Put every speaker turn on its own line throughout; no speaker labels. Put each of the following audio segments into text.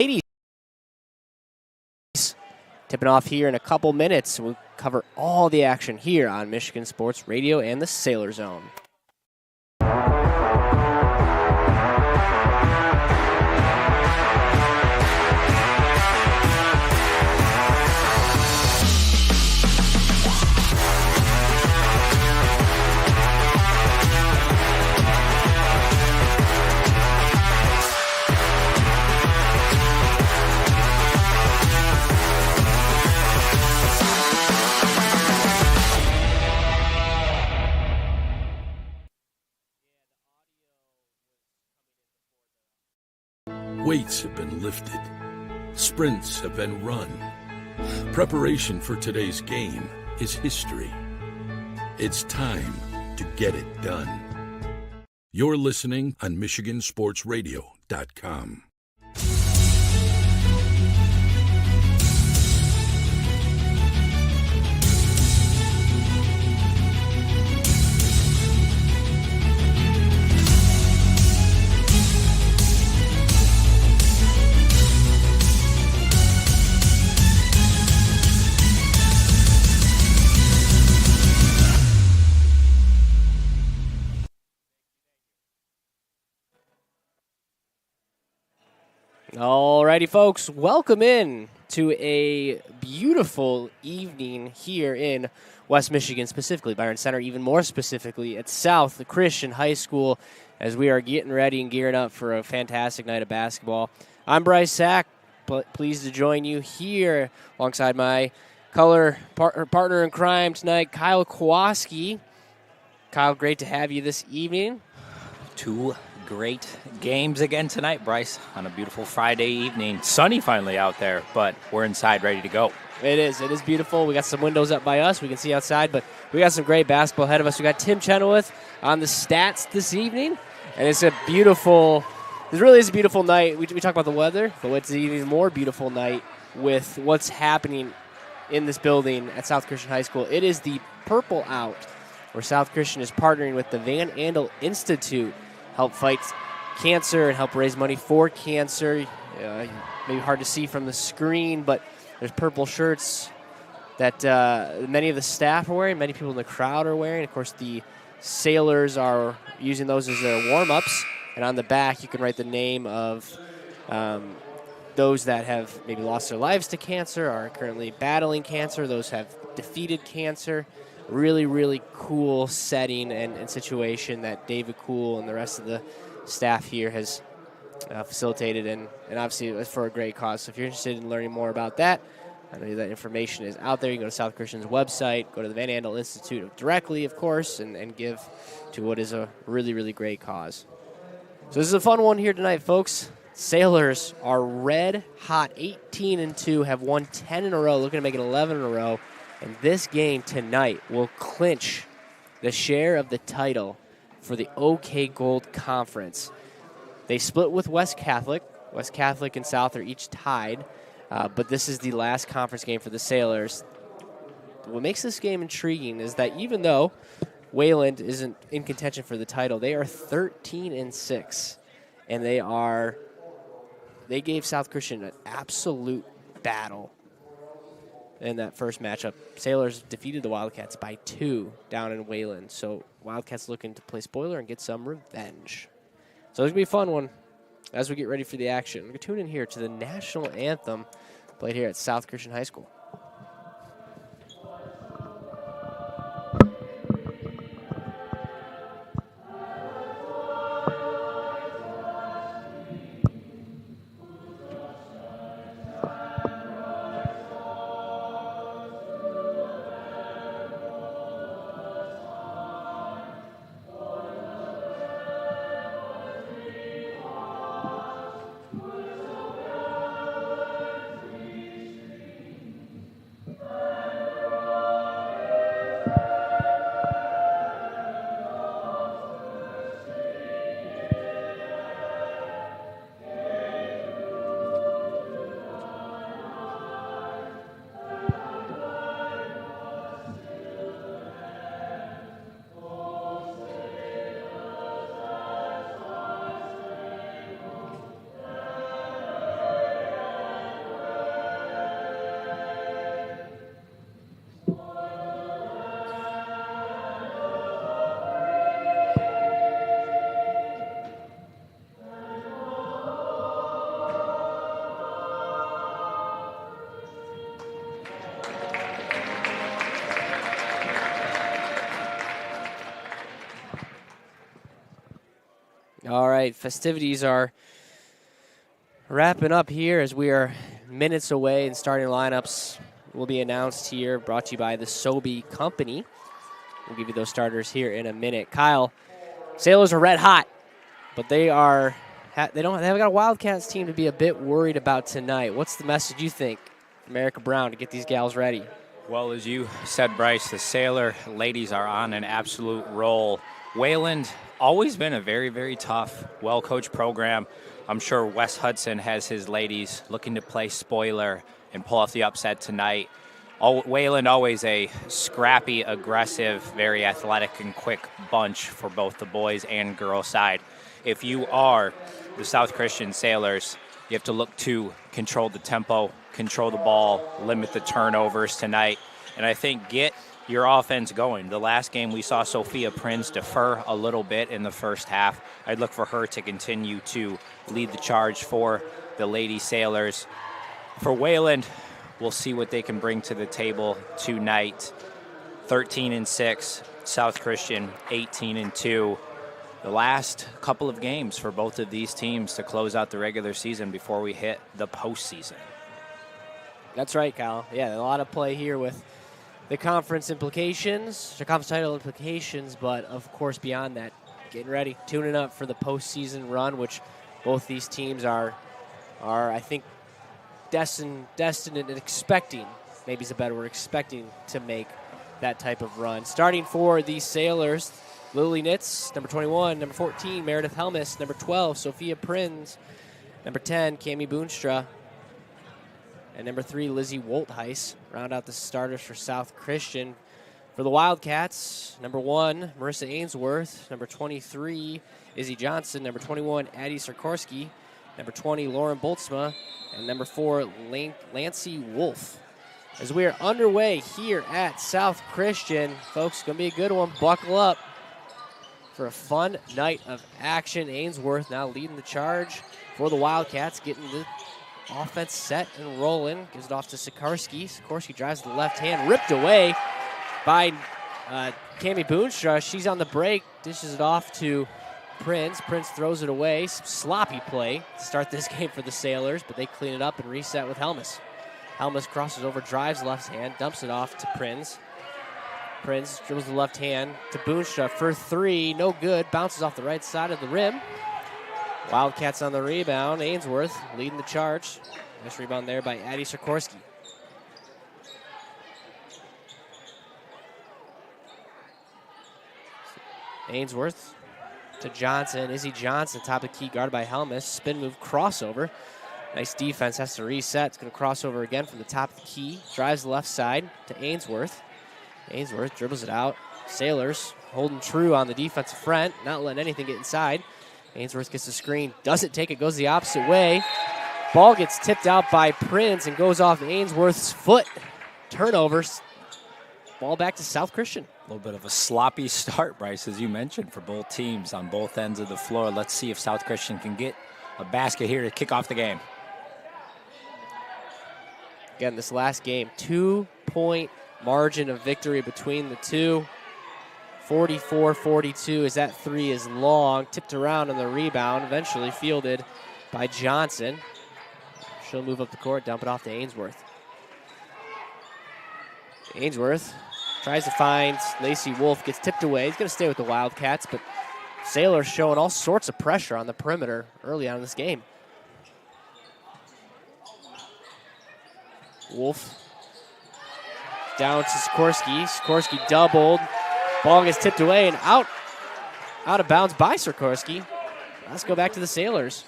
Ladies, tipping off here in a couple minutes. We'll cover all the action here on Michigan Sports Radio and the Sailor Zone.
Weights have been lifted. Sprints have been run. Preparation for today's game is history. It's time to get it done. You're listening on MichiganSportsRadio.com.
Alrighty, folks, welcome in to a beautiful evening here in West Michigan, specifically Byron Center, even more specifically at South Christian High School, as we are getting ready and gearing up for a fantastic night of basketball. I'm Bryce Sack, pleased to join you here alongside my partner in crime tonight, Kyle Kowalski. Kyle, great to have you this evening.
Two great games again tonight, Bryce, on a beautiful Friday evening. Sunny finally out there, but we're inside ready to go.
It is beautiful. We got some windows up by us. We can see outside, but we got some great basketball ahead of us. We got Tim Chenoweth on the stats this evening, and it really is a beautiful night. We talk about the weather, but it's an even more beautiful night with what's happening in this building at South Christian High School. It is the Purple Out, where South Christian is partnering with the Van Andel Institute, help fight cancer and help raise money for cancer. Maybe hard to see from the screen, but there's purple shirts that many of the staff are wearing, many people in the crowd are wearing. Of course, the sailors are using those as their warm-ups, and on the back you can write the name of those that have maybe lost their lives to cancer, are currently battling cancer, those have defeated cancer. Really, really cool setting and situation that David Cool and the rest of the staff here has facilitated, and obviously it's for a great cause. So if you're interested in learning more about that, I know that information is out there. You can go to South Christian's website, go to the Van Andel Institute directly, of course, and give to what is a really, really great cause. So this is a fun one here tonight, folks. Sailors are red hot, 18-2, have won 10 in a row, looking to make it 11 in a row. And this game tonight will clinch the share of the title for the OK Gold Conference. They split with West Catholic. West Catholic and South are each tied, but this is the last conference game for the Sailors. What makes this game intriguing is that even though Wayland isn't in contention for the title, they are 13-6, and they gave South Christian an absolute battle in that first matchup. Sailors defeated the Wildcats by 2 down in Wayland. So Wildcats looking to play spoiler and get some revenge. So it's going to be a fun one as we get ready for the action. We're going to tune in here to the national anthem played here at South Christian High School. All right, festivities are wrapping up here as we are minutes away, and starting lineups will be announced here, brought to you by the Sobe Company. We'll give you those starters here in a minute. Kyle, Sailors are red hot, but they haven't got a Wildcats team to be a bit worried about tonight. What's the message you think from Erica Brown to get these gals ready?
Well, as you said, Bryce, the Sailor ladies are on an absolute roll. Wayland, always been a very, very tough, well-coached program. I'm sure Wes Hudson has his ladies looking to play spoiler and pull off the upset tonight. Wayland, always a scrappy, aggressive, very athletic and quick bunch for both the boys and girls side. If you are the South Christian Sailors, you have to look to control the tempo, control the ball, limit the turnovers tonight, and I think get your offense going. The last game we saw Sophia Prinz defer a little bit in the first half. I'd look for her to continue to lead the charge for the Lady Sailors. For Wayland, we'll see what they can bring to the table tonight. 13-6, South Christian 18-2. The last couple of games for both of these teams to close out the regular season before we hit the postseason.
That's right, Kyle. Yeah, a lot of play here with the conference implications, the conference title implications, but of course beyond that, getting ready, tuning up for the postseason run, which both these teams are I think, destined and expecting, maybe is a better word, expecting to make that type of run. Starting for the Sailors, Lily Nitz, number 21, number 14, Meredith Helmus, number 12, Sophia Prinz, number 10, Cami Boonstra, and number 3, Lizzie Woltheis. Round out the starters for South Christian. For the Wildcats, number 1, Marissa Ainsworth, number 23, Izzy Johnson, number 21, Addie Sikorsky, number 20, Lauren Boltzma, and number 4, Lancy Wolf. As we are underway here at South Christian, folks, going to be a good one. Buckle up for a fun night of action. Ainsworth now leading the charge for the Wildcats, getting the offense set and rolling. Gives it off to Sikorsky. Sikorsky drives to the left hand, ripped away by Cami Boonstra. She's on the break, dishes it off to Prinz. Prinz throws it away. Some sloppy play to start this game for the Sailors, but they clean it up and reset with Helmus. Helmus crosses over, drives left hand, dumps it off to Prinz. Prinz dribbles the left hand to Boonstra for 3. No good. Bounces off the right side of the rim. Wildcats on the rebound. Ainsworth leading the charge. Nice rebound there by Addie Sikorsky. Ainsworth to Johnson. Izzy Johnson, top of the key, guarded by Helmus. Spin move, crossover. Nice defense, has to reset. It's going to cross over again from the top of the key. Drives the left side to Ainsworth. Ainsworth dribbles it out. Sailors holding true on the defensive front, not letting anything get inside. Ainsworth gets the screen, doesn't take it, goes the opposite way. Ball gets tipped out by Prinz and goes off Ainsworth's foot. Turnovers. Ball back to South Christian.
A little bit of a sloppy start, Bryce, as you mentioned, for both teams on both ends of the floor. Let's see if South Christian can get a basket here to kick off the game.
Again, this last game, 2-point margin of victory between the two. 44-42 as that 3 is long. Tipped around on the rebound, eventually fielded by Johnson. She'll move up the court, dump it off to Ainsworth. Ainsworth tries to find Lacey Wolf, gets tipped away. He's going to stay with the Wildcats, but Sailors showing all sorts of pressure on the perimeter early on in this game. Wolf down to Sikorsky. Sikorsky doubled. Ball gets tipped away and out of bounds by Sikorsky. Let's go back to the Sailors.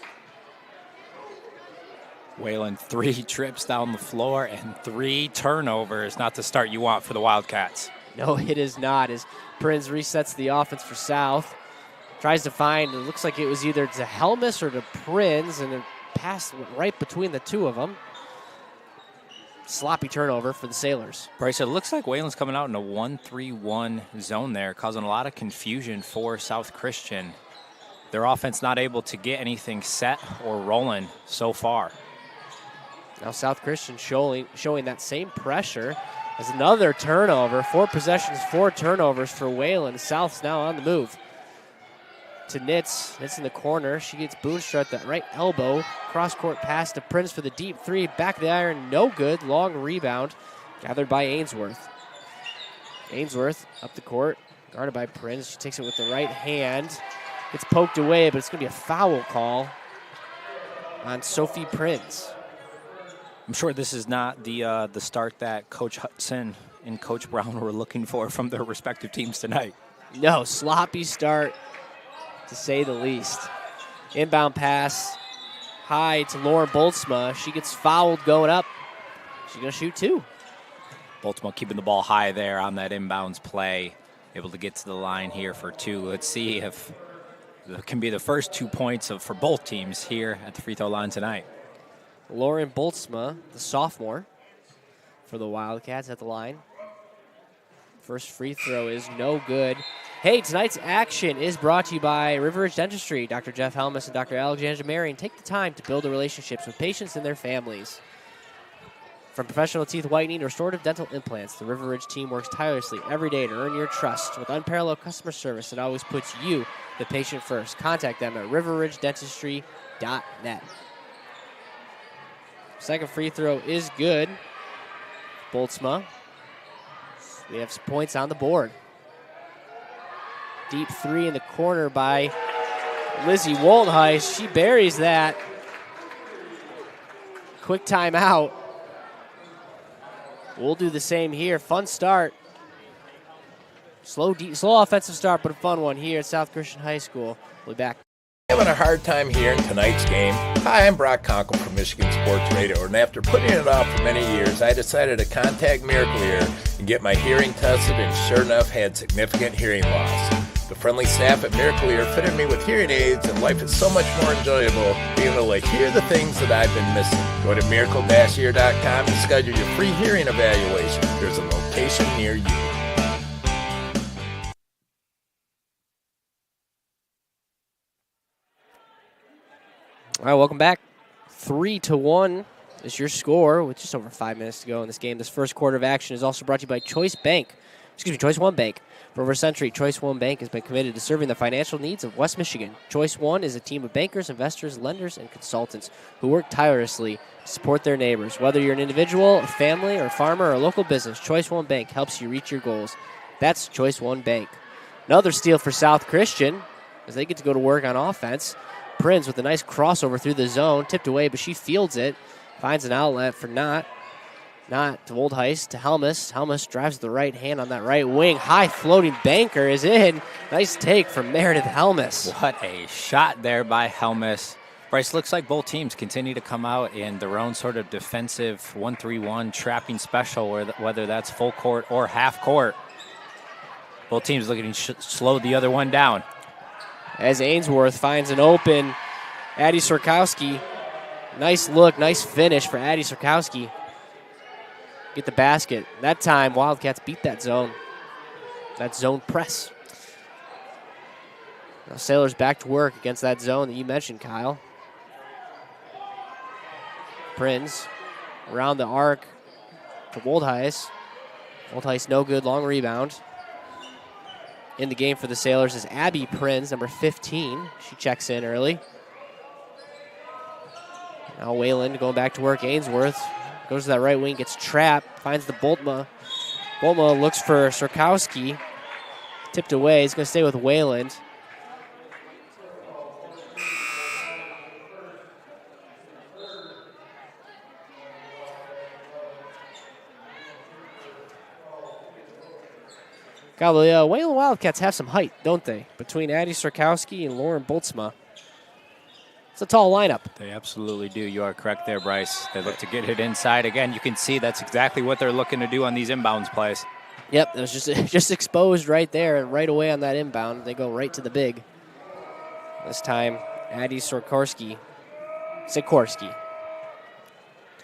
Wayland, 3 trips down the floor and 3 turnovers. Not the start you want for the Wildcats.
No, it is not. As Prinz resets the offense for South. Tries to find, it looks like it was either to Helmus or to Prinz, and a pass went right between the two of them. Sloppy turnover for the Sailors.
Bryce, it looks like Wayland's coming out in a 1-3-1 zone there, causing a lot of confusion for South Christian. Their offense not able to get anything set or rolling so far.
Now South Christian showing that same pressure as another turnover. 4 possessions, 4 turnovers for Wayland. South's now on the move. to Nitz. Nitz in the corner. She gets Boonstra at the right elbow. Cross-court pass to Prince for the deep three. Back of the iron, no good. Long rebound gathered by Ainsworth. Ainsworth up the court, guarded by Prince. She takes it with the right hand. Gets poked away, but it's going to be a foul call on Sophie Prince.
I'm sure this is not the start that Coach Hudson and Coach Brown were looking for from their respective teams tonight.
No, sloppy start, to say the least. Inbound pass high to Lauren Boltzma. She gets fouled going up. She's going to shoot two.
Baltimore keeping the ball high there on that inbounds play. Able to get to the line here for two. Let's see if it can be the first 2 points for both teams here at the free throw line tonight.
Lauren Boltzma, the sophomore, for the Wildcats at the line. First free throw is no good. Hey, tonight's action is brought to you by River Ridge Dentistry. Dr. Jeff Helmus and Dr. Alexandra Marion take the time to build the relationships with patients and their families. From professional teeth whitening to restorative dental implants, the River Ridge team works tirelessly every day to earn your trust with unparalleled customer service that always puts you, the patient, first. Contact them at riverridgedentistry.net. Second free throw is good. Boltzma. We have some points on the board. Deep three in the corner by Lizzie Woldheis. She buries that. Quick timeout. We'll do the same here. Fun start. Slow offensive start, but a fun one here at South Christian High School. We'll be back.
Having a hard time hearing tonight's game? Hi, I'm Brock Conkle from Michigan Sports Radio, and after putting it off for many years, I decided to contact Miracle Ear and get my hearing tested, and sure enough, had significant hearing loss. The friendly staff at Miracle Ear fitted me with hearing aids, and life is so much more enjoyable being able to hear the things that I've been missing. Go to miracle-ear.com to schedule your free hearing evaluation. There's a location near you.
All right, welcome back. 3-1 is your score with just over 5 minutes to go in this game. This first quarter of action is also brought to you by Choice One Bank. For over a century, Choice One Bank has been committed to serving the financial needs of West Michigan. Choice One is a team of bankers, investors, lenders, and consultants who work tirelessly to support their neighbors. Whether you're an individual, a family, or a farmer, or a local business, Choice One Bank helps you reach your goals. That's Choice One Bank. Another steal for South Christian as they get to go to work on offense. Prinz with a nice crossover through the zone, tipped away, but she fields it. Finds an outlet for Not to Woldheis, to Helmus. Helmus drives the right hand on that right wing. High floating banker is in. Nice take from Meredith Helmus.
What a shot there by Helmus. Bryce, looks like both teams continue to come out in their own sort of defensive 1-3-1 trapping special, whether that's full court or half court. Both teams looking to slow the other one down.
As Ainsworth finds an open Addie Sorkowski. Nice look, nice finish for Addie Sorkowski. Get the basket. That time, Wildcats beat that zone press. Now Sailors back to work against that zone that you mentioned, Kyle. Prinz around the arc to Woldheis. Woldheis no good, long rebound. In the game for the Sailors is Abby Prinz, number 15. She checks in early. Now Wayland going back to work. Ainsworth goes to that right wing, gets trapped, finds the Boltma. Boltma looks for Sorkowski. Tipped away. He's going to stay with Wayland. God, the Wayland Wildcats have some height, don't they? Between Addie Sorkowski and Lauren Boltzma. It's a tall lineup.
They absolutely do. You are correct there, Bryce. They look to get it inside. Again, you can see that's exactly what they're looking to do on these inbounds plays.
Yep, it was just exposed right there and right away on that inbound. They go right to the big. This time, Addie Sikorsky.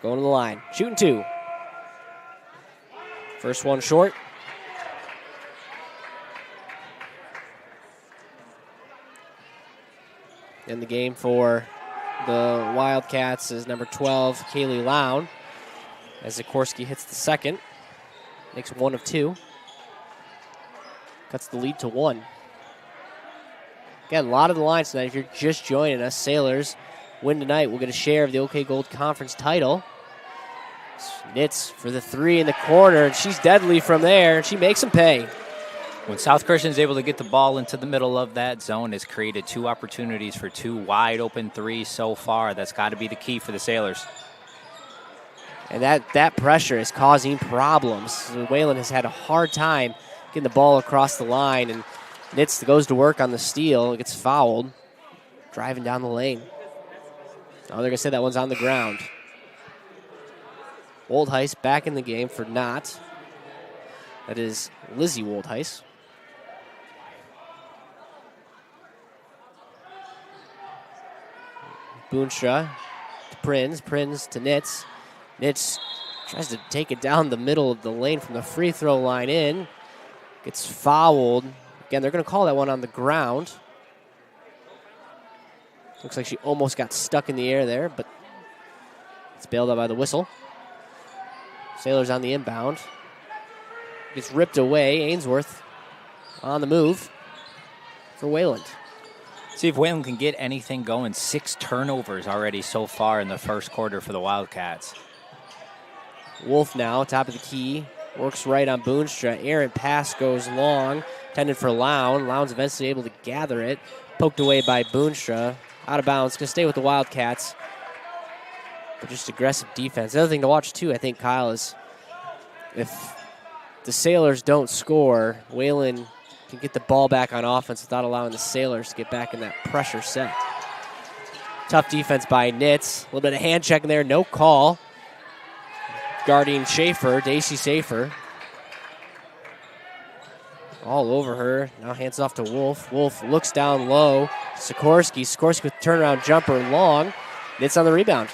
Going to the line. Shooting two. First one short. In the game for the Wildcats is number 12, Kaylee Lown. As Sikorsky hits the second. Makes one of two. Cuts the lead to one. Again, a lot of the lines tonight. If you're just joining us, Sailors win tonight. We'll get a share of the OK Gold Conference title. Nitz for the three in the corner, and she's deadly from there, and she makes them pay.
When South Christian's able to get the ball into the middle of that zone, it's created 2 opportunities for 2 wide open threes so far. That's got to be the key for the Sailors.
And that pressure is causing problems. Wayland has had a hard time getting the ball across the line, and Nitz goes to work on the steal, gets fouled, driving down the lane. Oh, they're going to say that one's on the ground. Woldheis back in the game for Knott. That is Lizzie Woldheis. Boonstra to Prinz to Nitz. Nitz tries to take it down the middle of the lane from the free throw line in. Gets fouled. Again, they're going to call that one on the ground. Looks like she almost got stuck in the air there, but it's bailed out by the whistle. Sailors on the inbound. Gets ripped away. Ainsworth on the move for Wayland.
See if Wayland can get anything going. 6 turnovers already so far in the first quarter for the Wildcats.
Wolf now, top of the key. Works right on Boonstra. Errant pass goes long. Intended for Lown. Lown's eventually able to gather it. Poked away by Boonstra. Out of bounds. Going to stay with the Wildcats. But just aggressive defense. The other thing to watch, too, I think, Kyle, is if the Sailors don't score, Wayland can get the ball back on offense without allowing the Sailors to get back in that pressure set. Tough defense by Nitz. A little bit of hand checking there. No call. Guarding Schaefer, Daisy Schaefer. All over her. Now hands off to Wolf. Wolf looks down low. Sikorsky. Sikorsky with turnaround jumper long. Nitz on the rebound.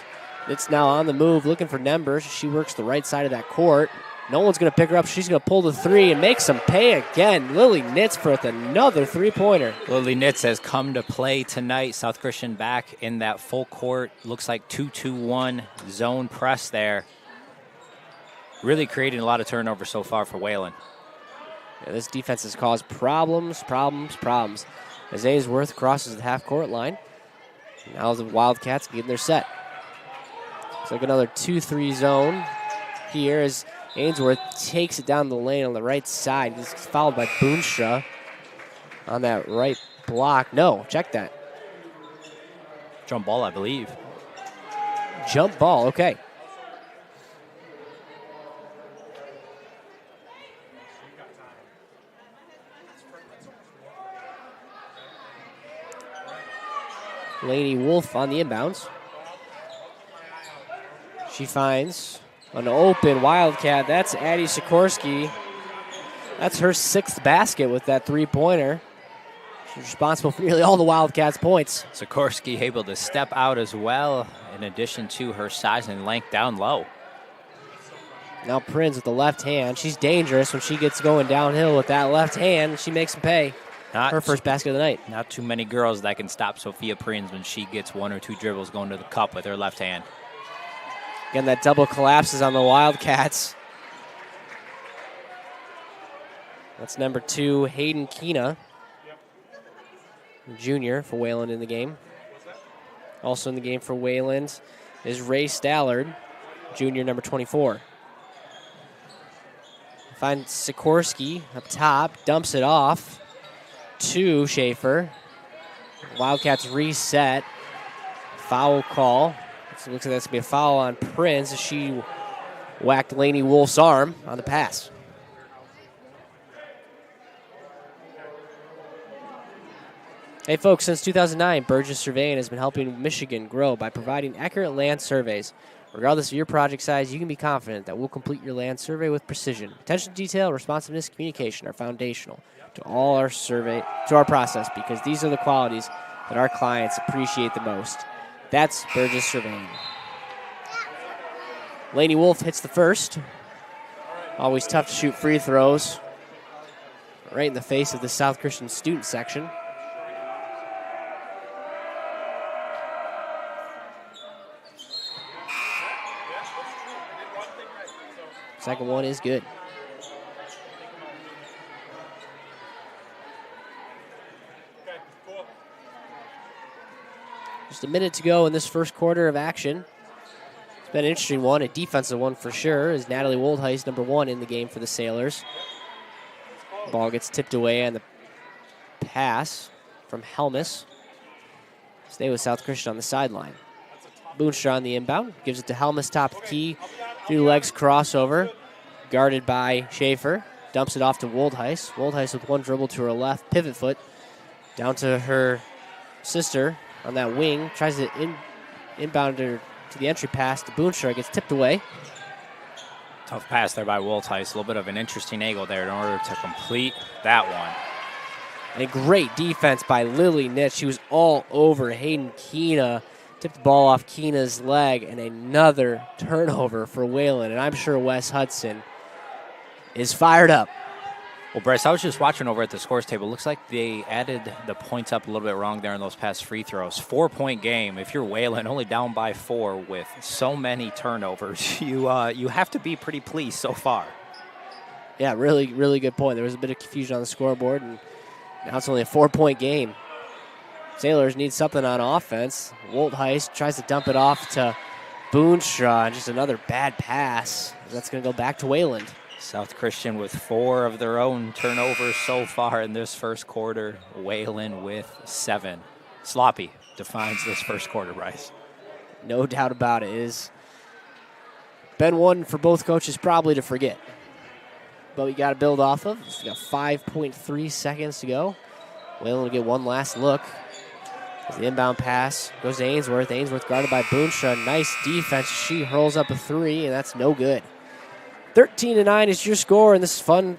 Nitz now on the move looking for Nembers. She works the right side of that court. No one's going to pick her up. She's going to pull the three and make some pay again. Lily Nitz for another three-pointer.
Lily Nitz has come to play tonight. South Christian back in that full court. Looks like 2-2-1 zone press there. Really creating a lot of turnover so far for Wayland.
Yeah, this defense has caused problems. As Ainsworth crosses the half-court line. Now the Wildcats getting their set. Looks like another 2-3 zone here as Ainsworth takes it down the lane on the right side. He's fouled by Boonstra on that right block. No, check that.
Jump ball, I believe.
Jump ball, okay. Lainey Wolf on the inbounds. She finds an open Wildcat. That's Addie Sikorsky. That's her 6th basket with that three-pointer. She's responsible for nearly all the Wildcats' points.
Sikorsky able to step out as well, in addition to her size and length down low.
Now Prinz with the left hand. She's dangerous when she gets going downhill with that left hand. She makes them pay. Her first basket of the night.
Not too many girls that can stop Sophia Prinz when she gets 1 or 2 dribbles going to the cup with her left hand.
Again, that double collapses on the Wildcats. That's number 2, Hayden Keena, junior for Wayland in the game. Also in the game for Wayland is Ray Stallard, junior, number 24. Finds Sikorsky up top, dumps it off to Schaefer. Wildcats reset. Foul call. So it looks like that's going to be a foul on Prinz as she whacked Lainey Wolf's arm on the pass. Hey folks, since 2009, Burgess Surveying has been helping Michigan grow by providing accurate land surveys. Regardless of your project size, you can be confident that we'll complete your land survey with precision. Attention to detail, responsiveness, communication are foundational to our process because these are the qualities that our clients appreciate the most. That's Burgess Surveying. Lainey Wolf hits the first. Always tough to shoot free throws. Right in the face of the South Christian student section. Second one is good. Just a minute to go in this first quarter of action. It's been an interesting one, a defensive one for sure, as Natalie Woldheis, number 1 in the game for the Sailors. Ball gets tipped away on the pass from Helmus. Stay with South Christian on the sideline. Boonstra on the inbound, gives it to Helmus, top of the key, through legs crossover, guarded by Schaefer. Dumps it off to Woldheis. Woldheis with one dribble to her left, pivot foot, down to her sister on that wing. Tries to inbound her to the entry pass to Boonstra. Gets tipped away.
Tough pass there by Woldheis. A little bit of an interesting angle there in order to complete that one.
And great defense by Lily Nitz. She was all over Hayden Keena. Tipped the ball off Keena's leg, and another turnover for Wayland. And I'm sure Wes Hudson is fired up.
Well, Bryce, I was just watching over at the scores table. Looks like they added the points up a little bit wrong there in those past free throws. 4-point game. If you're Wayland, only down by 4 with so many turnovers, you have to be pretty pleased so far.
Yeah, really, really good point. There was a bit of confusion on the scoreboard, and now it's only a 4-point game. Sailors need something on offense. Woldheis tries to dump it off to Boonstra, and just another bad pass. That's going to go back to Wayland.
South Christian with 4 of their own turnovers so far in this first quarter. Wayland with 7. Sloppy defines this first quarter, Bryce.
No doubt about it. It has been one for both coaches probably to forget. But we got to build off of. We got 5.3 seconds to go. Wayland will get one last look. As the inbound pass goes to Ainsworth. Ainsworth guarded by Boonstra. Nice defense. She hurls up a 3, and that's no good. 13-9 is your score, and this is fun,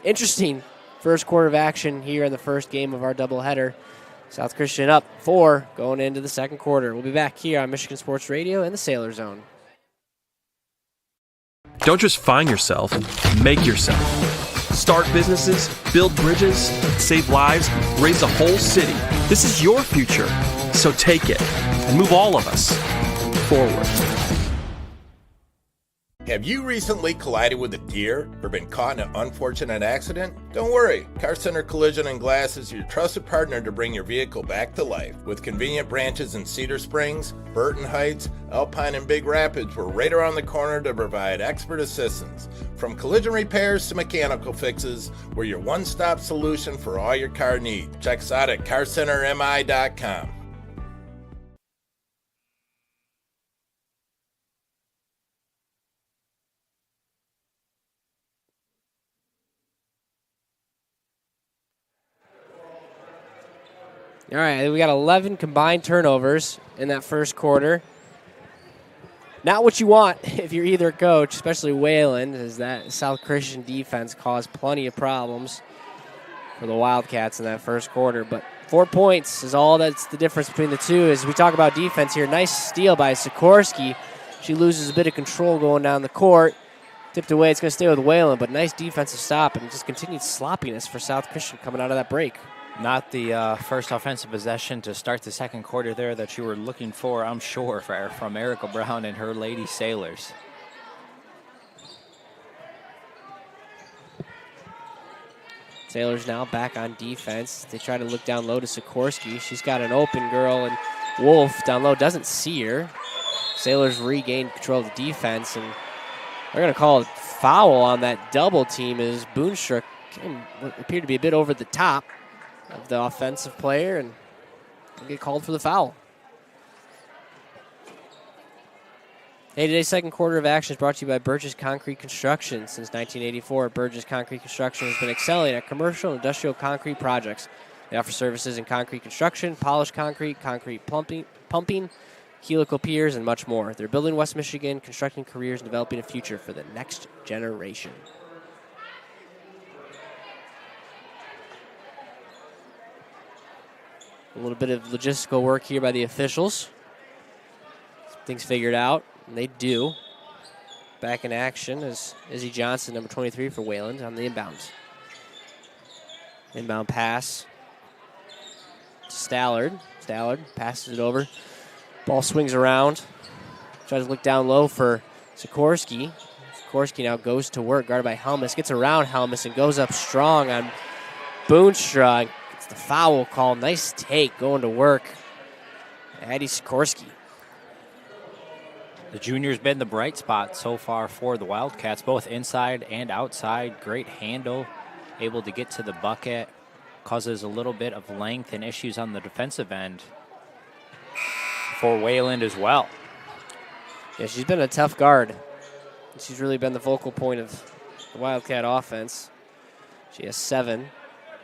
interesting first quarter of action here in the first game of our doubleheader. South Christian up 4 going into the second quarter. We'll be back here on Michigan Sports Radio and the Sailor Zone.
Don't just find yourself, make yourself. Start businesses, build bridges, save lives, raise a whole city. This is your future, so take it and move all of us forward.
Have you recently collided with a deer or been caught in an unfortunate accident? Don't worry, Car Center Collision and Glass is your trusted partner to bring your vehicle back to life. With convenient branches in Cedar Springs, Burton Heights, Alpine, and Big Rapids, we're right around the corner to provide expert assistance. From collision repairs to mechanical fixes, we're your one-stop solution for all your car needs. Check us out at carcentermi.com.
All right, we got 11 combined turnovers in that first quarter. Not what you want if you're either coach, especially Wayland, as that South Christian defense caused plenty of problems for the Wildcats in that first quarter. But 4 points is all that's the difference between the two. As we talk about defense here, nice steal by Sikorsky. She loses a bit of control going down the court. Tipped away, it's going to stay with Wayland, but nice defensive stop and just continued sloppiness for South Christian coming out of that break.
Not the first offensive possession to start the second quarter there that you were looking for, I'm sure, from Erica Brown and her Lady Sailors.
Sailors now back on defense. They try to look down low to Sikorsky. She's got an open girl, and Wolf down low doesn't see her. Sailors regain control of the defense, and they're going to call a foul on that double team as Boonstra appeared to be a bit over the top of the offensive player and get called for the foul. Hey, today's second quarter of action is brought to you by Burgess Concrete Construction. Since 1984, Burgess Concrete Construction has been excelling at commercial and industrial concrete projects. They offer services in concrete construction, polished concrete, concrete pumping, helical piers, and much more. They're building West Michigan, constructing careers, and developing a future for the next generation. A little bit of logistical work here by the officials. Things figured out, and they do. Back in action is Izzy Johnson, number 23 for Wayland, on the inbounds. Inbound pass to Stallard. Stallard passes it over. Ball swings around. Tries to look down low for Sikorsky. Sikorsky now goes to work, guarded by Helmus. Gets around Helmus and goes up strong on Boonstra. The foul call, nice take, going to work. Addie Sikorsky.
The junior's been the bright spot so far for the Wildcats, both inside and outside. Great handle, able to get to the bucket, causes a little bit of length and issues on the defensive end for Wayland as well.
Yeah, she's been a tough guard. She's really been the focal point of the Wildcat offense. She has 7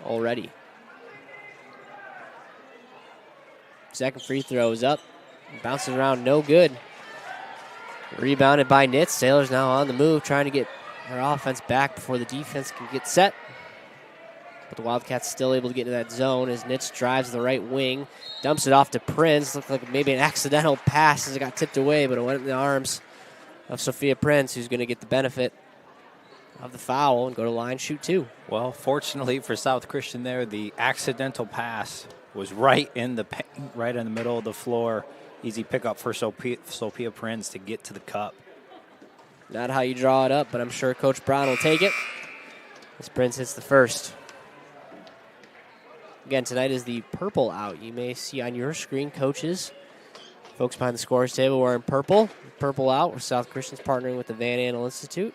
already. Second free throw is up. Bounces around, no good. Rebounded by Nitz. Sailors now on the move, trying to get her offense back before the defense can get set. But the Wildcats still able to get into that zone as Nitz drives the right wing, dumps it off to Prince. Looked like maybe an accidental pass as it got tipped away, but it went in the arms of Sophia Prince, who's going to get the benefit of the foul and go to line, shoot 2.
Well, fortunately for South Christian there, the accidental pass was right in the middle of the floor. Easy pickup for Sophia Prince to get to the cup.
Not how you draw it up, but I'm sure Coach Brown will take it as Prince hits the first. Again, tonight is the purple out. You may see on your screen coaches, folks behind the scorers table wearing purple. Purple out, where South Christian's partnering with the Van Andel Institute.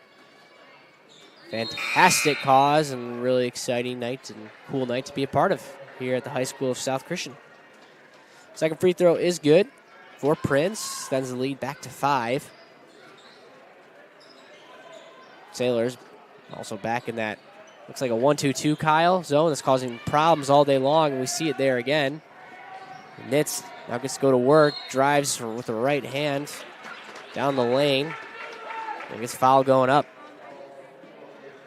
Fantastic cause and really exciting night and cool night to be a part of here at the High School of South Christian. Second free throw is good for Prince. Sends the lead back to 5. Sailors also back in that, looks like a 1-2-2 Kyle zone that's causing problems all day long, and we see it there again. Nitz now gets to go to work, drives with the right hand down the lane, and gets foul going up.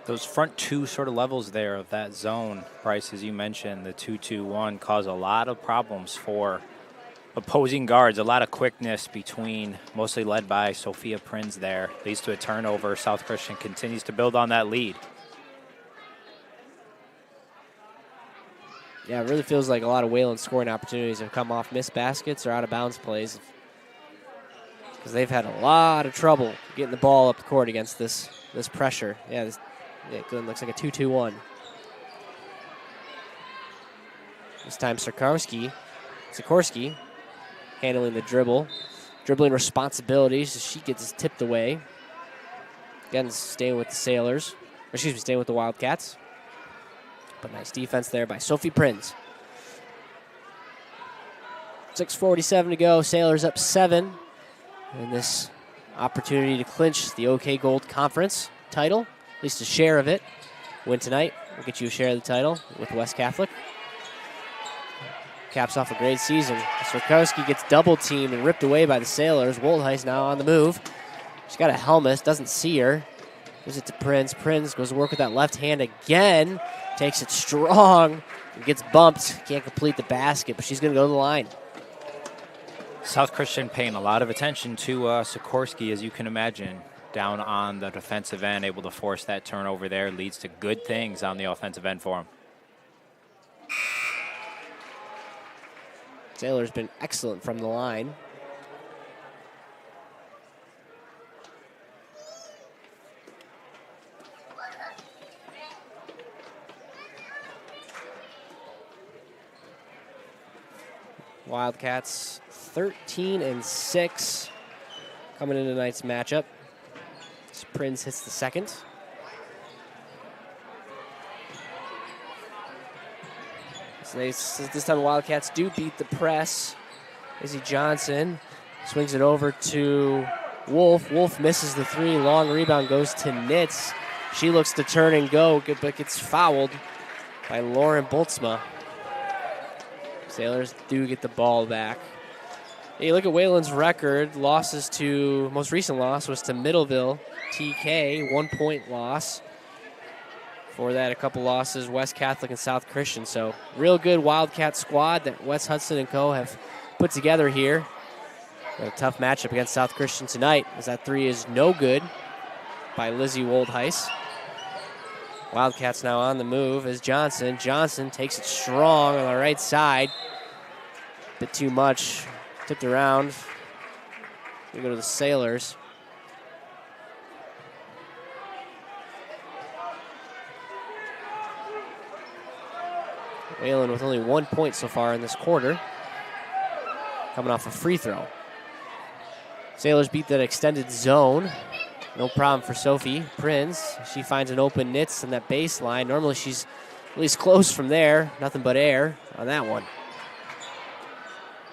Those front 2 sort of levels there of that zone, Bryce, as you mentioned, the 2-2-1, cause a lot of problems for opposing guards. A lot of quickness between, mostly led by Sophia Prinz there. Leads to a turnover. South Christian continues to build on that lead.
Yeah, it really feels like a lot of Wayland scoring opportunities have come off missed baskets or out of bounds plays, because they've had a lot of trouble getting the ball up the court against this pressure. Yeah, it looks like a 2-2-1. This time Sikorsky handling the dribbling responsibilities as she gets tipped away. Again, staying with the staying with the Wildcats. But nice defense there by Sophie Prinz. 6:47 to go. Sailors up 7. And this opportunity to clinch the OK Gold Conference title, at least a share of it. Win tonight, we'll get you a share of the title with West Catholic. Caps off a great season. Sikorsky gets double teamed and ripped away by the Sailors. Woldheis now on the move. She's got a helmet, doesn't see her. Gives it to Prinz. Prinz goes to work with that left hand again. Takes it strong. And gets bumped. Can't complete the basket, but she's going to go to the line.
South Christian paying a lot of attention to Sikorsky, as you can imagine, down on the defensive end, able to force that turnover there. Leads to good things on the offensive end for him.
Sailor's been excellent from the line. Wildcats 13-6 coming into tonight's matchup. Prinz hits the second. So this time the Wildcats do beat the press. Izzy Johnson swings it over to Wolf. Wolf misses the 3. Long rebound goes to Nitz. She looks to turn and go, but gets fouled by Lauren Boltzma. Sailors do get the ball back. Hey, look at Wayland's record. Most recent loss was to Middleville TK, 1-point loss. For that, a couple losses, West Catholic and South Christian. So real good Wildcat squad that Wes Hudson and co. have put together here. A tough matchup against South Christian tonight, as that 3 is no good by Lizzie Woldheis. Wildcats now on the move as Johnson. Johnson takes it strong on the right side. Bit too much. Tipped around. We go to the Sailors. Wayland with only 1 point so far in this quarter. coming off a free throw. Sailors beat that extended zone. No problem for Sophie Prinz. She finds an open Nitz in that baseline. Normally she's at least close from there. Nothing but air on that one.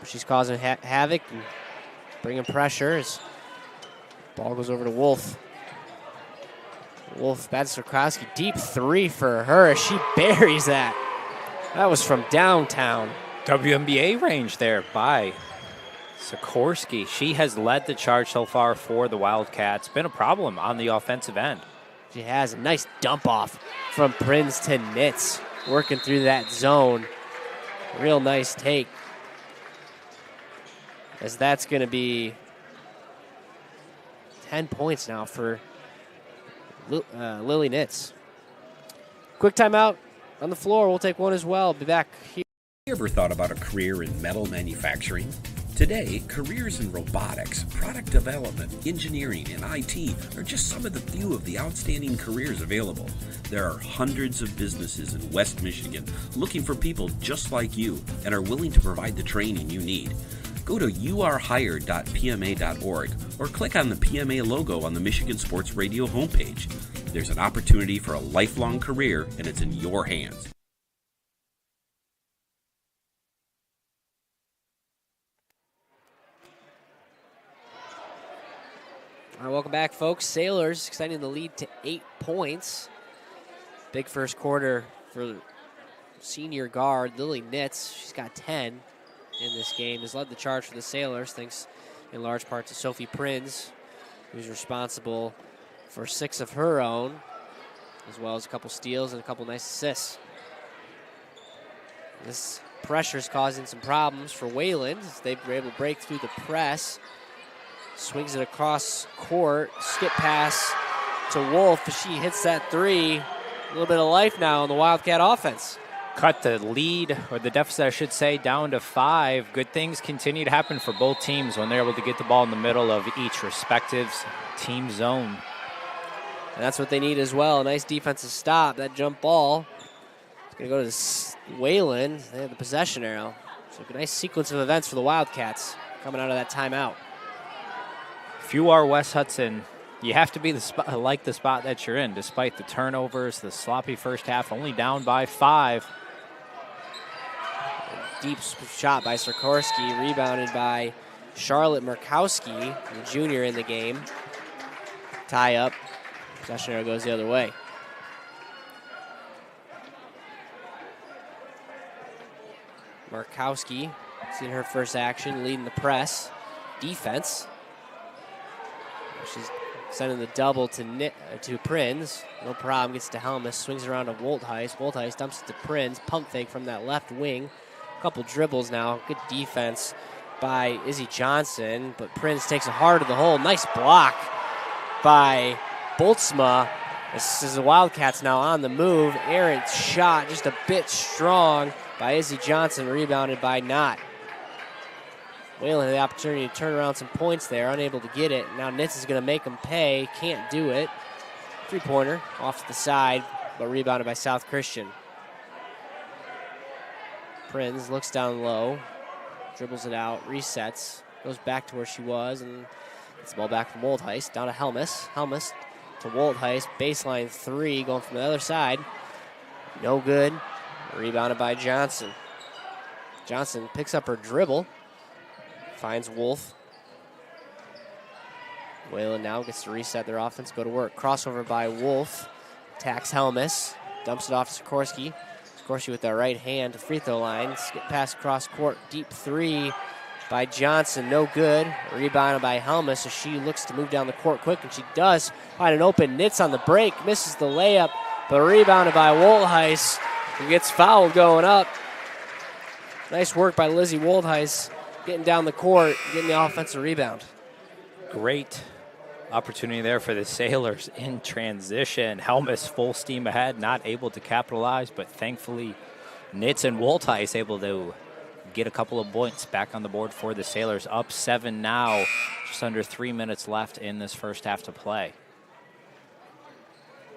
But she's causing havoc and bringing pressure as ball goes over to Wolf. Wolf, Badster-Krowski, deep three for her. She buries that. That was from downtown.
WNBA range there by Sikorsky. She has led the charge so far for the Wildcats. Been a problem on the offensive end.
She has a nice dump off from Prinz to Nitz, working through that zone. Real nice take. As that's going to be 10 points now for Lily Nitz. Quick timeout on the floor. We'll take one as well. Be back here.
You ever thought about a career in metal manufacturing? Today, careers in robotics, product development, engineering, and IT are just some of the few of the outstanding careers available. There are hundreds of businesses in West Michigan looking for people just like you and are willing to provide the training you need. Go to youarehired.pma.org or click on the PMA logo on the Michigan Sports Radio homepage. There's an opportunity for a lifelong career, and it's in your hands.
All right, welcome back, folks. Sailors extending the lead to 8 points. Big first quarter for senior guard Lily Nitz. She's got 10 in this game. Has led the charge for the Sailors, thanks in large part to Sophie Prinz, who's responsible for 6 of her own, as well as a couple steals and a couple nice assists. This pressure is causing some problems for Wayland as they were able to break through the press. Swings it across court, skip pass to Wolf. She hits that three. A little bit of life now on the Wildcat offense.
Cut the lead, or the deficit I should say, down to 5. Good things continue to happen for both teams when they're able to get the ball in the middle of each respective team zone.
And that's what they need as well. A nice defensive stop. That jump ball is going to go to Wayland. They have the possession arrow. So a nice sequence of events for the Wildcats coming out of that timeout.
If you are West Hudson, you have to be the spot that you're in, despite the turnovers, the sloppy first half, only down by 5.
Deep shot by Sikorsky, rebounded by Charlotte Murkowski, the junior in the game. Tie up. Possession arrow goes the other way. Murkowski, seen her first action, leading the press. Defense. She's sending the double to Prinz. No problem. Gets to Helmus. Swings around to Woltheis. Woltheis dumps it to Prinz. Pump fake from that left wing. A couple dribbles now. Good defense by Izzy Johnson. But Prinz takes it hard to the hole. Nice block by Boltzma. This is the Wildcats now on the move. Errant shot. Just a bit strong by Izzy Johnson. Rebounded by Knott. Wayland had the opportunity to turn around some points there, unable to get it. Now Nitz is going to make them pay, can't do it. Three-pointer off to the side, but rebounded by South Christian. Prinz looks down low, dribbles it out, resets, goes back to where she was, and gets the ball back from Woltheis, down to Helmus. Helmus to Woltheis, baseline 3, going from the other side. No good, rebounded by Johnson. Johnson picks up her dribble. Finds Wolf. Wayland now gets to reset their offense, go to work. Crossover by Wolf. Attacks Helmus. Dumps it off to Sikorsky. Sikorsky with that right hand to free throw line. Skip pass across court. Deep 3 by Johnson. No good. Rebounded by Helmus as she looks to move down the court quick, and she does find an open Nitz on the break. Misses the layup, but rebounded by Woltheis, who gets fouled going up. Nice work by Lizzie Woltheis. Getting down the court, getting the offensive rebound.
Great opportunity there for the Sailors in transition. Helmus full steam ahead, not able to capitalize, but thankfully Nitz and Woltheis able to get a couple of points back on the board for the Sailors. Up 7 now, just under 3 minutes left in this first half to play.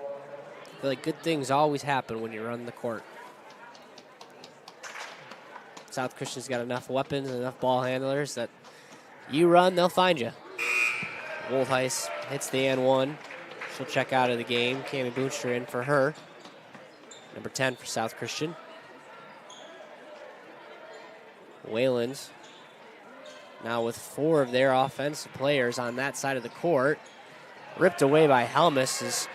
I feel like good things always happen when you run the court.
South Christian's got enough weapons and enough ball handlers that you run, they'll find you. Woldheis hits the and one. She'll check out of the game. Cami Boonstra in for her. Number 10 for South Christian. Wayland now with 4 of their offensive players on that side of the court. Ripped away by Helmus as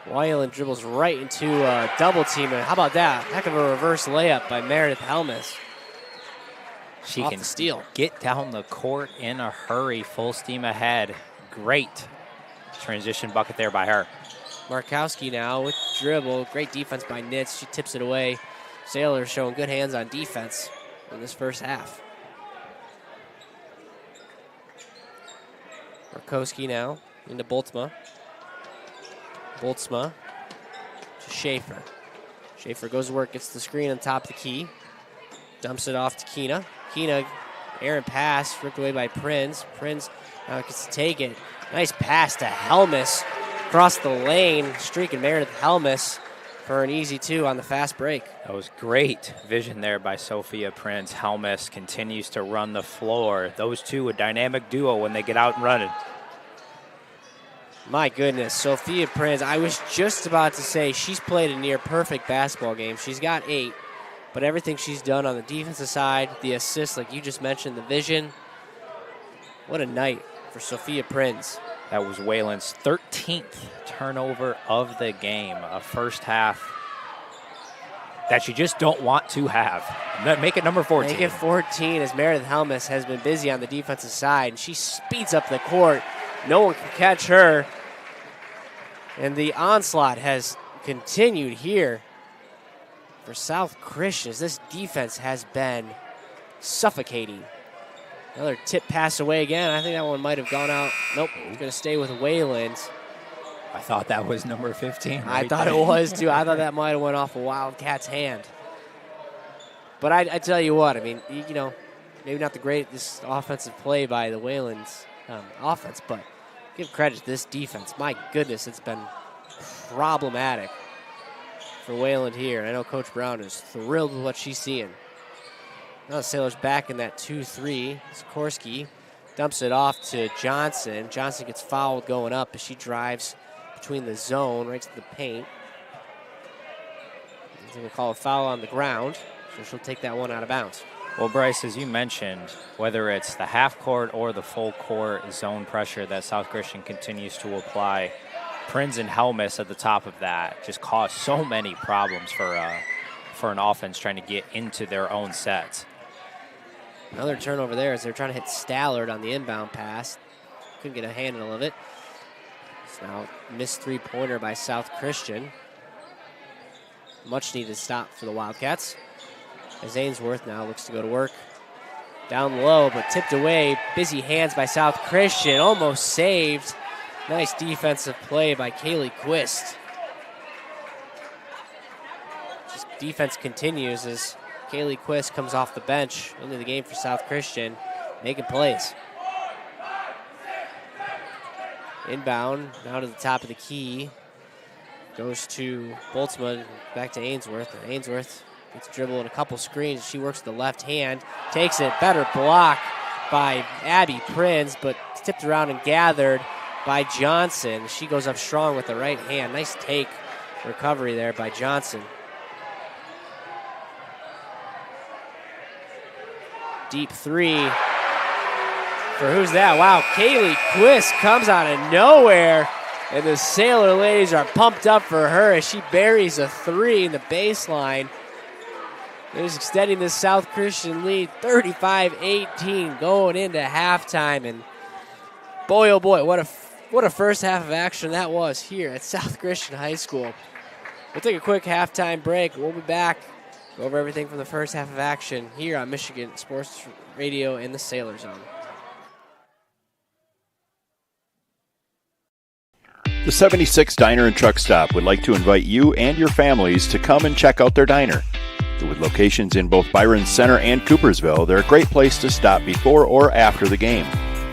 Wayland dribbles right into a double team. And how about that? Heck of a reverse layup by Meredith Helmus.
She
Off
can
the steal.
Get down the court in a hurry, full steam ahead. Great transition bucket there by her.
Markowski now with dribble. Great defense by Nitz. She tips it away. Sailor showing good hands on defense in this first half. Markowski now into Boltzma. Boltzma to Schaefer. Schaefer goes to work, gets the screen on top of the key. Dumps it off to Keena. Keena, errant pass, ripped away by Prinz. Prinz now gets to take it. Nice pass to Helmus. Across the lane, streaking Meredith Helmus for an easy 2 on the fast break.
That was great vision there by Sophia Prinz. Helmus continues to run the floor. Those two, a dynamic duo when they get out and running.
My goodness, Sophia Prinz, I was just about to say she's played a near perfect basketball game. She's got 8, but everything she's done on the defensive side, the assists, like you just mentioned, the vision, what a night for Sophia Prinz.
That was Wayland's 13th turnover of the game, a first half that you just don't want to have. Make it number 14.
Make it 14 as Meredith Helmus has been busy on the defensive side, and she speeds up the court. No one can catch her. And the onslaught has continued here for South Christian. This defense has been suffocating. Another tip pass away again. I think that one might have gone out. Nope, it's going to stay with Wayland.
I thought that was number 15.
I thought it was too. I thought that might have went off a Wildcat's hand. But I tell you what, I mean, you know, maybe not the greatest offensive play by the Wayland's offense, but give credit to this defense. My goodness, it's been problematic for Wayland here. And I know Coach Brown is thrilled with what she's seeing. Now the Sailors back in that 2-3. Sikorsky dumps it off to Johnson. Johnson gets fouled going up as she drives between the zone right to the paint. We'll call a foul on the ground, so she'll take that one out of bounds.
Well, Bryce, as you mentioned, whether it's the half court or the full court zone pressure that South Christian continues to apply, Prinz and Helmus at the top of that just cause so many problems for an offense trying to get into their own sets.
Another turnover there as they're trying to hit Stallard on the inbound pass. Couldn't get a handle of it. It's now missed three-pointer by South Christian. Much needed stop for the Wildcats. As Ainsworth now looks to go to work. Down low, but tipped away. Busy hands by South Christian. Almost saved. Nice defensive play by Kaylee Quist. Just defense continues as Kaylee Quist comes off the bench into the game for South Christian, making plays. Inbound, now to the top of the key. Goes to Boltzmann, back to Ainsworth. And Ainsworth gets dribbled in a couple screens. She works with the left hand, takes it. Better block by Abby Prinz, but tipped around and gathered by Johnson. She goes up strong with the right hand. Nice take recovery there by Johnson. Deep three. For who's that? Wow, Kaylee Quist comes out of nowhere. And the Sailor ladies are pumped up for her as she buries a three in the baseline. It is extending the South Christian lead 35-18 going into halftime. And boy, oh boy, what a first half of action that was here at South Christian High School. We'll take a quick halftime break. We'll be back. Go over everything from the first half of action here on Michigan Sports Radio in the Sailor Zone.
The 76 Diner and Truck Stop would like to invite you and your families to come and check out their diner. With locations in both Byron Center and Coopersville, they're a great place to stop before or after the game.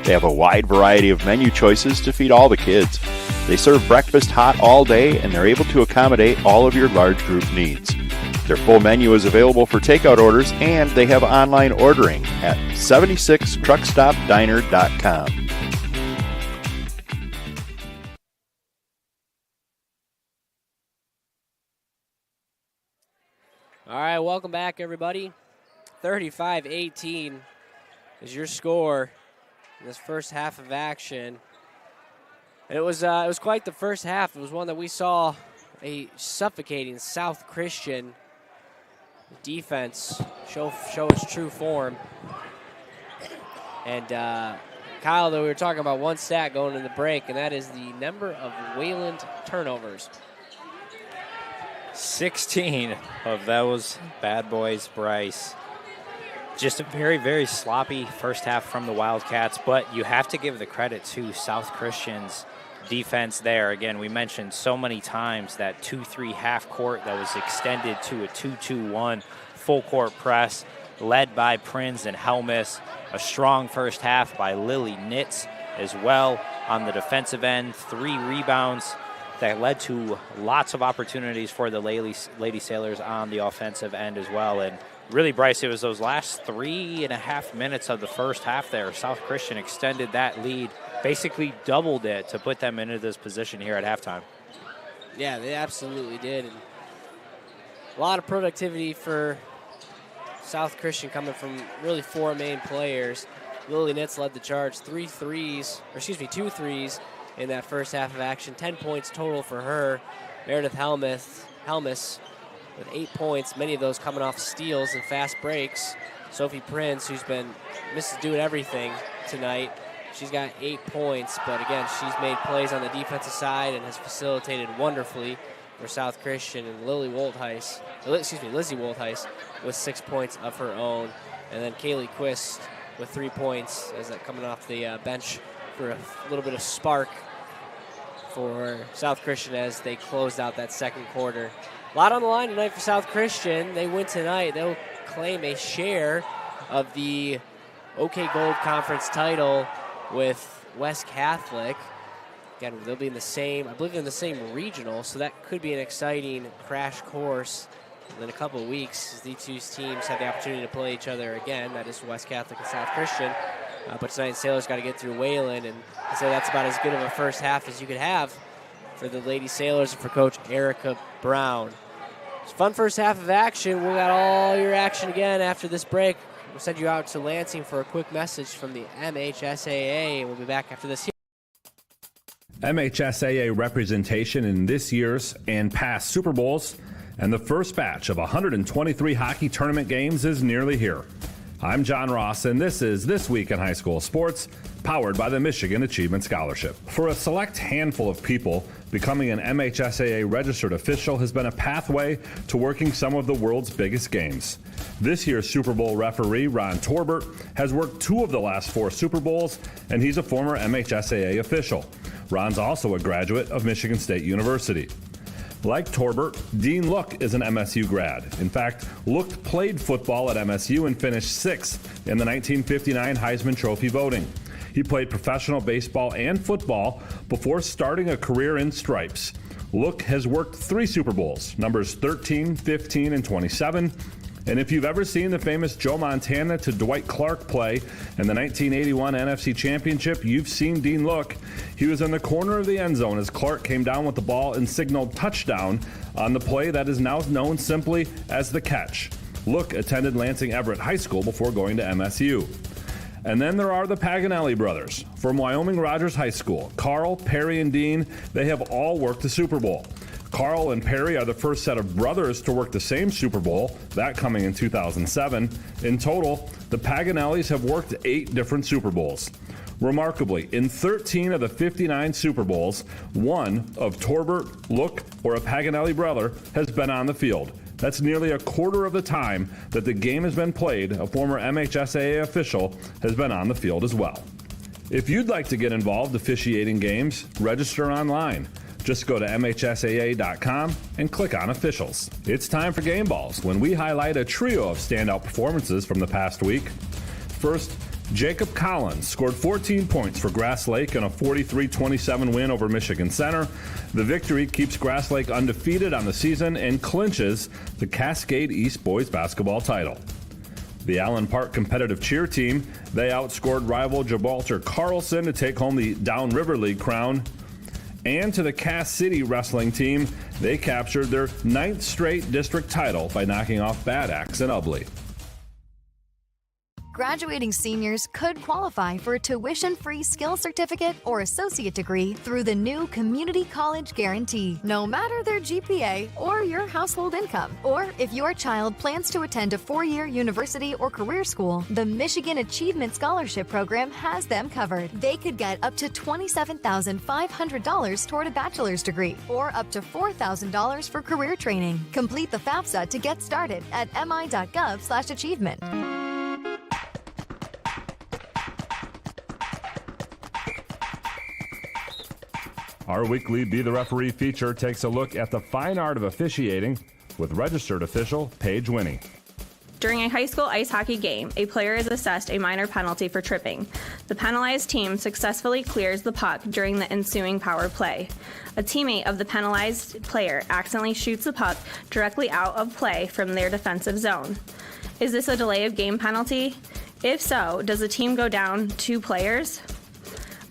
They have a wide variety of menu choices to feed all the kids. They serve breakfast hot all day, and they're able to accommodate all of your large group needs. Their full menu is available for takeout orders, and they have online ordering at 76truckstopdiner.com.
All right, welcome back, everybody. 35-18 is your score in this first half of action. And it was quite the first half. It was one that we saw a suffocating South Christian defense show its true form. And Kyle, though, we were talking about one stat going in the break, and that is the number of Wayland turnovers.
16 of those bad boys, Bryce. Just a very, very sloppy first half from the Wildcats, but you have to give the credit to South Christian's defense there. Again, we mentioned so many times that 2-3 half court that was extended to a 2-2-1 full court press led by Prinz and Helmus. A strong first half by Lily Nitz as well on the defensive end. 3 rebounds that led to lots of opportunities for the Lady Sailors on the offensive end as well. And really, Bryce, it was those last 3.5 minutes of the first half there. South Christian extended that lead, basically doubled it to put them into this position here at halftime.
Yeah, they absolutely did. And a lot of productivity for South Christian coming from really 4 main players. Lily Nitz led the charge, 2 threes in that first half of action. 10 points total for her. Meredith Helmus with 8 points, many of those coming off steals and fast breaks. Sophie Prinz, who's been doing everything tonight, she's got 8 points, but again, she's made plays on the defensive side and has facilitated wonderfully for South Christian. And Lizzie Woltheis with 6 points of her own. And then Kaylee Quist with 3 points as that coming off the bench for a little bit of spark for South Christian as they closed out that second quarter. A lot on the line tonight for South Christian. They win tonight. They'll claim a share of the OK Gold Conference title with West Catholic. Again, they'll be in the same, I believe, in the same regional, so that could be an exciting crash course in a couple of weeks as these two teams have the opportunity to play each other again. That is West Catholic and South Christian. But tonight, Sailors got to get through Wayland, and so that's about as good of a first half as you could have for the Lady Sailors and for Coach Erica Brown. It's a fun first half of action. We'll got all your action again after this break. We'll send you out to Lansing for a quick message from the MHSAA. We'll be back after this here.
MHSAA representation in this year's and past Super Bowls, and the first batch of 123 hockey tournament games is nearly here. I'm John Ross, and this is This Week in High School Sports, powered by the Michigan Achievement Scholarship. For a select handful of people, becoming an MHSAA registered official has been a pathway to working some of the world's biggest games. This year's Super Bowl referee, Ron Torbert, has worked 2 of the last 4 Super Bowls, and he's a former MHSAA official. Ron's also a graduate of Michigan State University. Like Torbert, Dean Look is an MSU grad. In fact, Look played football at MSU and finished 6th in the 1959 Heisman Trophy voting. He played professional baseball and football before starting a career in stripes. Look has worked 3 Super Bowls, numbers 13, 15, and 27. And if you've ever seen the famous Joe Montana to Dwight Clark play in the 1981 NFC Championship, you've seen Dean Look. He was in the corner of the end zone as Clark came down with the ball and signaled touchdown on the play that is now known simply as the catch. Look attended Lansing Everett High School before going to MSU. And then there are the Paganelli brothers from Wyoming Rogers High School. Carl, Perry, and Dean, they have all worked the Super Bowl. Carl and Perry are the first set of brothers to work the same Super Bowl, that coming in 2007. In total, the Paganellis have worked 8 different Super Bowls. Remarkably, in 13 of the 59 Super Bowls, one of Torbert, Look, or a Paganelli brother has been on the field. That's nearly a quarter of the time that the game has been played. A former MHSAA official has been on the field as well. If you'd like to get involved officiating games, register online. Just go to MHSAA.com and click on Officials. It's time for Game Balls, when we highlight a trio of standout performances from the past week. First, Jacob Collins scored 14 points for Grass Lake in a 43-27 win over Michigan Center. The victory keeps Grass Lake undefeated on the season and clinches the Cascade East boys basketball title. The Allen Park competitive cheer team, they outscored rival Gibraltar Carlson to take home the Downriver League crown. And to the Cass City wrestling team, they captured their 9th straight district title by knocking off Bad Axe and Ubley.
Graduating seniors could qualify for a tuition-free skill certificate or associate degree through the new Community College Guarantee, no matter their GPA or your household income. Or if your child plans to attend a 4-year university or career school, the Michigan Achievement Scholarship Program has them covered. They could get up to $27,500 toward a bachelor's degree or up to $4,000 for career training. Complete the FAFSA to get started at mi.gov/achievement.
Our weekly Be the Referee feature takes a look at the fine art of officiating with registered official Paige Winnie.
During a high school ice hockey game, a player is assessed a minor penalty for tripping. The penalized team successfully clears the puck during the ensuing power play. A teammate of the penalized player accidentally shoots the puck directly out of play from their defensive zone. Is this a delay of game penalty? If so, does the team go down 2 players?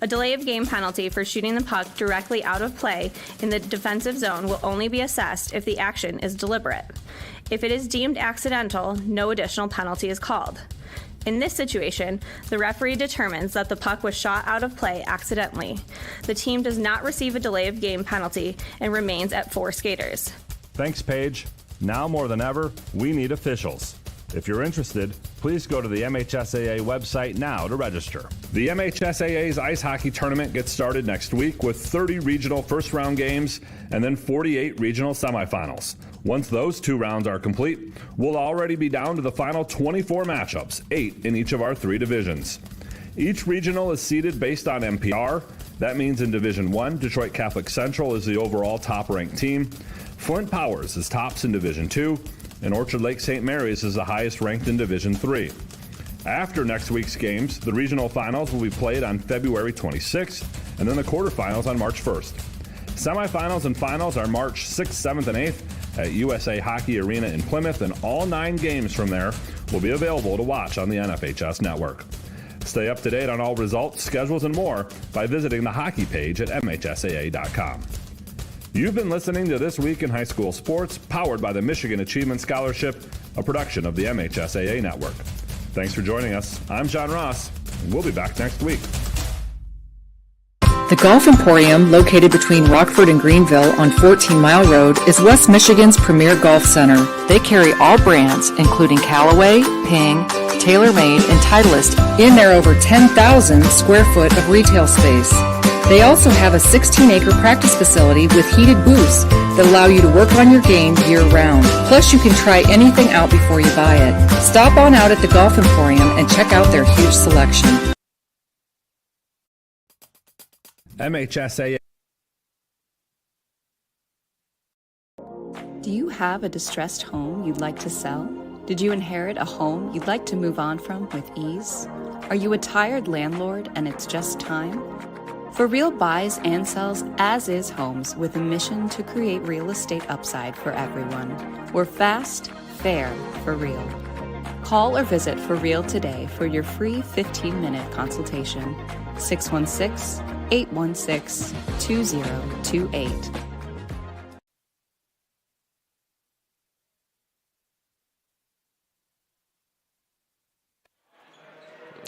A delay of game penalty for shooting the puck directly out of play in the defensive zone will only be assessed if the action is deliberate. If it is deemed accidental, no additional penalty is called. In this situation, the referee determines that the puck was shot out of play accidentally. The team does not receive a delay of game penalty and remains at 4 skaters.
Thanks, Paige. Now more than ever, we need officials. If you're interested, please go to the MHSAA website now to register. The MHSAA's ice hockey tournament gets started next week with 30 regional first-round games and then 48 regional semifinals. Once those 2 rounds are complete, we'll already be down to the final 24 matchups, 8 in each of our 3 divisions. Each regional is seeded based on MPR. That means in Division 1, Detroit Catholic Central is the overall top-ranked team. Flint Powers is tops in Division 2. And Orchard Lake St. Mary's is the highest ranked in Division 3. After next week's games, the regional finals will be played on February 26th, and then the quarterfinals on March 1st. Semifinals and finals are March 6th, 7th, and 8th at USA Hockey Arena in Plymouth, and all 9 games from there will be available to watch on the NFHS network. Stay up to date on all results, schedules, and more by visiting the hockey page at MHSAA.com. You've been listening to This Week in High School Sports, powered by the Michigan Achievement Scholarship, a production of the MHSAA Network. Thanks for joining us. I'm John Ross, and we'll be back next week.
The Golf Emporium, located between Rockford and Greenville on 14 Mile Road, is West Michigan's premier golf center. They carry all brands, including Callaway, Ping, TaylorMade, and Titleist, in their over 10,000 square foot of retail space. They also have a 16-acre practice facility with heated booths that allow you to work on your game year-round. Plus, you can try anything out before you buy it. Stop on out at the Golf Emporium and check out their huge selection.
MHSAA.
Do you have a distressed home you'd like to sell? Did you inherit a home you'd like to move on from with ease? Are you a tired landlord and it's just time? For Real buys and sells as-is homes with a mission to create real estate upside for everyone. We're fast, fair, for real. Call or visit For Real today for your free 15-minute consultation. 616-816-2028.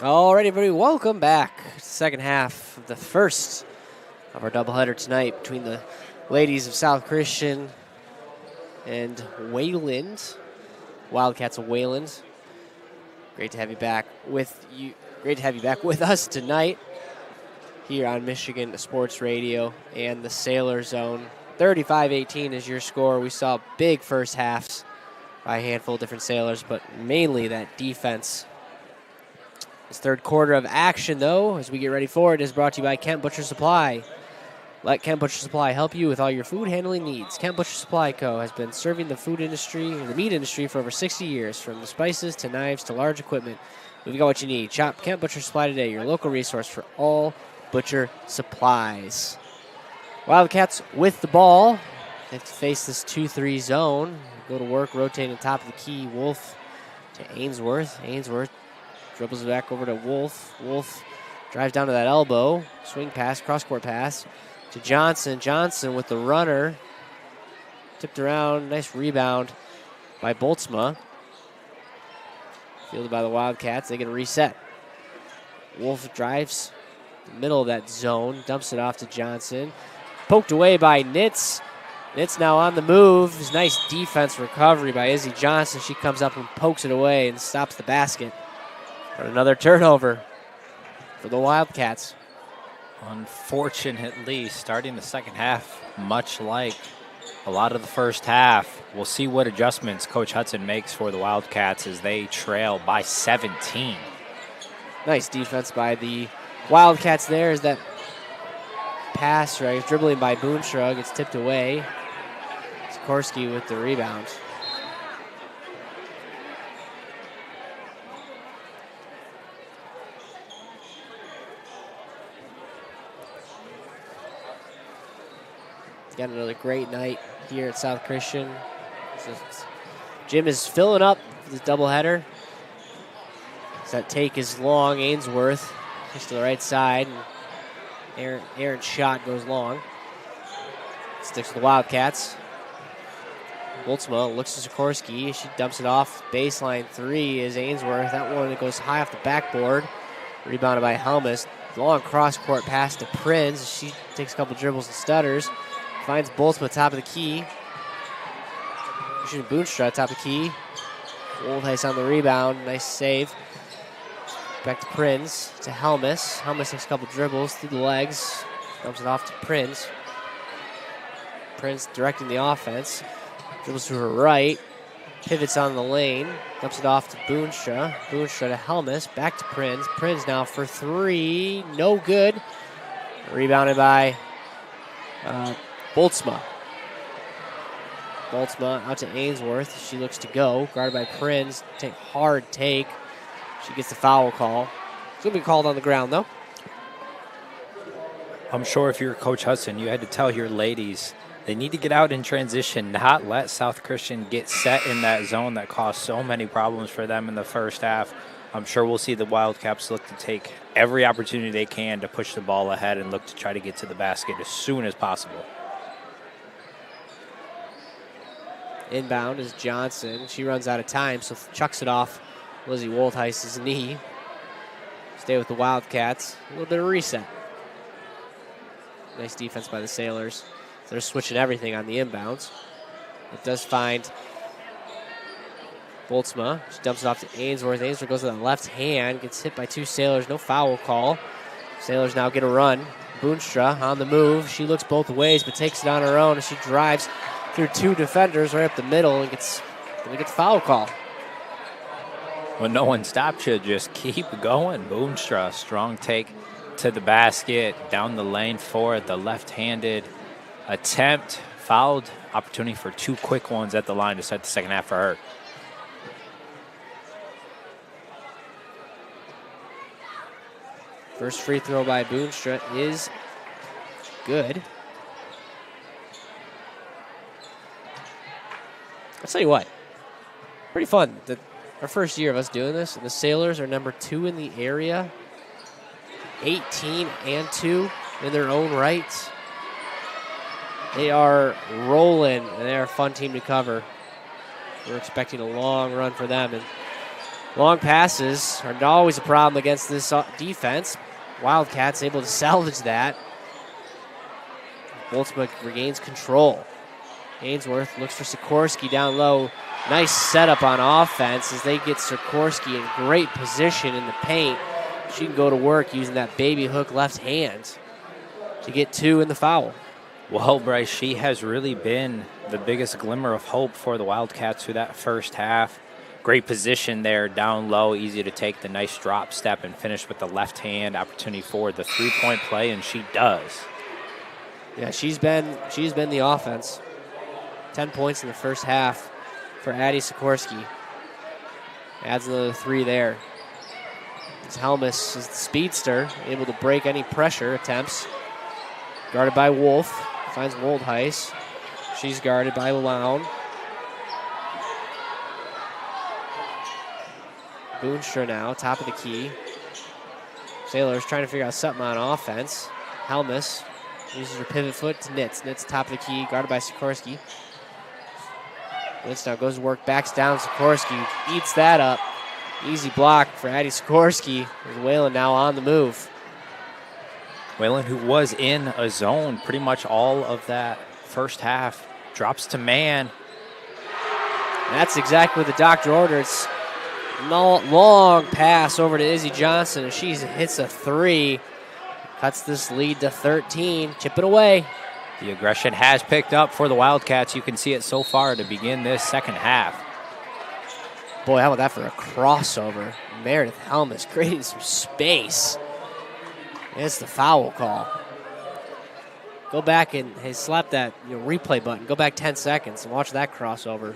All right, everybody, welcome back. Second half of the first of our doubleheader tonight between the ladies of South Christian and Wayland, Wildcats of Wayland. Great to have you back with you. Great to have you back with us tonight here on Michigan Sports Radio and the Sailor Zone. 35-18 is your score. We saw big first halves by a handful of different Sailors, but mainly that defense. This third quarter of action, though, as we get ready for it, is brought to you by Kent Butcher Supply. Let Kent Butcher Supply help you with all your food handling needs. Kent Butcher Supply Co. has been serving the food industry, or the meat industry, for over 60 years, from the spices to knives to large equipment. We've got what you need. Shop Kent Butcher Supply today, your local resource for all butcher supplies. Wildcats with the ball. They have to face this 2-3 zone. Go to work, rotating top of the key. Wolf to Ainsworth. Ainsworth dribbles it back over to Wolf. Wolf drives down to that elbow. Swing pass, cross-court pass to Johnson. Johnson with the runner. Tipped around. Nice rebound by Boltzma. Fielded by the Wildcats. They get a reset. Wolf drives the middle of that zone. Dumps it off to Johnson. Poked away by Nitz. Nitz now on the move. Nice defense recovery by Izzy Johnson. She comes up and pokes it away and stops the basket. But another turnover for the Wildcats.
Unfortunately, starting the second half, much like a lot of the first half, we'll see what adjustments Coach Hudson makes for the Wildcats as they trail by 17.
Nice defense by the Wildcats there as that pass, right? Dribbling by Boonstra, gets tipped away. Sikorsky with the rebound. Got another great night here at South Christian. Jim is filling up this doubleheader. That take is long. Ainsworth just to the right side. And Aaron's shot goes long. Sticks to the Wildcats. Boltzma looks to Sikorsky. She dumps it off. Baseline three is Ainsworth. That one goes high off the backboard. Rebounded by Helmus. Long cross-court pass to Prinz. She takes a couple dribbles and stutters. Finds Boltzma top of the key. Shooting Boonstra top of the key. Oldheis on the rebound. Nice save. Back to Prinz. To Helmus. Helmus takes a couple dribbles through the legs. Dumps it off to Prinz. Prinz directing the offense. Dribbles to her right. Pivots on the lane. Dumps it off to Boonstra. Boonstra to Helmus. Back to Prinz. Prinz now for three. No good. Rebounded by Boltzma. Boltzma out to Ainsworth. She looks to go. Guarded by Prinz. Hard take. She gets the foul call. It's going to be called on the ground, though.
I'm sure if you're Coach Hudson, you had to tell your ladies they need to get out in transition, not let South Christian get set in that zone that caused so many problems for them in the first half. I'm sure we'll see the Wildcats look to take every opportunity they can to push the ball ahead and look to try to get to the basket as soon as possible.
Inbound is Johnson. She runs out of time, so chucks it off Lizzie Woldheis's knee. Stay with the Wildcats. A little bit of reset. Nice defense by the Sailors. They're switching everything on the inbounds. It does find Boltzma. She dumps it off to Ainsworth. Ainsworth goes with the left hand. Gets hit by two Sailors. No foul call. Sailors now get a run. Boonstra on the move. She looks both ways but takes it on her own as she drives through two defenders right up the middle and gets the foul call.
When no one stopped you, just keep going. Boonstra, strong take to the basket, down the lane for the left-handed attempt. Fouled, opportunity for two quick ones at the line to start the second half for her.
First free throw by Boonstra is good. I'll tell you what, pretty fun. Our first year of us doing this, and the Sailors are number 2 in the area, 18-2 in their own right. They are rolling, and they are a fun team to cover. We're expecting a long run for them, and long passes are not always a problem against this defense. Wildcats able to salvage that. Boltzma regains control. Ainsworth looks for Sikorsky down low. Nice setup on offense as they get Sikorsky in great position in the paint. She can go to work using that baby hook left hand to get 2 in the foul.
Well, Bryce, she has really been the biggest glimmer of hope for the Wildcats through that first half. Great position there, down low, easy to take the nice drop step and finish with the left hand. Opportunity for the three-point play, and she does.
Yeah, she's been the offense. 10 points in the first half for Addie Sikorsky. Adds another 3 there. Helmus is the speedster, able to break any pressure attempts. Guarded by Wolf. Finds Woldheis. She's guarded by Lown. Boonstra now, top of the key. Sailors trying to figure out something on offense. Helmus uses her pivot foot to Nitz. Nitz top of the key, guarded by Sikorsky. Nitz now goes to work, backs down. Sikorsky eats that up. Easy block for Addie Sikorsky. Wayland now on the move.
Wayland, who was in a zone pretty much all of that first half, drops to man.
And that's exactly what the doctor ordered. It's long pass over to Izzy Johnson, and she hits a three. Cuts this lead to 13. Chip it away.
The aggression has picked up for the Wildcats. You can see it so far to begin this second half.
Boy, how about that for a crossover? Meredith Helmus creating some space. And it's the foul call. Go back and slap that replay button. Go back 10 seconds and watch that crossover.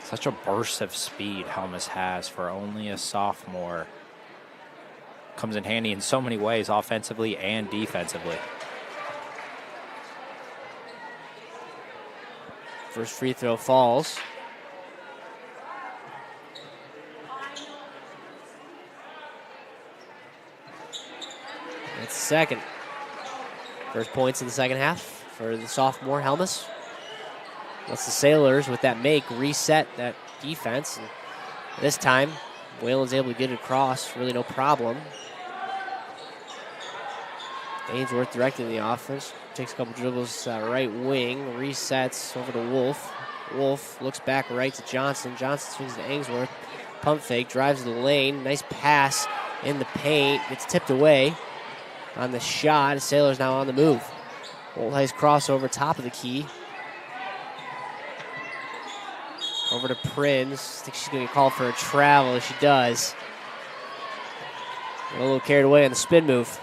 Such a burst of speed Helmus has for only a sophomore. Comes in handy in so many ways, offensively and defensively.
First free throw falls. That's the second. First points in the second half for the sophomore Helmus. Lets the Sailors, with that make, reset that defense. And this time, Wayland's able to get it across, really no problem. Ainsworth directing the offense. Takes a couple dribbles right wing, resets over to Wolf. Wolf looks back right to Johnson. Johnson swings to Ainsworth. Pump fake, drives to the lane. Nice pass in the paint. Gets tipped away on the shot. The Sailors now on the move. Woldheis crossover, top of the key. Over to Prinz. I think she's going to get called for a travel. She does. A little carried away on the spin move.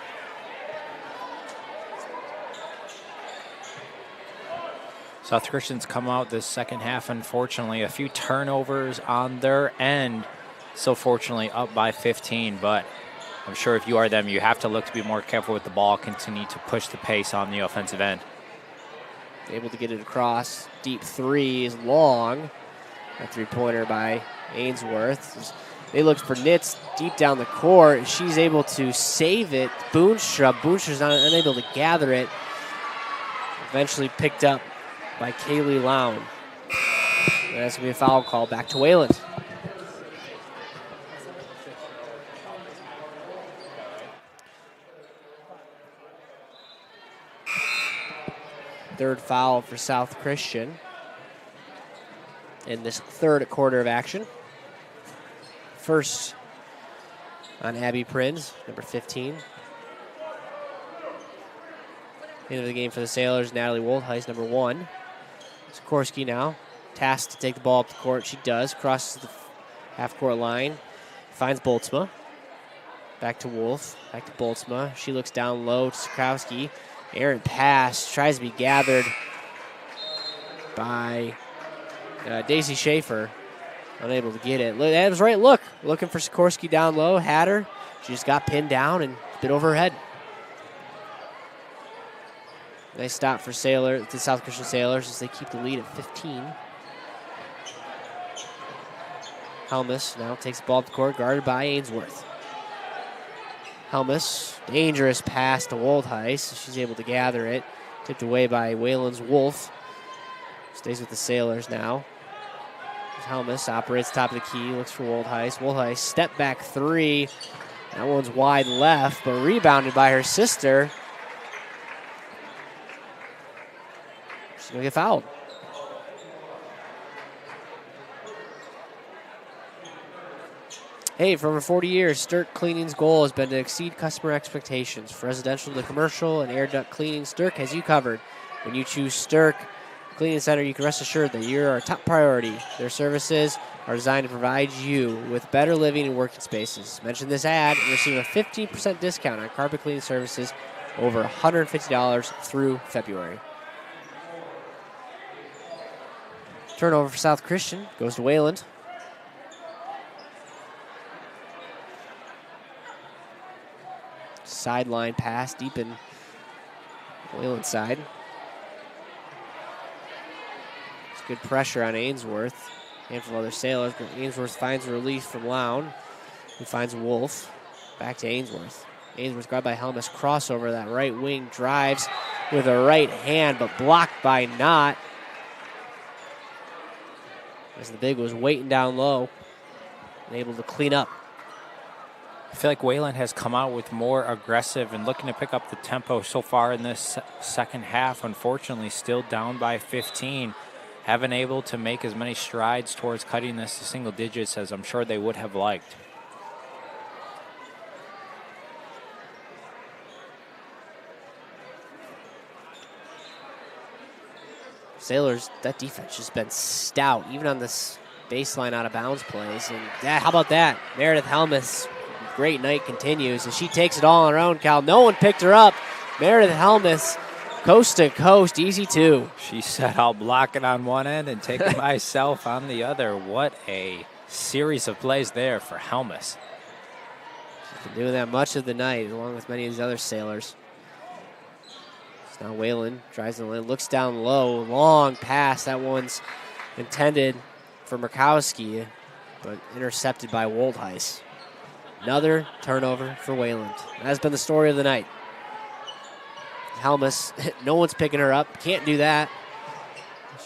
South Christian's come out this second half, unfortunately. A few turnovers on their end. So fortunately up by 15, but I'm sure if you are them, you have to look to be more careful with the ball, continue to push the pace on the offensive end.
Able to get it across. Deep three is long. A three-pointer by Ainsworth. They look for Nitz deep down the court. She's able to save it. Boonstra's unable to gather it. Eventually picked up by Kaylee Lown. And that's going to be a foul call back to Wayland. Third foul for South Christian in this third quarter of action. First on Abby Prinz, number 15. Into the game for the Sailors, Natalie Woldheis, number 1. Sikorsky now, tasked to take the ball up the court. She does, crosses the half-court line, finds Boltzma. Back to Wolf, back to Boltzma. She looks down low to Sikowski. Errant pass, tries to be gathered by Daisy Schaefer. Unable to get it. That was right look. Looking for Sikorsky down low, had her. She just got pinned down and bit over her head. Nice stop for the South Christian Sailors as they keep the lead at 15. Helmus now takes the ball up the court, guarded by Ainsworth. Helmus, dangerous pass to Woldheis. She's able to gather it. Tipped away by Wayland's Wolf. Stays with the Sailors now. Helmus operates top of the key, looks for Woldheis. Woldheis, step back three. That one's wide left, but rebounded by her sister. She's going to get fouled. Hey, for over 40 years, Stirk Cleaning's goal has been to exceed customer expectations. From residential to commercial and air duct cleaning, Stirk has you covered. When you choose Stirk Cleaning Center, you can rest assured that you're our top priority. Their services are designed to provide you with better living and working spaces. Mention this ad and receive a 15% discount on carpet cleaning services over $150 through February. Turnover for South Christian goes to Wayland. sideline pass deep in Wayland side. It's good pressure on Ainsworth. Handful of other Sailors. Ainsworth finds relief from Lown, who finds Wolf. Back to Ainsworth. Ainsworth grabbed by Helmus. Crossover, that right wing drives with a right hand, but blocked by Knott. As the big was waiting down low and able to clean up.
I feel like Wayland has come out with more aggressive and looking to pick up the tempo so far in this second half. Unfortunately, still down by 15. Haven't able to make as many strides towards cutting this to single digits as I'm sure they would have liked.
Sailors, that defense has been stout, even on this baseline out of bounds plays. And how about that? Meredith Helmus, great night continues, and she takes it all on her own, Cal. No one picked her up. Meredith Helmus, coast to coast, easy two.
She said, I'll block it on one end and take it myself on the other. What a series of plays there for Helmus.
She's been doing that much of the night, along with many of these other Sailors. Now Wayland drives the lane, looks down low, long pass. That one's intended for Murkowski, but intercepted by Woldheis. Another turnover for Wayland. That has been the story of the night. Helmus, no one's picking her up. Can't do that.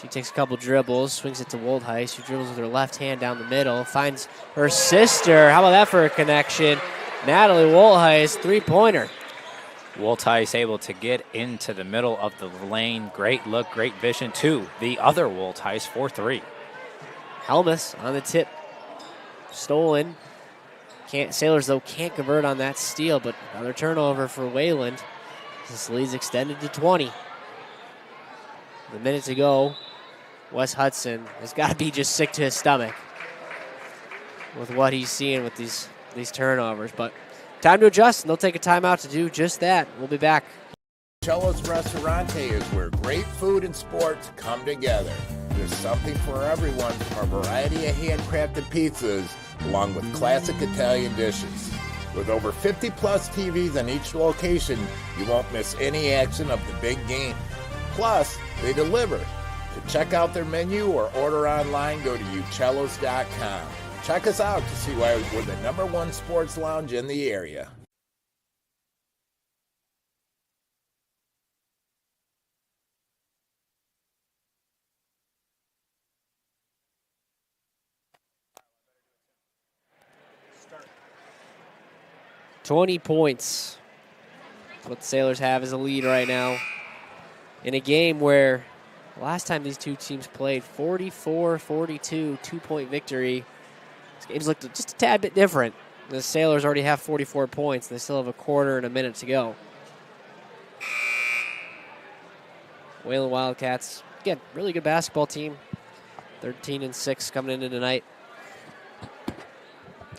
She takes a couple dribbles, swings it to Woldheis. She dribbles with her left hand down the middle, finds her sister. How about that for a connection? Natalie Woldheis, three-pointer.
Woldheis able to get into the middle of the lane. Great look, great vision to the other Woldheis, 4-3.
Helmus on the tip. Stolen. Sailors, though, can't convert on that steal, but another turnover for Wayland. This lead's extended to 20. A minute to go. Wes Hudson has got to be just sick to his stomach with what he's seeing with these turnovers, but time to adjust, and they'll take a timeout to do just that. We'll be back.
Cello's Restaurante is where great food and sports come together. There's something for everyone, from a variety of handcrafted pizzas along with classic Italian dishes. With over 50-plus TVs on each location, you won't miss any action of the big game. Plus, they deliver. To check out their menu or order online, go to ucellos.com. Check us out to see why we're the #1 sports lounge in the area.
Start. 20 points. That's what the Sailors have as a lead right now in a game where last time these two teams played, 44-42, 2-point victory. This game's looked just a tad bit different. The Sailors already have 44 points. They still have a quarter and a minute to go. Wayland Wildcats, again, really good basketball team. 13-6 coming into tonight.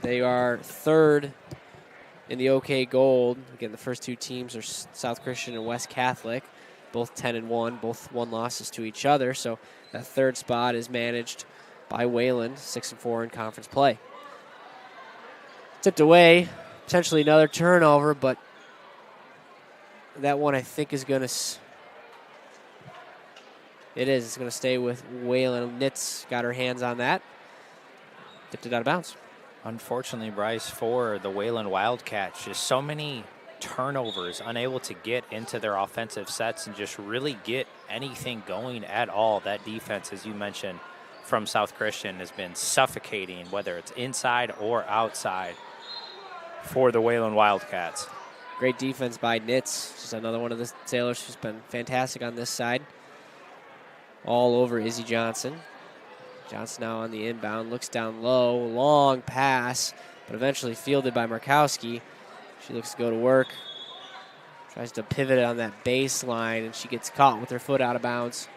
They are third in the OK Gold. Again, the first two teams are South Christian and West Catholic, both 10-1, both one losses to each other. So that third spot is managed by Wayland, 6-4 in conference play. Tipped away, potentially another turnover, but that one I think is going to... It is. It's going to stay with Wayland. Nitz got her hands on that. Tipped it out of bounds.
Unfortunately, Bryce, for the Wayland Wildcats, just so many turnovers, unable to get into their offensive sets and just really get anything going at all. That defense, as you mentioned, from South Christian has been suffocating, whether it's inside or outside for the Wayland Wildcats.
Great defense by Nitz. Just another one of the Sailors who's been fantastic on this side. All over Izzy Johnson. Johnson now on the inbound, looks down low, long pass, but eventually fielded by Murkowski. She looks to go to work. Tries to pivot on that baseline, and she gets caught with her foot out of bounds.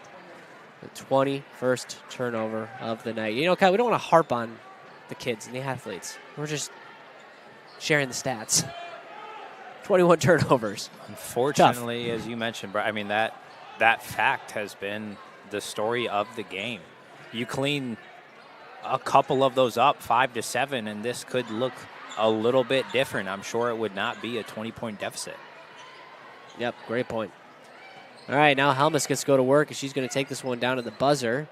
The 21st turnover of the night. You know, Kyle, we don't want to harp on the kids and the athletes. We're just sharing the stats. 21 turnovers.
Unfortunately, tough. As you mentioned, I mean, that fact has been the story of the game. You clean a couple of those up, 5-7, and this could look a little bit different, I'm sure it would not be a 20-point deficit.
Yep, great point. All right, now Helmus gets to go to work, and she's going to take this one down to the buzzer.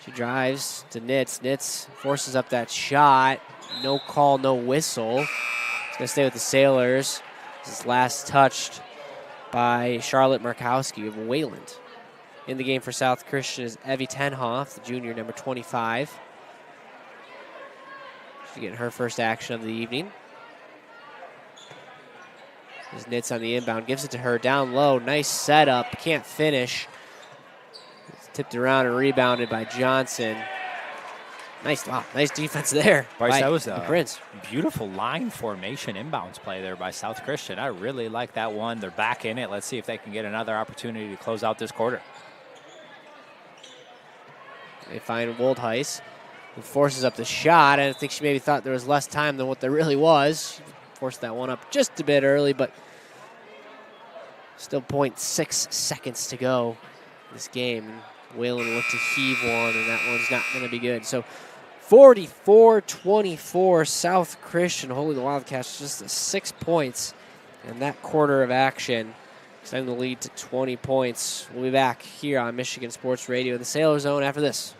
She drives to Nitz. Nitz forces up that shot. No call, no whistle. It's going to stay with the Sailors. This is last touched by Charlotte Markowski of Wayland. In the game for South Christian is Evie Tenhoff, the junior, number 25. She's getting her first action of the evening. There's Nitz on the inbound, gives it to her down low. Nice setup, can't finish. It's tipped around and rebounded by Johnson. Nice defense there.
Bryce, that was
a Prince.
Beautiful line formation inbounds play there by South Christian. I really like that one. They're back in it. Let's see if they can get another opportunity to close out this quarter.
They find Woldheis, who forces up the shot. I think she maybe thought there was less time than what there really was. She forced that one up just a bit early, but still 0.6 seconds to go in this game. Wayland will look to heave one, and that one's not going to be good. So 44-24, South Christian holding the Wildcats just to 6 points in that quarter of action, extending the lead to 20 points. We'll be back here on Michigan Sports Radio in the Sailor Zone after this.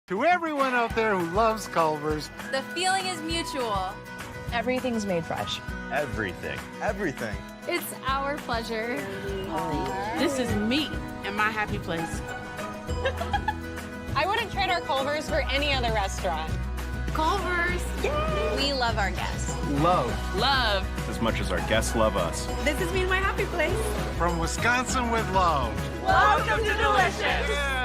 To everyone out there who loves Culver's,
the feeling is mutual. Everything's made fresh.
Everything.
It's our pleasure.
This is me and my happy place.
I wouldn't trade our Culver's for any other restaurant.
Culver's.
Yay! We love our guests.
Love. As much as our guests love us.
This is me and my happy place.
from Wisconsin with love.
Welcome to Delicious.
Yeah.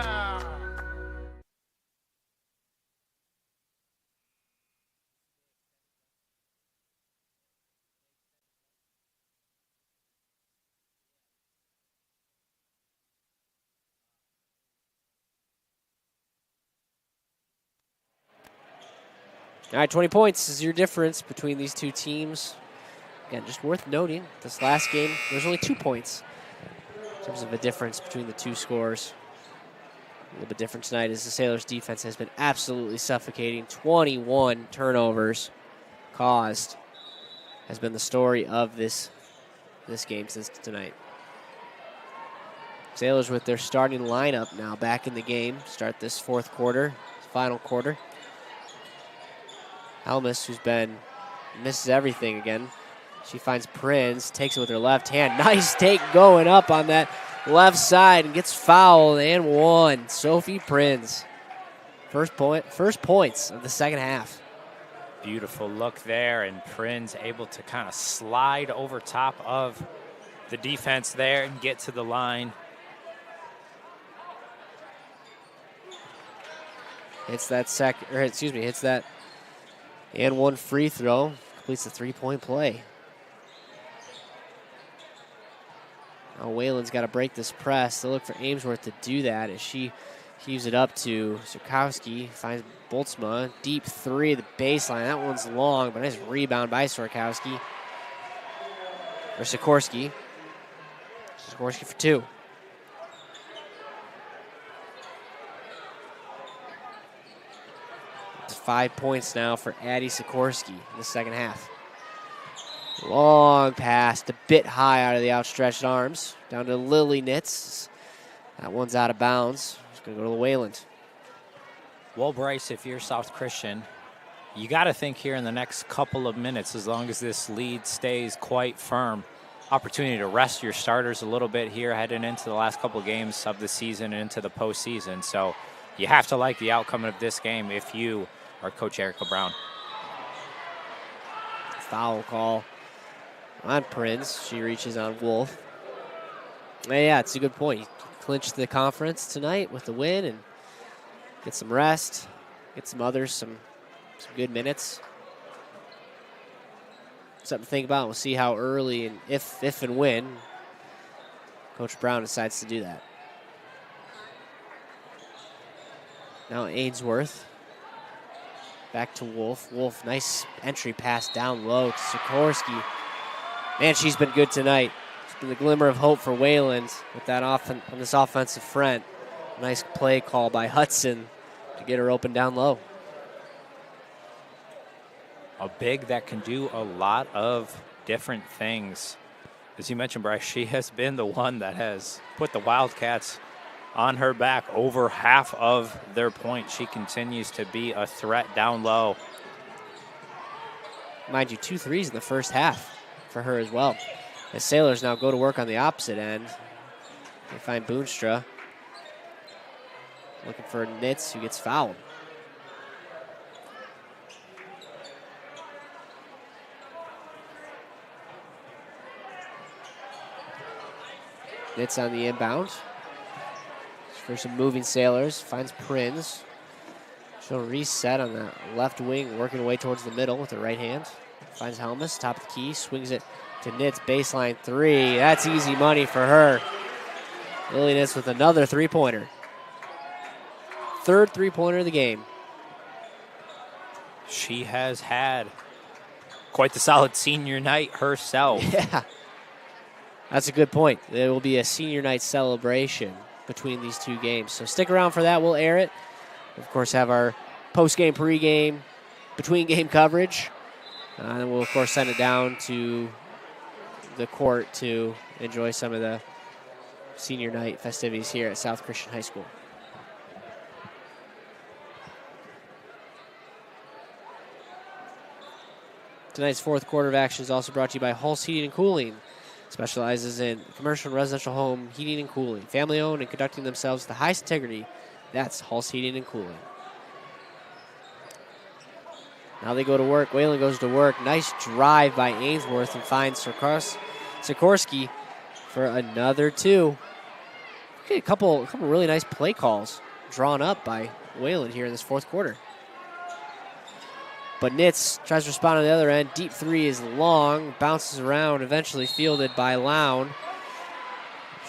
All right, 20 points is your difference between these two teams. Again, just worth noting, this last game, there's only 2 points in terms of a difference between the two scores. A little bit different tonight as the Sailors' defense has been absolutely suffocating. 21 turnovers caused has been the story of this game since tonight. Sailors with their starting lineup now back in the game. Start this fourth quarter, final quarter. Helmus, who's misses everything again. She finds Prinz, takes it with her left hand. Nice take going up on that left side and gets fouled and one. Sophie Prinz. First points of the second half.
Beautiful look there, and Prinz able to kind of slide over top of the defense there and get to the line.
Hits that and one free throw. Completes the three-point play. Now Wayland's got to break this press. They'll look for Amesworth to do that as she heaves it up to Sirkowski. Finds Boltzma. Deep three, the baseline. That one's long, but nice rebound by Sirkowski. Or Sikorsky. Sikorsky for two. It's 5 points now for Addie Sikorsky in the second half. Long pass, a bit high out of the outstretched arms. Down to Lily Nitz. That one's out of bounds. It's going to go to Wayland.
Well, Bryce, if you're South Christian, you got to think here in the next couple of minutes, as long as this lead stays quite firm, opportunity to rest your starters a little bit here heading into the last couple of games of the season and into the postseason. So you have to like the outcome of this game if you are Coach Erica Brown.
Foul call on Prinz. She reaches on Wolf. Yeah, it's a good point. You clinched the conference tonight with the win and get some rest, get some others some good minutes. Something to think about. We'll see how early and if and when Coach Brown decides to do that. Now Ainsworth. Back to Wolf. Wolf, nice entry pass down low to Sikorsky. Man, she's been good tonight. It's been the glimmer of hope for Wayland with that on this offensive front. Nice play call by Hudson to get her open down low.
a big that can do a lot of different things. As you mentioned, Bryce, she has been the one that has put the Wildcats on her back over half of their points. She continues to be a threat down low.
Mind you, 2 threes in the first half for her as well. The Sailors now go to work on the opposite end. They find Boonstra looking for Nitz, who gets fouled. Nitz on the inbound. For some moving Sailors, finds Prinz. She'll reset on the left wing, working her way towards the middle with the right hand. Finds Helmus, top of the key, swings it to Nitz, baseline 3. That's easy money for her. Lily Nitz with another 3-pointer. Third 3-pointer of the game.
She has had quite the solid senior night herself.
Yeah, that's a good point. There will be a senior night celebration between these two games. So stick around for that. We'll air it. Of course, have our post-game, pre-game, between-game coverage. And we'll, of course, send it down to the court to enjoy some of the senior night festivities here at South Christian High School. Tonight's fourth quarter of action is also brought to you by Hulse Heating and Cooling. Specializes in commercial and residential home heating and cooling. Family owned and conducting themselves with the highest integrity. That's Hulse Heating and Cooling. Now they go to work. Wayland goes to work. Nice drive by Ainsworth and finds Sikorsky for another 2. Okay, a couple really nice play calls drawn up by Wayland here in this fourth quarter. But Nitz tries to respond on the other end. Deep 3 is long, bounces around, eventually fielded by Lown.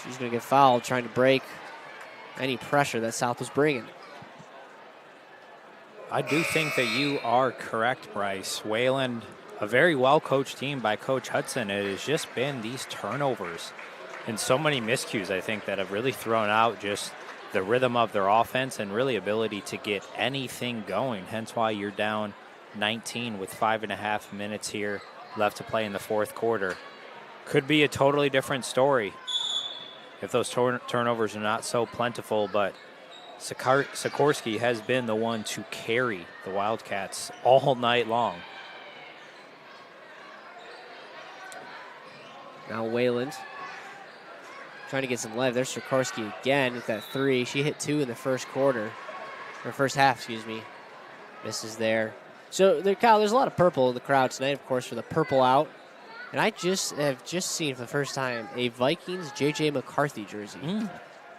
She's going to get fouled, trying to break any pressure that South was bringing.
I do think that you are correct, Bryce. Wayland, a very well-coached team by Coach Hudson. It has just been these turnovers and so many miscues, I think, that have really thrown out just the rhythm of their offense and really ability to get anything going. Hence why you're down 19 with 5.5 minutes here left to play in the fourth quarter. Could be a totally different story if those turnovers are not so plentiful, but Sikorsky has been the one to carry the Wildcats all night long.
Now Wayland trying to get some life. There's Sikorsky again with that 3. She hit 2 in the first quarter, or first half, excuse me. Misses there. So, Kyle, there's a lot of purple in the crowd tonight, of course, for the purple out. And I have just seen for the first time a Vikings J.J. McCarthy jersey.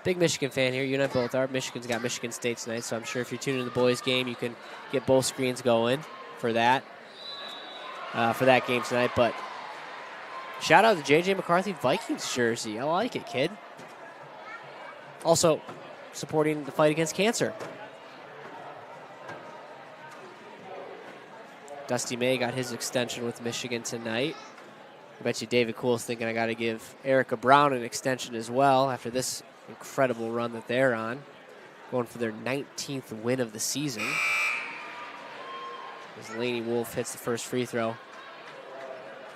Big Michigan fan here. You and I both are. Michigan's got Michigan State tonight, so I'm sure if you're tuning in the boys' game, you can get both screens going for that game tonight. But shout out to J.J. McCarthy Vikings jersey. I like it, kid. Also, supporting the fight against cancer. Dusty May got his extension with Michigan tonight. I bet you David Kuhl's thinking I got to give Erica Brown an extension as well after this incredible run that they're on. Going for their 19th win of the season. As Lainey Wolf hits the first free throw.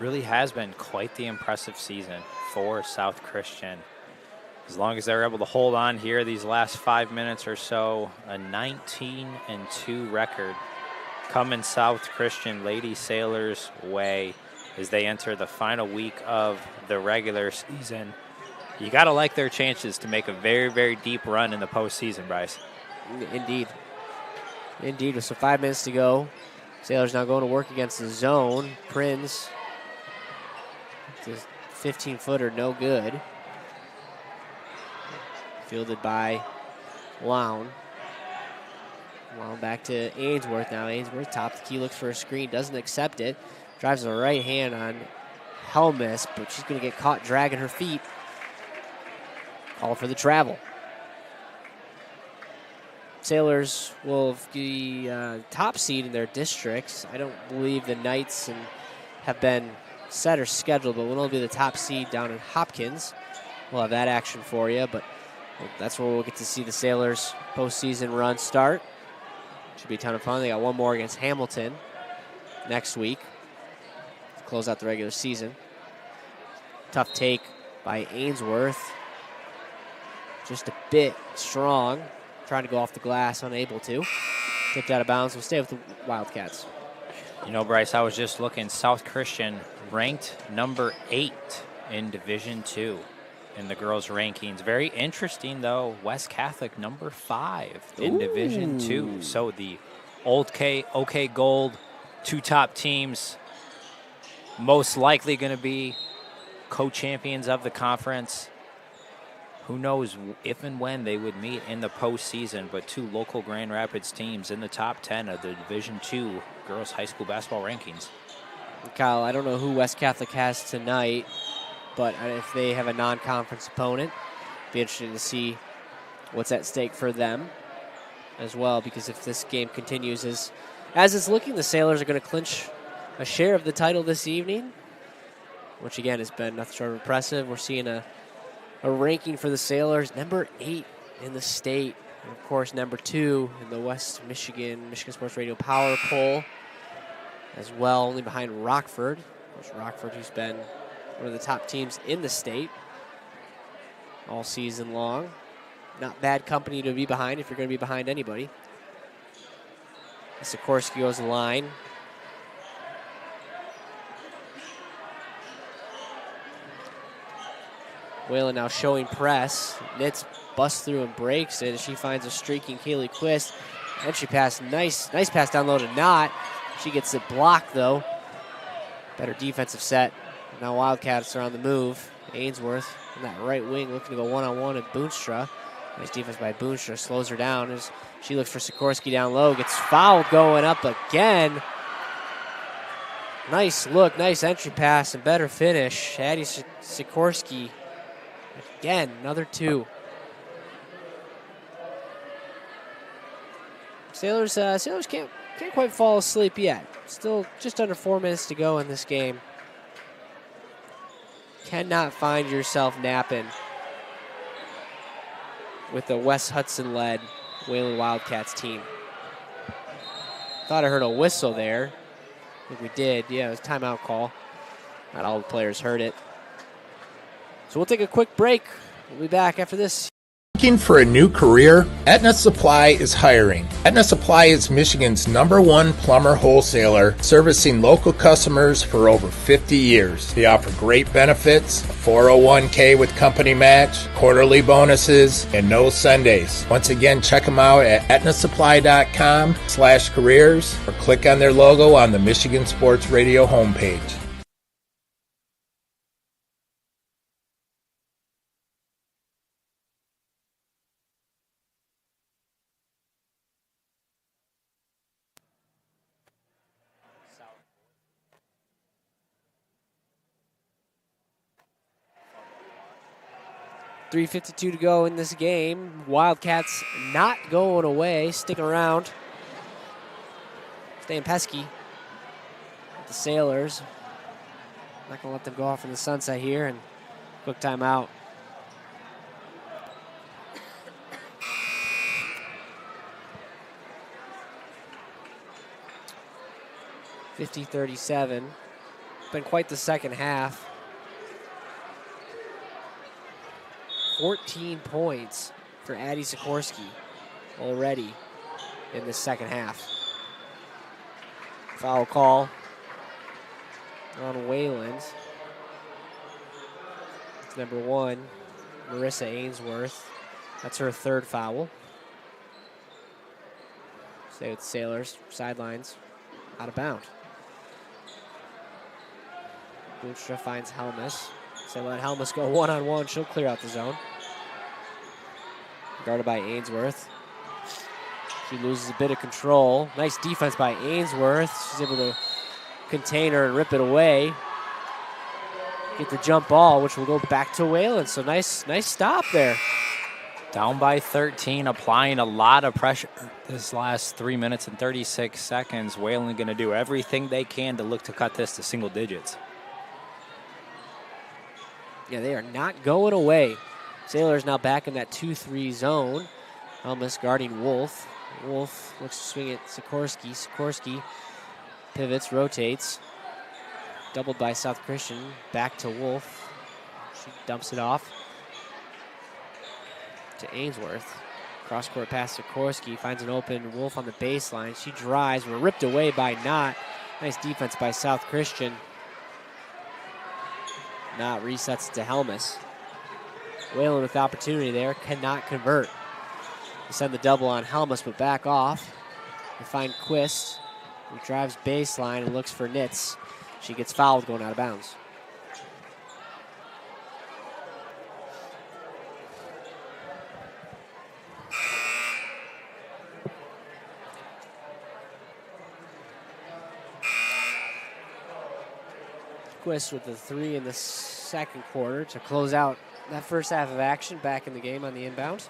Really has been quite the impressive season for South Christian. As long as they're able to hold on here these last 5 minutes or so, a 19-2 record coming South Christian Lady Sailors' way as they enter the final week of the regular season. You got to like their chances to make a very, very deep run in the postseason, Bryce.
Indeed. With some 5 minutes to go. Sailors now going to work against the zone. Prinz, the 15-footer, no good. Fielded by Lown. Back to Ainsworth now. Ainsworth, top of the key, looks for a screen, doesn't accept it. Drives the right hand on Helmus, but she's going to get caught dragging her feet. Call for the travel. Sailors will be top seed in their districts. I don't believe the Knights have been set or scheduled, but we'll be the top seed down in Hopkins. We'll have that action for you, but that's where we'll get to see the Sailors postseason run start. Should be a ton of fun. They got one more against Hamilton next week to close out the regular season. Tough take by Ainsworth. Just a bit strong. Trying to go off the glass, unable to. Tipped out of bounds. We'll stay with the Wildcats.
You know, Bryce, I was just looking. South Christian ranked number 8 in Division II in the girls' rankings. Very interesting, though. West Catholic number 5 in Division II. So the OK Gold, 2 top teams, most likely going to be co-champions of the conference. Who knows if and when they would meet in the postseason, but 2 local Grand Rapids teams in the top 10 of the Division II girls high school basketball rankings.
Kyle, I don't know who West Catholic has tonight, but if they have a non-conference opponent, be interesting to see what's at stake for them as well, because if this game continues as it's looking, the Sailors are going to clinch a share of the title this evening, which again has been nothing short of impressive. We're seeing a ranking for the Sailors, number 8 in the state, and of course number 2 in the West Michigan Sports Radio Power Poll as well, only behind Rockford. Of course, Rockford, who's been one of the top teams in the state all season long. Not bad company to be behind if you're going to be behind anybody. Sikorsky goes the line. Wayland now showing press. Nitz busts through and breaks it as she finds a streaking Kaylee Quist. Entry pass, nice pass down low to Knott. She gets it blocked though. Better defensive set. Now Wildcats are on the move. Ainsworth in that right wing looking to go one-on-one at Boonstra. Nice defense by Boonstra, slows her down as she looks for Sikorsky down low. Gets fouled going up again. Nice look, nice entry pass, and better finish. Addie Sikorsky again, another 2. Sailors can't quite fall asleep yet. Still just under 4 minutes to go in this game. Cannot find yourself napping with the West Hudson-led Wayland Wildcats team. Thought I heard a whistle there. I think we did. Yeah, it was a timeout call. Not all the players heard it. So we'll take a quick break. We'll be back after this.
Looking for a new career? Aetna Supply is hiring. Aetna Supply is Michigan's #1 plumber wholesaler, servicing local customers for over 50 years. They offer great benefits, a 401k with company match, quarterly bonuses, and no Sundays. Once again, check them out at aetnasupply.com/careers or click on their logo on the Michigan Sports Radio homepage.
.352 to go in this game. Wildcats not going away, sticking around. Staying pesky. The Sailors. Not going to let them go off in the sunset here, and quick timeout. .50-37. Been quite the second half. 14 points for Addie Sikorsky already in the second half. Foul call on Wayland. It's number 1, Marissa Ainsworth. That's her 3rd foul. Stay with the Sailors. Sidelines. Out of bound. Boonstra finds Helmus. So let Helmus go one-on-one. She'll clear out the zone. Guarded by Ainsworth. She loses a bit of control. Nice defense by Ainsworth. She's able to contain her and rip it away. Get the jump ball, which will go back to Wayland. So nice stop there.
Down by 13, applying a lot of pressure this last 3 minutes and 36 seconds. Wayland going to do everything they can to look to cut this to single digits.
Yeah, they are not going away. Sailors now back in that 2-3 zone. Helmus guarding Wolf. Wolf looks to swing at Sikorsky. Sikorsky Pivots, rotates. Doubled by South Christian. Back to Wolf. She dumps it off to Ainsworth. Cross-court pass to Korski. Finds an open Wolf on the baseline. She drives. We're ripped away by Knott. Nice defense by South Christian. Knott resets to Helmus. Wayland with the opportunity there. Cannot convert. They send the double on Helmus, but back off. They find Quist, who drives baseline and looks for Nitz. She gets fouled going out of bounds. Quist with the 3 in the second quarter to close out that first half of action. Back in the game on the inbound.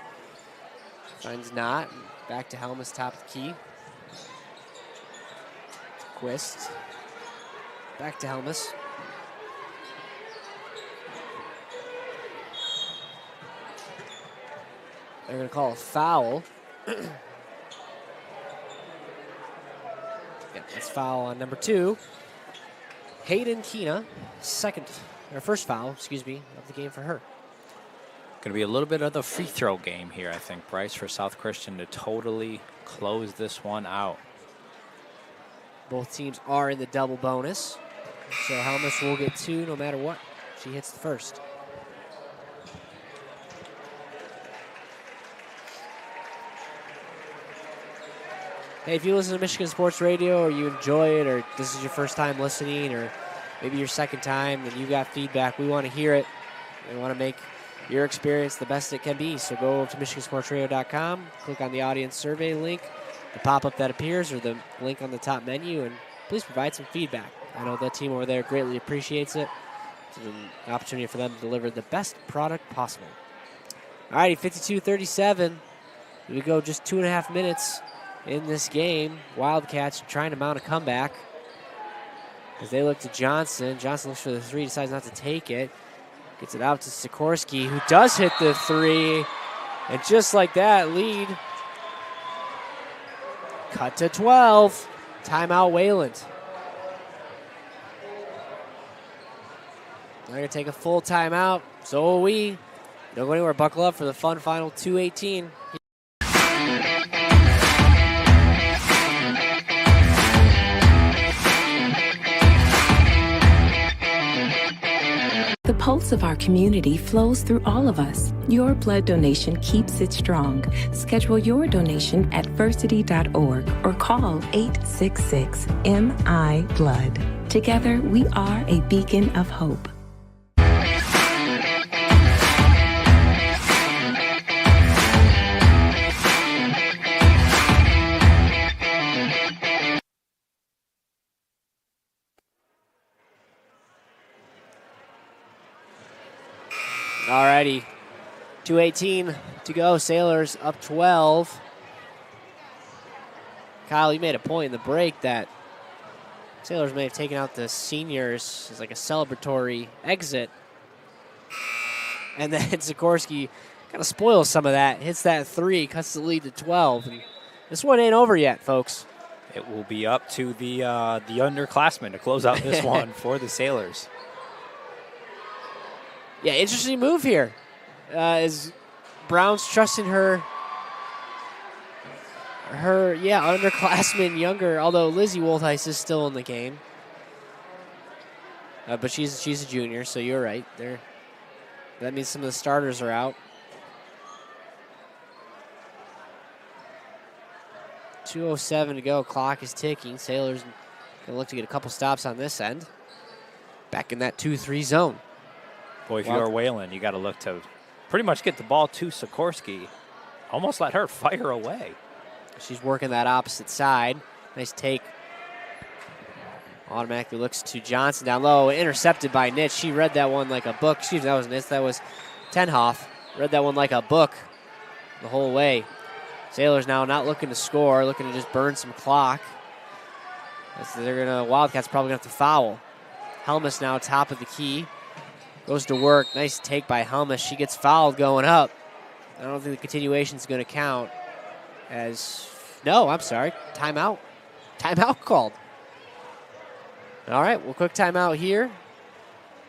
Finds Knott. Back to Helmus, top of the key. Quist. Back to Helmus. They're going to call a foul. Yeah, that's foul on number 2. Hayden Keena, first foul, of the game for her.
Going to be a little bit of the free throw game here, I think, Bryce, for South Christian to totally close this one out.
Both teams are in the double bonus, so Helmus will get 2 no matter what. She hits the first. Hey, if you listen to Michigan Sports Radio or you enjoy it or this is your first time listening or maybe your second time and you got feedback, we want to hear it. We want to make your experience the best it can be. So go over to MichiganSportsRadio.com, click on the audience survey link, the pop-up that appears or the link on the top menu, and please provide some feedback. I know that team over there greatly appreciates it. It's an opportunity for them to deliver the best product possible. All righty, 52-37. We go just 2.5 minutes in this game. Wildcats trying to mount a comeback as they look to Johnson. Johnson looks for the 3, decides not to take it. Gets it out to Sikorsky, who does hit the 3. And just like that, lead cut to 12. Timeout Wayland. They're going to take a full timeout. So will we. Don't go anywhere. Buckle up for the fun final 2:18.
The pulse of our community flows through all of us. Your blood donation keeps it strong. Schedule your donation at versity.org or call 866-MI-BLOOD. Together, we are a beacon of hope.
Alrighty, 2:18 to go. Sailors up 12. Kyle, you made a point in the break that Sailors may have taken out the seniors as like a celebratory exit. And then Sikorsky kind of spoils some of that, hits that 3, cuts the lead to 12. And this one ain't over yet, folks.
It will be up to the underclassmen to close out this one for the Sailors.
Yeah, interesting move here. As Brown's trusting her underclassmen younger, although Lizzie Woltheis is still in the game. But she's a junior, so you're right. That means some of the starters are out. 2:07 to go. Clock is ticking. Sailors going to look to get a couple stops on this end. Back in that 2-3 zone.
Boy, if you're Wayland, you got to look to pretty much get the ball to Sikorsky. Almost let her fire away.
She's working that opposite side. Nice take. Automatically looks to Johnson down low. Intercepted by Nitz. She read that one like a book. Excuse me, that was Nitz. That was Tenhoff. Read that one like a book the whole way. Sailors now not looking to score, looking to just burn some clock. Wildcats probably going to have to foul. Helmus now top of the key. Goes to work. Nice take by Helmus. She gets fouled going up. I don't think the continuation is going to count as... No, I'm sorry. Timeout. Timeout called. All right, well, quick timeout here.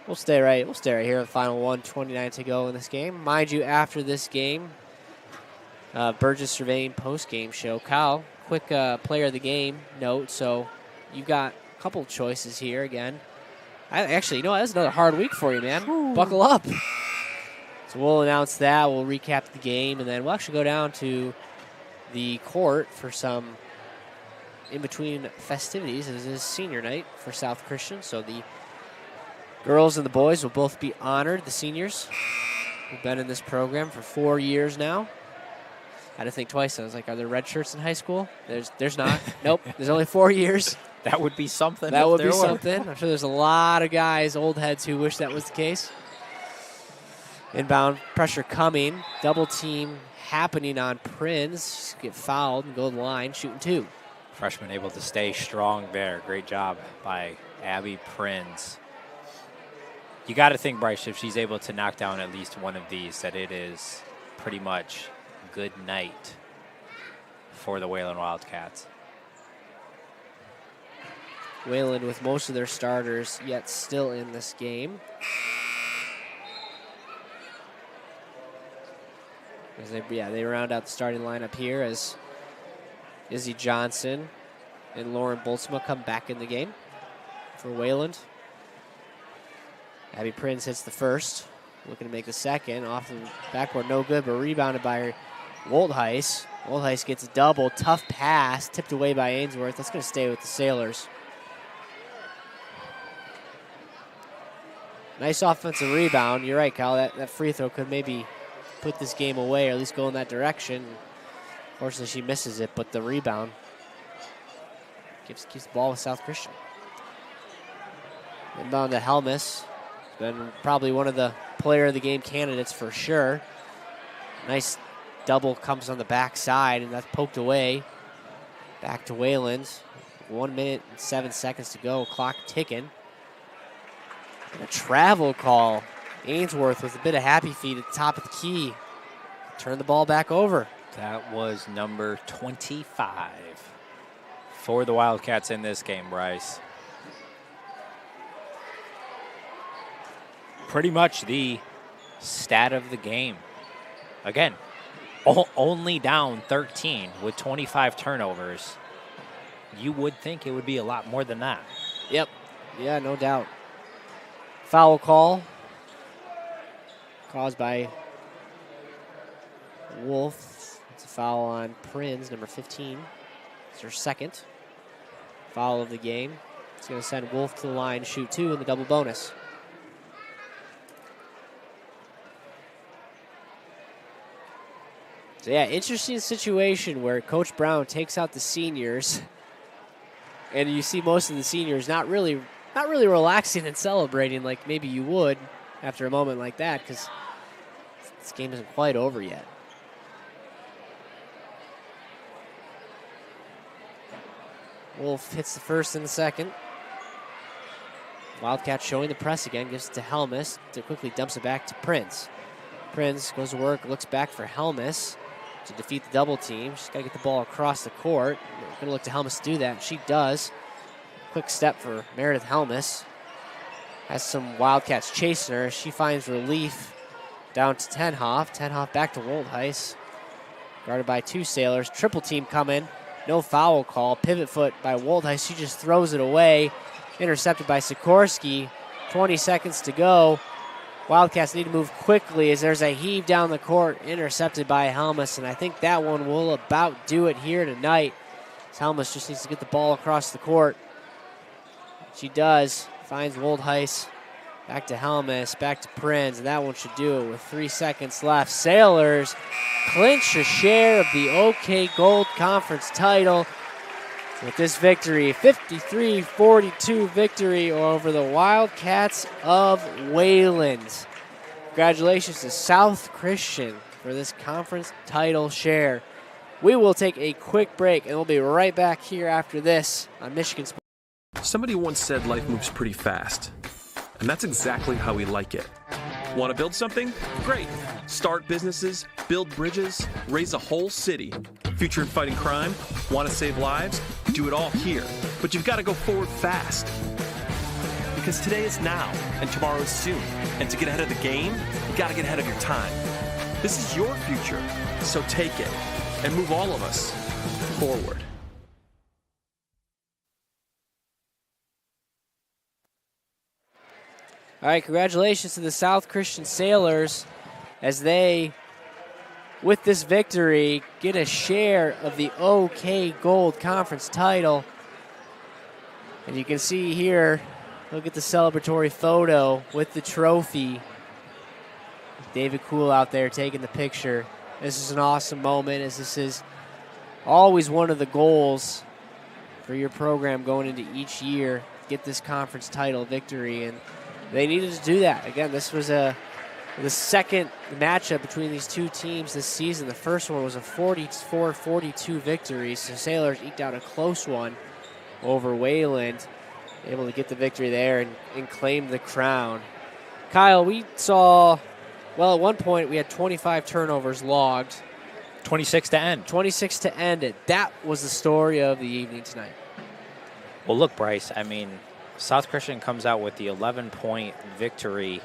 We'll stay right here. The final 1:29 to go in this game. Mind you, after this game, Burgess Surveying post-game show. Kyle, quick player of the game note. So you've got a couple choices here again. That's another hard week for you, man. Ooh. Buckle up. So we'll announce that. We'll recap the game, and then we'll actually go down to the court for some in-between festivities. It is senior night for South Christian, so the girls and the boys will both be honored. The seniors have been in this program for 4 years now. I had to think twice. I was like, are there red shirts in high school? There's not. Nope, there's only 4 years.
That would be something.
That would be something. I'm sure there's a lot of guys, old heads, who wish that was the case. Inbound pressure coming. Double team happening on Prinz. Get fouled and go to the line, shooting 2.
Freshman able to stay strong there. Great job by Abby Prinz. You got to think, Bryce, if she's able to knock down at least one of these, that it is pretty much good night for the Wayland Wildcats.
Wayland with most of their starters yet still in this game. They round out the starting lineup here as Izzy Johnson and Lauren Boltzma come back in the game for Wayland. Abby Prinz hits the first, looking to make the second. Off the backboard, no good, but rebounded by Woldheis. Woldheis gets a double, tough pass, tipped away by Ainsworth. That's going to stay with the Sailors. Nice offensive rebound. You're right, Kyle. That free throw could maybe put this game away or at least go in that direction. Unfortunately, she misses it, but the rebound keeps the ball with South Christian. Inbound to Helmus. Been probably one of the player of the game candidates for sure. Nice double comes on the backside, and that's poked away. Back to Wayland. 1 minute and 7 seconds to go. Clock ticking. And a travel call. Ainsworth with a bit of happy feet at the top of the key. Turn the ball back over.
That was number 25 for the Wildcats in this game, Bryce. Pretty much the stat of the game. Again, only down 13 with 25 turnovers. You would think it would be a lot more than that.
Yep. Yeah, no doubt. Foul call caused by Wolf. It's a foul on Prinz, number 15. It's her second foul of the game. It's going to send Wolf to the line, shoot 2 in the double bonus. So yeah, interesting situation where Coach Brown takes out the seniors, and you see most of the seniors not really relaxing and celebrating like maybe you would after a moment like that, because this game isn't quite over yet. Wolf hits the first and the second. Wildcat showing the press again, gives it to Helmus, to quickly dumps it back to Prinz. Prinz goes to work, looks back for Helmus to defeat the double team. She's got to get the ball across the court. Going to look to Helmus to do that. She does. Quick step for Meredith Helmus. Has some Wildcats chasing her. She finds relief down to Tenhoff. Tenhoff back to Woldheis. Guarded by 2 Sailors. Triple team coming. No foul call. Pivot foot by Woldheis. She just throws it away. Intercepted by Sikorsky. 20 seconds to go. Wildcats need to move quickly as there's a heave down the court. Intercepted by Helmus, and I think that one will about do it here tonight. Helmus just needs to get the ball across the court. She does. Finds Woldheis. Back to Helmus. Back to Prinz, and that one should do it with 3 seconds left. Sailors clinch a share of the OK Gold Conference title with this victory. 53-42 victory over the Wildcats of Wayland. Congratulations to South Christian for this conference title share. We will take a quick break, and we'll be right back here after this on Michigan Sports.
Somebody once said life moves pretty fast, and that's exactly how we like it. Want to build something? Great. Start businesses, build bridges, raise a whole city. Future in fighting crime? Want to save lives? Do it all here. But you've got to go forward fast. Because today is now, and tomorrow is soon. And to get ahead of the game, you got to get ahead of your time. This is your future, so take it and move all of us forward.
All right, congratulations to the South Christian Sailors as they, with this victory, get a share of the OK Gold Conference title. And you can see here, look at the celebratory photo with the trophy. David Kuhl out there taking the picture. This is an awesome moment, as this is always one of the goals for your program going into each year, get this conference title victory, and they needed to do that. Again, this was the second matchup between these two teams this season. The first one was a 44-42 victory, so Sailors eked out a close one over Wayland, able to get the victory there and claim the crown. Kyle, we saw, well, at one point we had 25 turnovers logged.
26 to end.
26 to end it. That was the story of the evening tonight.
Well, look, Bryce, I mean, South Christian comes out with the 11-point victory,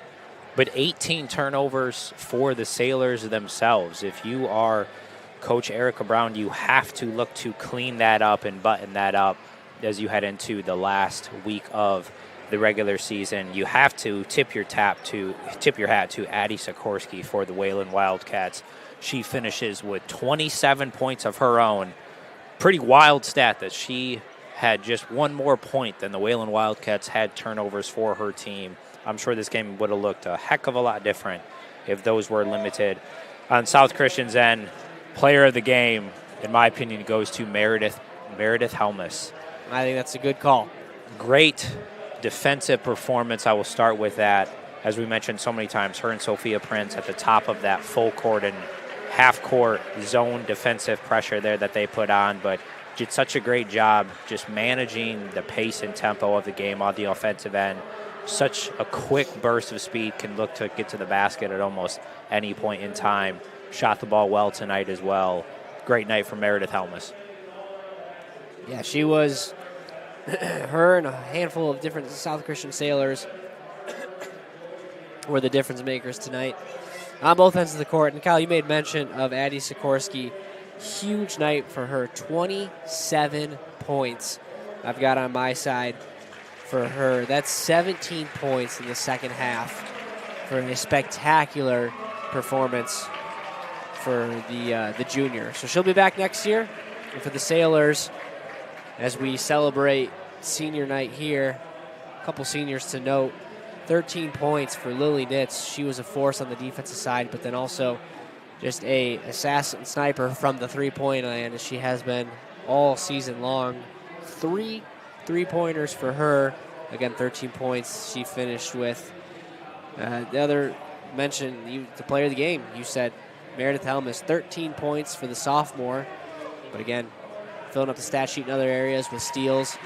but 18 turnovers for the Sailors themselves. If you are Coach Erica Brown, you have to look to clean that up and button that up as you head into the last week of the regular season. You have to tip your hat to Addie Sikorsky for the Wayland Wildcats. She finishes with 27 points of her own. Pretty wild stat that she had just one more point than the Wayland Wildcats had turnovers for her team. I'm sure this game would have looked a heck of a lot different if those were limited. On South Christian's end, player of the game, in my opinion, goes to Meredith Helmus.
I think that's a good call.
Great defensive performance. I will start with that. As we mentioned so many times, her and Sophia Prince at the top of that full court and half court zone defensive pressure there that they put on, but did such a great job just managing the pace and tempo of the game on the offensive end. Such a quick burst of speed, can look to get to the basket at almost any point in time. Shot the ball well tonight as well. Great night for Meredith Helmus.
Yeah, she was, her and a handful of different South Christian Sailors were the difference makers tonight on both ends of the court. And Kyle, you made mention of Addie Sikorsky. Huge night for her, 27 points I've got on my side for her. That's 17 points in the second half for a spectacular performance for the junior. So she'll be back next year. And for the Sailors, as we celebrate senior night here, a couple seniors to note. 13 points for Lily Nitz. She was a force on the defensive side, but then also just a assassin sniper from the three-point line, as she has been all season long. 3 3-pointers for her. Again, 13 points she finished with. The other mention, the player of the game, you said Meredith Helmus, 13 points for the sophomore. But again, filling up the stat sheet in other areas with steals,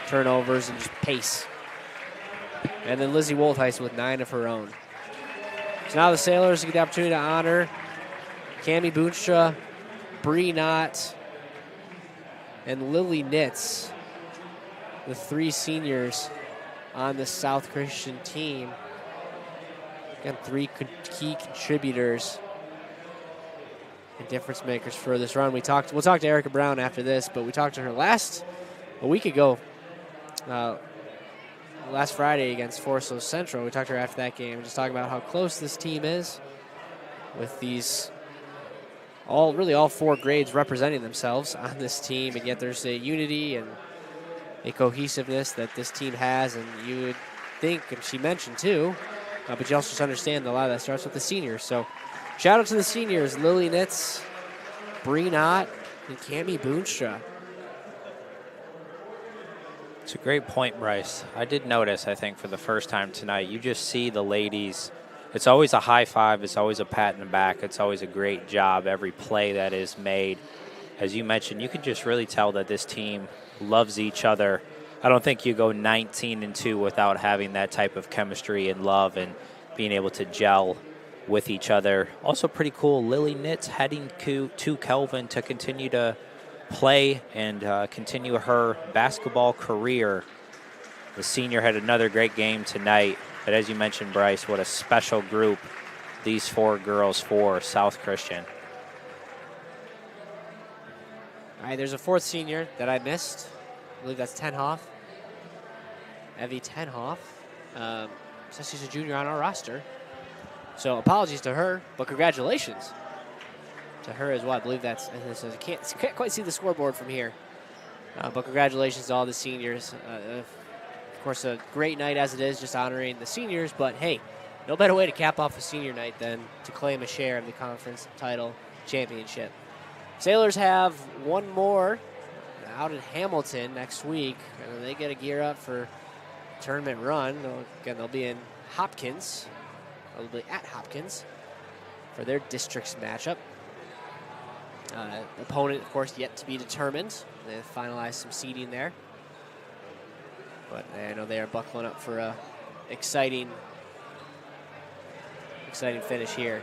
turnovers, and just pace. And then Lizzie Woltheis with 9 of her own. So now the Sailors get the opportunity to honor Cami Boonstra, Bree Knott, and Lily Nitz, the 3 seniors on the South Christian team. Again, 3 key contributors and difference makers for this run. We'll talk to Erica Brown after this, but we talked to her a week ago, last Friday against Forest Central. We talked to her after that game, just talking about how close this team is with these all 4 grades representing themselves on this team, and yet there's a unity and a cohesiveness that this team has, and you would think, and she mentioned too, but you also just understand a lot of that starts with the seniors. So shout out to the seniors, Lily Nitz, Bree Knott, and Cami Boonstra.
It's a great point, Bryce. I did notice, I think, for the first time tonight, you just see the ladies. It's always a high five. It's always a pat in the back. It's always a great job, every play that is made. As you mentioned, you can just really tell that this team loves each other. I don't think you go 19-2 without having that type of chemistry and love and being able to gel with each other. Also pretty cool, Lily Nitz heading to Kelvin to continue to play and continue her basketball career. The senior had another great game tonight. But as you mentioned, Bryce, what a special group these 4 girls for South Christian.
All right, there's a 4th senior that I missed. I believe that's Tenhoff. Evie Tenhoff. Says she's a junior on our roster. So apologies to her, but congratulations to her as well. I believe that's, I can't quite see the scoreboard from here. But congratulations to all the seniors. Of course, a great night as it is, just honoring the seniors. But hey, no better way to cap off a senior night than to claim a share of the conference title championship. Sailors have one more out at Hamilton next week, and they get to gear up for tournament run. Again, they'll be in Hopkins. They'll be at Hopkins for their district's matchup. Opponent, of course, yet to be determined. They've finalized some seeding there. But I know they are buckling up for a exciting finish here.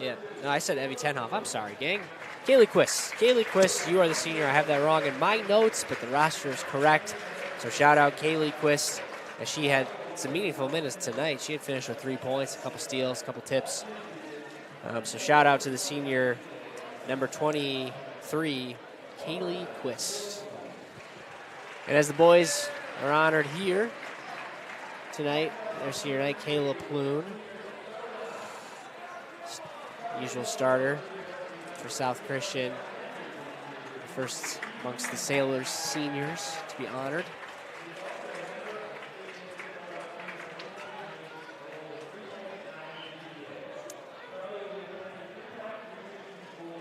Yeah, no, I said Evie Tenhoff. I'm sorry, gang. Kaylee Quist. Kaylee Quist, you are the senior. I have that wrong in my notes, but the roster is correct. So shout out Kaylee Quist, as she had some meaningful minutes tonight. She had finished with 3 points, a couple steals, a couple tips. So shout out to the senior, number 23, Kaylee Quist. And as the boys are honored here tonight, their senior night, Kayla Ploon, usual starter for South Christian, first amongst the Sailors seniors to be honored.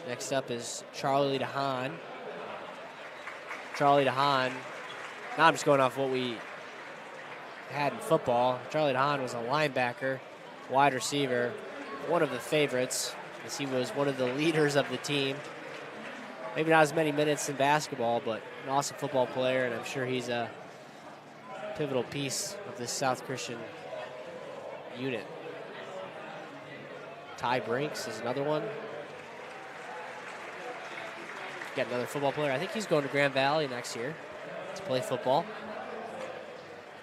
Next up is Charlie DeHaan. Charlie DeHaan, now I'm just going off what we had in football. Charlie DeHaan was a linebacker, wide receiver, one of the favorites, as he was one of the leaders of the team. Maybe not as many minutes in basketball, but an awesome football player, and I'm sure he's a pivotal piece of this South Christian unit. Ty Brinks is another one. Got another football player. I think he's going to Grand Valley next year to play football.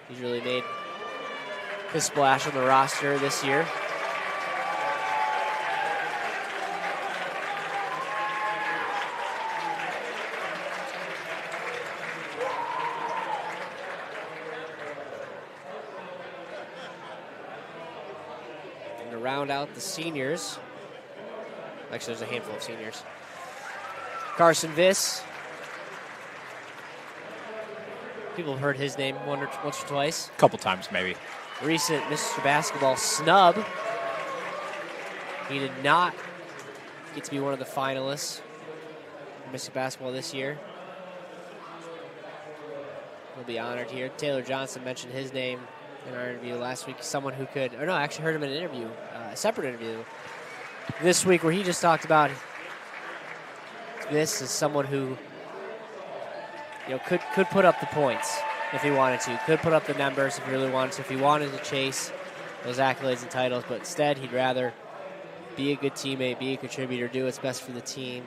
He's really made his splash on the roster this year. And to round out the seniors, actually there's a handful of seniors. Carson Viss. People have heard his name once or twice.
A couple times, maybe.
Recent Mr. Basketball snub. He did not get to be one of the finalists for Mr. Basketball this year. He'll be honored here. Taylor Johnson mentioned his name in our interview last week. Someone who could, or no, I actually heard him in an interview, a separate interview this week where he just talked about this is someone who, could put up the points if he wanted to, could put up the numbers if he really wanted to, if he wanted to chase those accolades and titles, but instead he'd rather be a good teammate, be a contributor, do what's best for the team.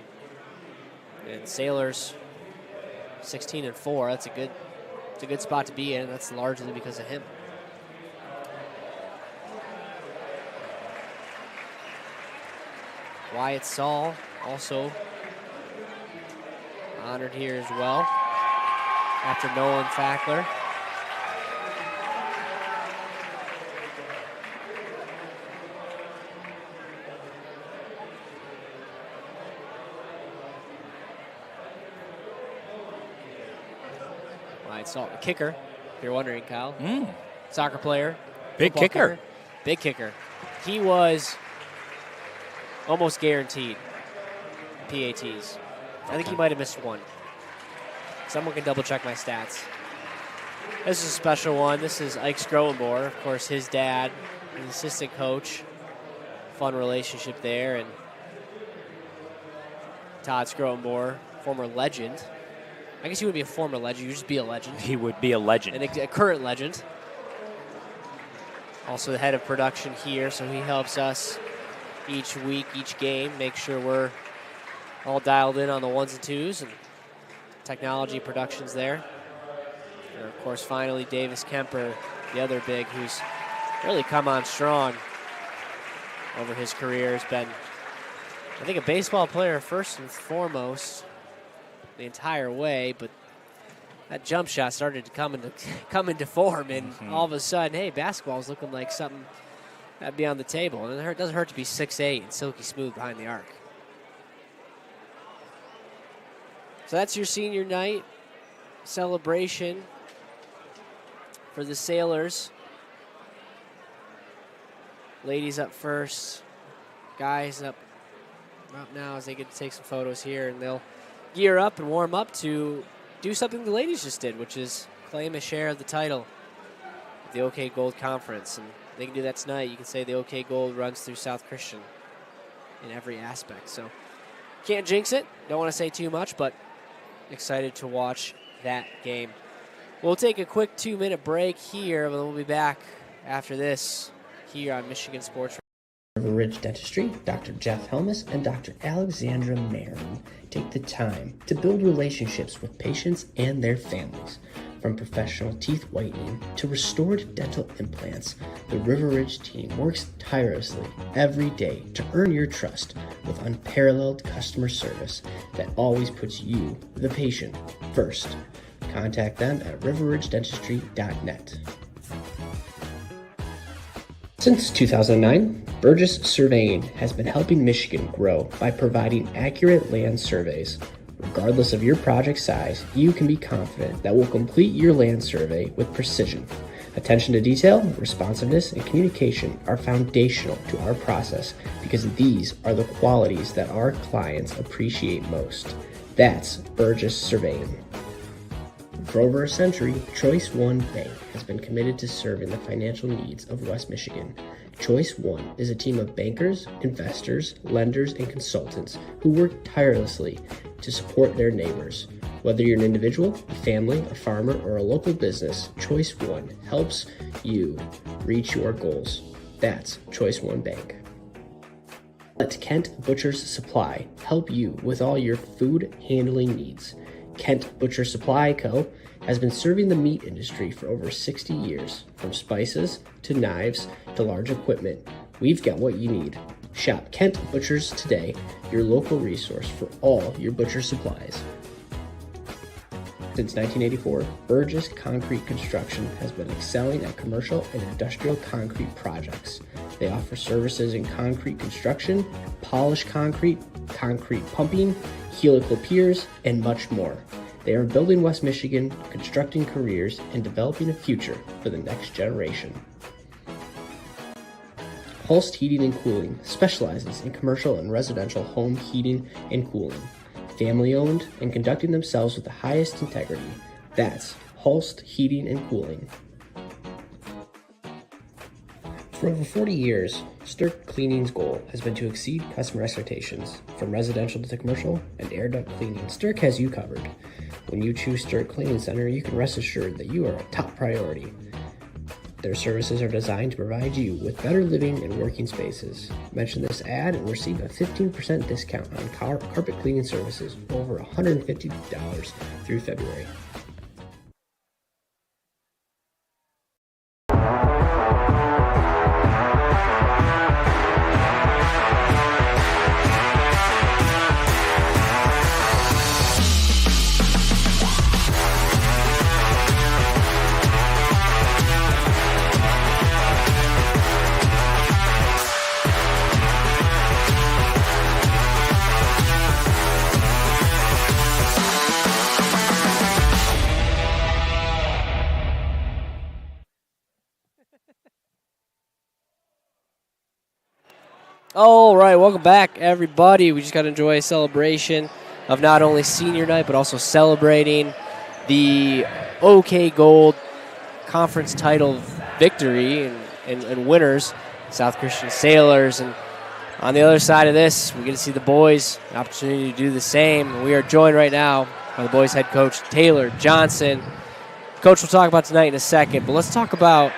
And Sailors, 16-4, it's a good spot to be in, and that's largely because of him. Wyatt Saul also honored here as well, after Nolan Fackler. Wyatt Saul, the kicker, if you're wondering, Kyle. Soccer player.
Big kicker.
Big kicker. He was almost guaranteed PATs. I think he might have missed one. Someone can double check my stats. This is a special one. This is Ike Skroenboer, of course, his dad, an assistant coach. Fun relationship there. And Todd Skroenboer, former legend. I guess he would be a former legend. He would just be a legend.
He would be a legend.
And a current legend. Also the head of production here, so he helps us each week, each game, make sure we're all dialed in on the ones and twos, and technology productions there. And of course, finally, Davis Kemper, the other big, who's really come on strong over his career. Has been, I think, a baseball player first and foremost the entire way, but that jump shot started to come into form, and all of a sudden, hey, basketball's looking like something that'd be on the table. And it doesn't hurt to be 6'8" and silky smooth behind the arc. So that's your senior night celebration for the Sailors. Ladies up first, guys up now as they get to take some photos here, and they'll gear up and warm up to do something the ladies just did, which is claim a share of the title of the OK Gold Conference. And they can do that tonight. You can say the OK Gold runs through South Christian in every aspect. So can't jinx it. Don't want to say too much, but excited to watch that game. We'll take a quick 2-minute break here, but we'll be back after this here on Michigan Sports.
River Ridge Dentistry, Dr. Jeff Helmus and Dr. Alexandra Marin take the time to build relationships with patients and their families. From professional teeth whitening to restored dental implants, the River Ridge team works tirelessly every day to earn your trust with unparalleled customer service that always puts you, the patient, first. Contact them at riverridgedentistry.net. Since 2009, Burgess Surveying has been helping Michigan grow by providing accurate land surveys. Regardless of your project size, you can be confident that we'll complete your land survey with precision. Attention to detail, responsiveness, and communication are foundational to our process because these are the qualities that our clients appreciate most. That's Burgess Surveying. For over a century, Choice One Bank has been committed to serving the financial needs of West Michigan. Choice One is a team of bankers, investors, lenders, and consultants who work tirelessly to support their neighbors. Whether you're an individual, a family, a farmer, or a local business, Choice One helps you reach your goals. That's Choice One Bank. Let Kent Butcher's Supply help you with all your food handling needs. Kent Butcher Supply Co. has been serving the meat industry for over 60 years. From spices to knives to large equipment, we've got what you need. Shop Kent Butchers today, your local resource for all your butcher supplies. Since 1984, Burgess Concrete Construction has been excelling at commercial and industrial concrete projects. They offer services in concrete construction, polished concrete, concrete pumping, helical piers, and much more. They are building West Michigan, constructing careers, and developing a future for the next generation. Hulst Heating and Cooling specializes in commercial and residential home heating and cooling. Family-owned and conducting themselves with the highest integrity. That's Hulst Heating and Cooling. For over 40 years, Stirk Cleaning's goal has been to exceed customer expectations. From residential to commercial and air duct cleaning, Stirk has you covered. When you choose Stirk Cleaning Center, you can rest assured that you are a top priority. Their services are designed to provide you with better living and working spaces. Mention this ad and receive a 15% discount on carpet cleaning services over $150 through February.
All right, welcome back, everybody. We just got to enjoy a celebration of not only senior night, but also celebrating the OK Gold Conference title victory and winners, South Christian Sailors. And on the other side of this, we get to see the boys, an opportunity to do the same. We are joined right now by the boys' head coach, Taylor Johnson. Coach, we'll talk about tonight in a second, but let's talk about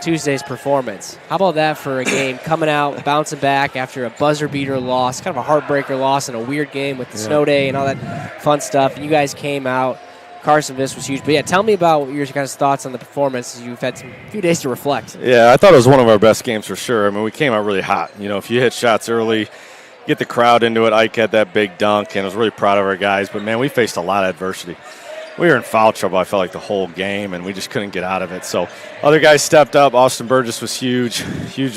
Tuesday's performance. How about that for a game coming out, bouncing back after a buzzer beater loss, kind of a heartbreaker loss in a weird game with the snow day and all that fun stuff. And you guys came out. Carson Viss was huge. But, yeah, tell me about your guys' thoughts on the performance as you've had a few days to reflect.
Yeah, I thought it was one of our best games for sure. I mean, we came out really hot. You know, if you hit shots early, get the crowd into it. Ike had that big dunk, and I was really proud of our guys. But, man, we faced a lot of adversity. We were in foul trouble, I felt like, the whole game, and we just couldn't get out of it. So other guys stepped up. Austin Burgess was huge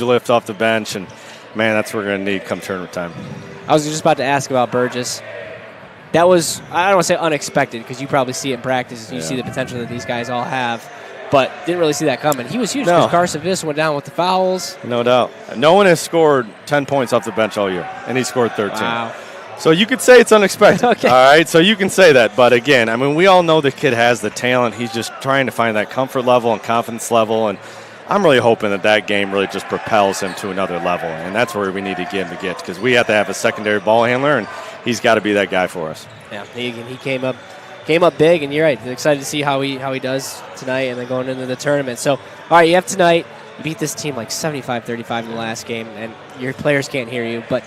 lift off the bench, and, man, that's what we're going to need come tournament time.
I was just about to ask about Burgess. That was, I don't want to say unexpected, because you probably see it in practice. You see the potential that these guys all have, but didn't really see that coming. He was huge because Carson Viss went down with the fouls.
No doubt. No one has scored 10 points off the bench all year, and he scored 13.
Wow.
So you could say it's unexpected.
Okay.
All right, so you can say that. But, again, I mean, we all know the kid has the talent. He's just trying to find that comfort level and confidence level, and I'm really hoping that game really just propels him to another level, and that's where we need to get him to get, because we have to have a secondary ball handler, and he's got to be that guy for us.
Yeah, he came up big, and you're right. Excited to see how he does tonight and then going into the tournament. So, all right, you have tonight. You beat this team like 75-35 in the last game, and your players can't hear you, but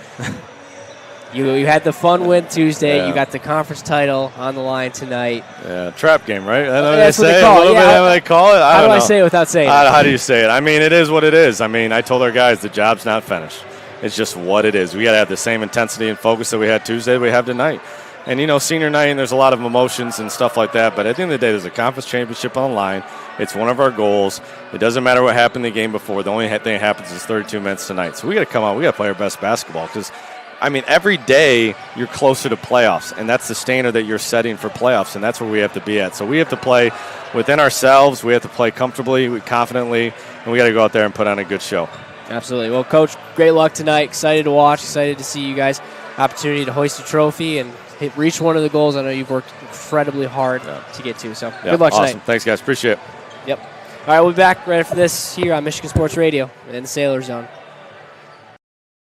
you had the fun win Tuesday. You got the conference title on the line tonight.
Yeah, trap game, right? I know
that's
they
what
say
they call it.
How they call it.
How do I
know.
say it without saying it?
How do you say it? I mean, it is what it is. I mean, I told our guys the job's not finished. It's just what it is. We got to have the same intensity and focus that we had Tuesday that we have tonight. And, you know, senior night, and there's a lot of emotions and stuff like that. But at the end of the day, there's a conference championship on the line. It's one of our goals. It doesn't matter what happened in the game before. The only thing that happens is 32 minutes tonight. So we got to come out. We got to play our best basketball because, I mean, every day you're closer to playoffs, and that's the standard that you're setting for playoffs, and that's where we have to be at. So we have to play within ourselves. We have to play comfortably, confidently, and we got to go out there and put on a good show.
Absolutely. Well, Coach, great luck tonight. Excited to watch. Excited to see you guys. Opportunity to hoist a trophy and reach one of the goals I know you've worked incredibly hard to get to. So good luck
awesome.
tonight.
Thanks, guys. Appreciate it.
Yep. All right, we'll be back right after this here on Michigan Sports Radio in the Sailor Zone.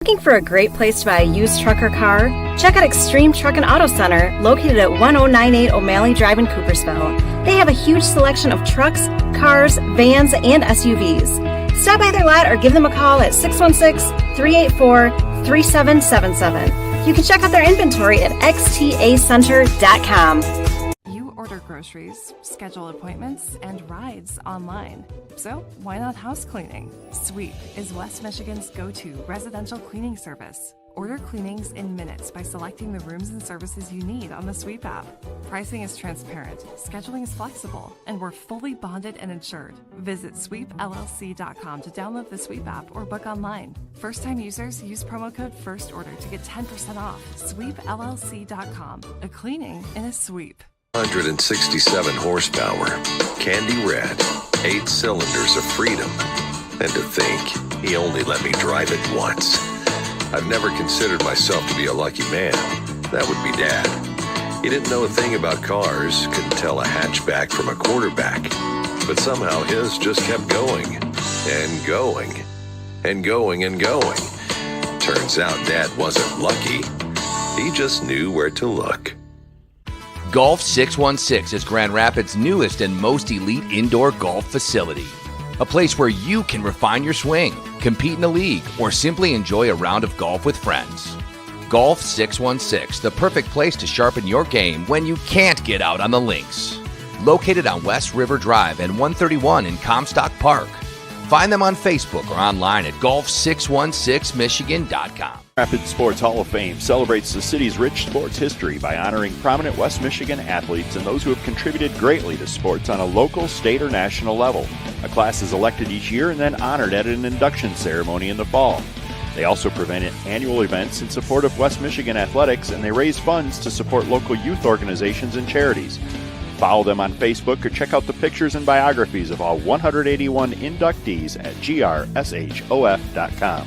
Looking for a great place to buy a used truck or car? Check out Extreme Truck and Auto Center, located at 1098 O'Malley Drive in Coopersville. They have a huge selection of trucks, cars, vans, and SUVs. Stop by their lot or give them a call at 616-384-3777. You can check out their inventory at xtacenter.com.
You order groceries, schedule appointments, and rides online. So why not house cleaning? Sweep is West Michigan's go-to residential cleaning service. Order cleanings in minutes by selecting the rooms and services you need on the Sweep app. Pricing is transparent, scheduling is flexible, and we're fully bonded and insured. Visit sweepllc.com to download the Sweep app or book online. First-time users use promo code FIRSTORDER to get 10% off. sweepllc.com. A cleaning in a sweep.
167 horsepower, candy red, 8 cylinders of freedom. And to think, he only let me drive it once. I've never considered myself to be a lucky man. That would be Dad. He didn't know a thing about cars, couldn't tell a hatchback from a quarterback. But somehow his just kept going, and going, and going, and going. Turns out Dad wasn't lucky. He just knew where to look.
Golf 616 is Grand Rapids' newest and most elite indoor golf facility. A place where you can refine your swing, compete in a league, or simply enjoy a round of golf with friends. Golf 616, the perfect place to sharpen your game when you can't get out on the links. Located on West River Drive and 131 in Comstock Park. Find them on Facebook or online at golf616michigan.com.
Rapids Sports Hall of Fame celebrates the city's rich sports history by honoring prominent West Michigan athletes and those who have contributed greatly to sports on a local, state, or national level. A class is elected each year and then honored at an induction ceremony in the fall. They also prevent annual events in support of West Michigan athletics, and they raise funds to support local youth organizations and charities. Follow them on Facebook or check out the pictures and biographies of all 181 inductees at grshof.com.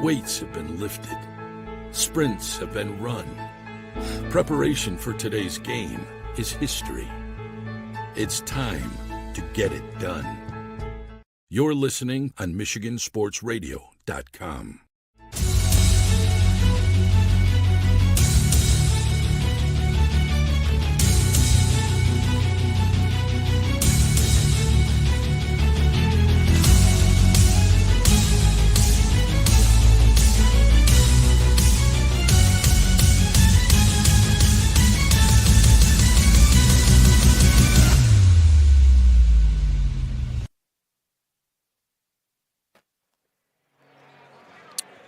Weights have been lifted. Sprints have been run. Preparation for today's game is history. It's time to get it done. You're listening on MichiganSportsRadio.com.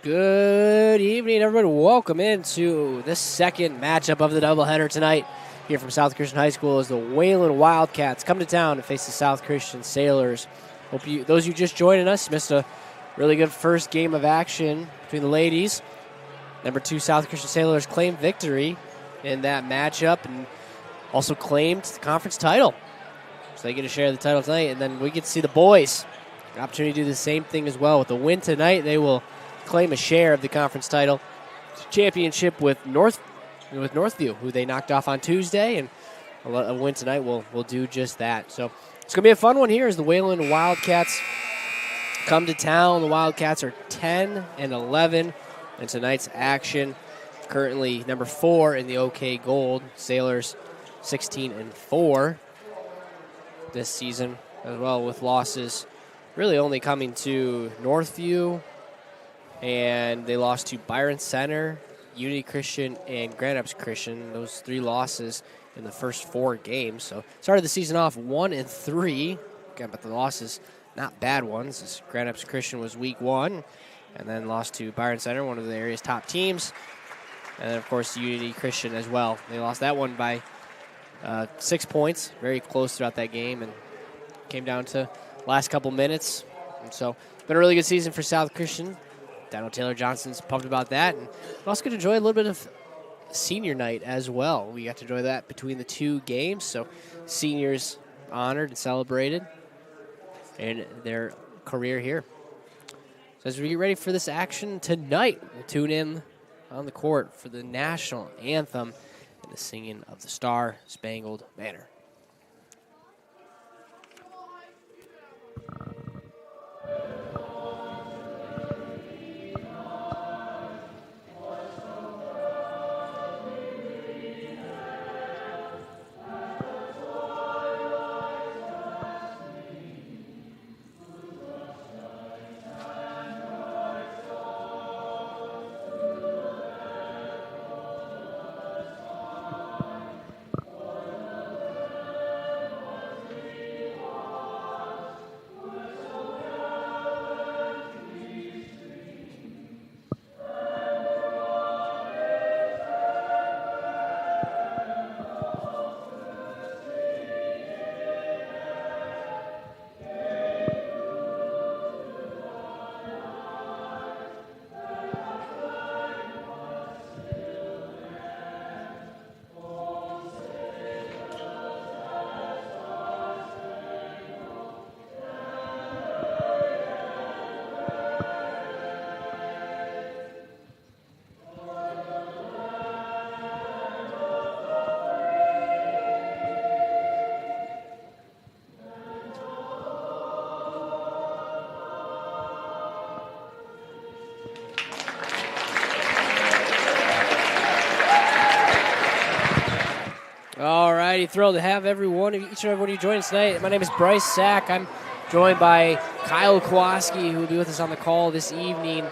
Good evening, everybody. Welcome into the second matchup of the doubleheader tonight here from South Christian High School as the Wayland Wildcats come to town to face the South Christian Sailors. Hope those of you just joining us missed a really good first game of action between the ladies. Number 2 South Christian Sailors claimed victory in that matchup and also claimed the conference title. So they get to share the title tonight, and then we get to see the boys. An opportunity to do the same thing as well. With the win tonight, they will claim a share of the conference title championship with Northview, who they knocked off on Tuesday, and a win tonight will do just that. So it's going to be a fun one here as the Wayland Wildcats come to town. The Wildcats are 10-11 in tonight's action. Currently number 4 in the OK Gold. Sailors 16-4 this season as well, with losses really only coming to Northview, and they lost to Byron Center, Unity Christian, and Grand Rapids Christian. Those 3 losses in the first 4 games. So started the season off 1-3. Again, but the losses, not bad ones. As Grand Rapids Christian was week 1, and then lost to Byron Center, one of the area's top teams. And then, of course, Unity Christian as well. They lost that one by 6 points, very close throughout that game, and came down to last couple minutes. And so it's been a really good season for South Christian. Daniel Taylor Johnson's pumped about that. And we also get to enjoy a little bit of senior night as well. We got to enjoy that between the 2 games. So seniors honored and celebrated in their career here. So as we get ready for this action tonight, we'll tune in on the court for the national anthem and the singing of the Star Spangled Banner. Thrilled to have each and every one of you join us tonight. My name is Bryce Sack. I'm joined by Kyle Kowalski, who will be with us on the call this evening.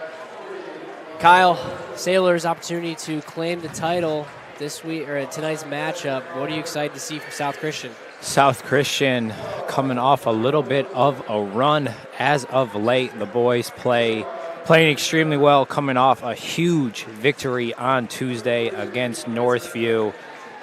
Kyle, Sailors' opportunity to claim the title this week or tonight's matchup. What are you excited to see from South Christian?
South Christian coming off a little bit of a run as of late. The boys playing extremely well, coming off a huge victory on Tuesday against Northview.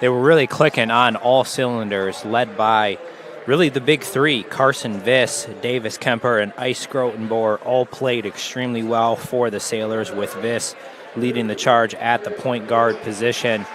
They were really clicking on all cylinders, led by really the big 3, Carson Viss, Davis Kemper, and Ice Grotenboer, all played extremely well for the Sailors, with Viss leading the charge at the point guard position.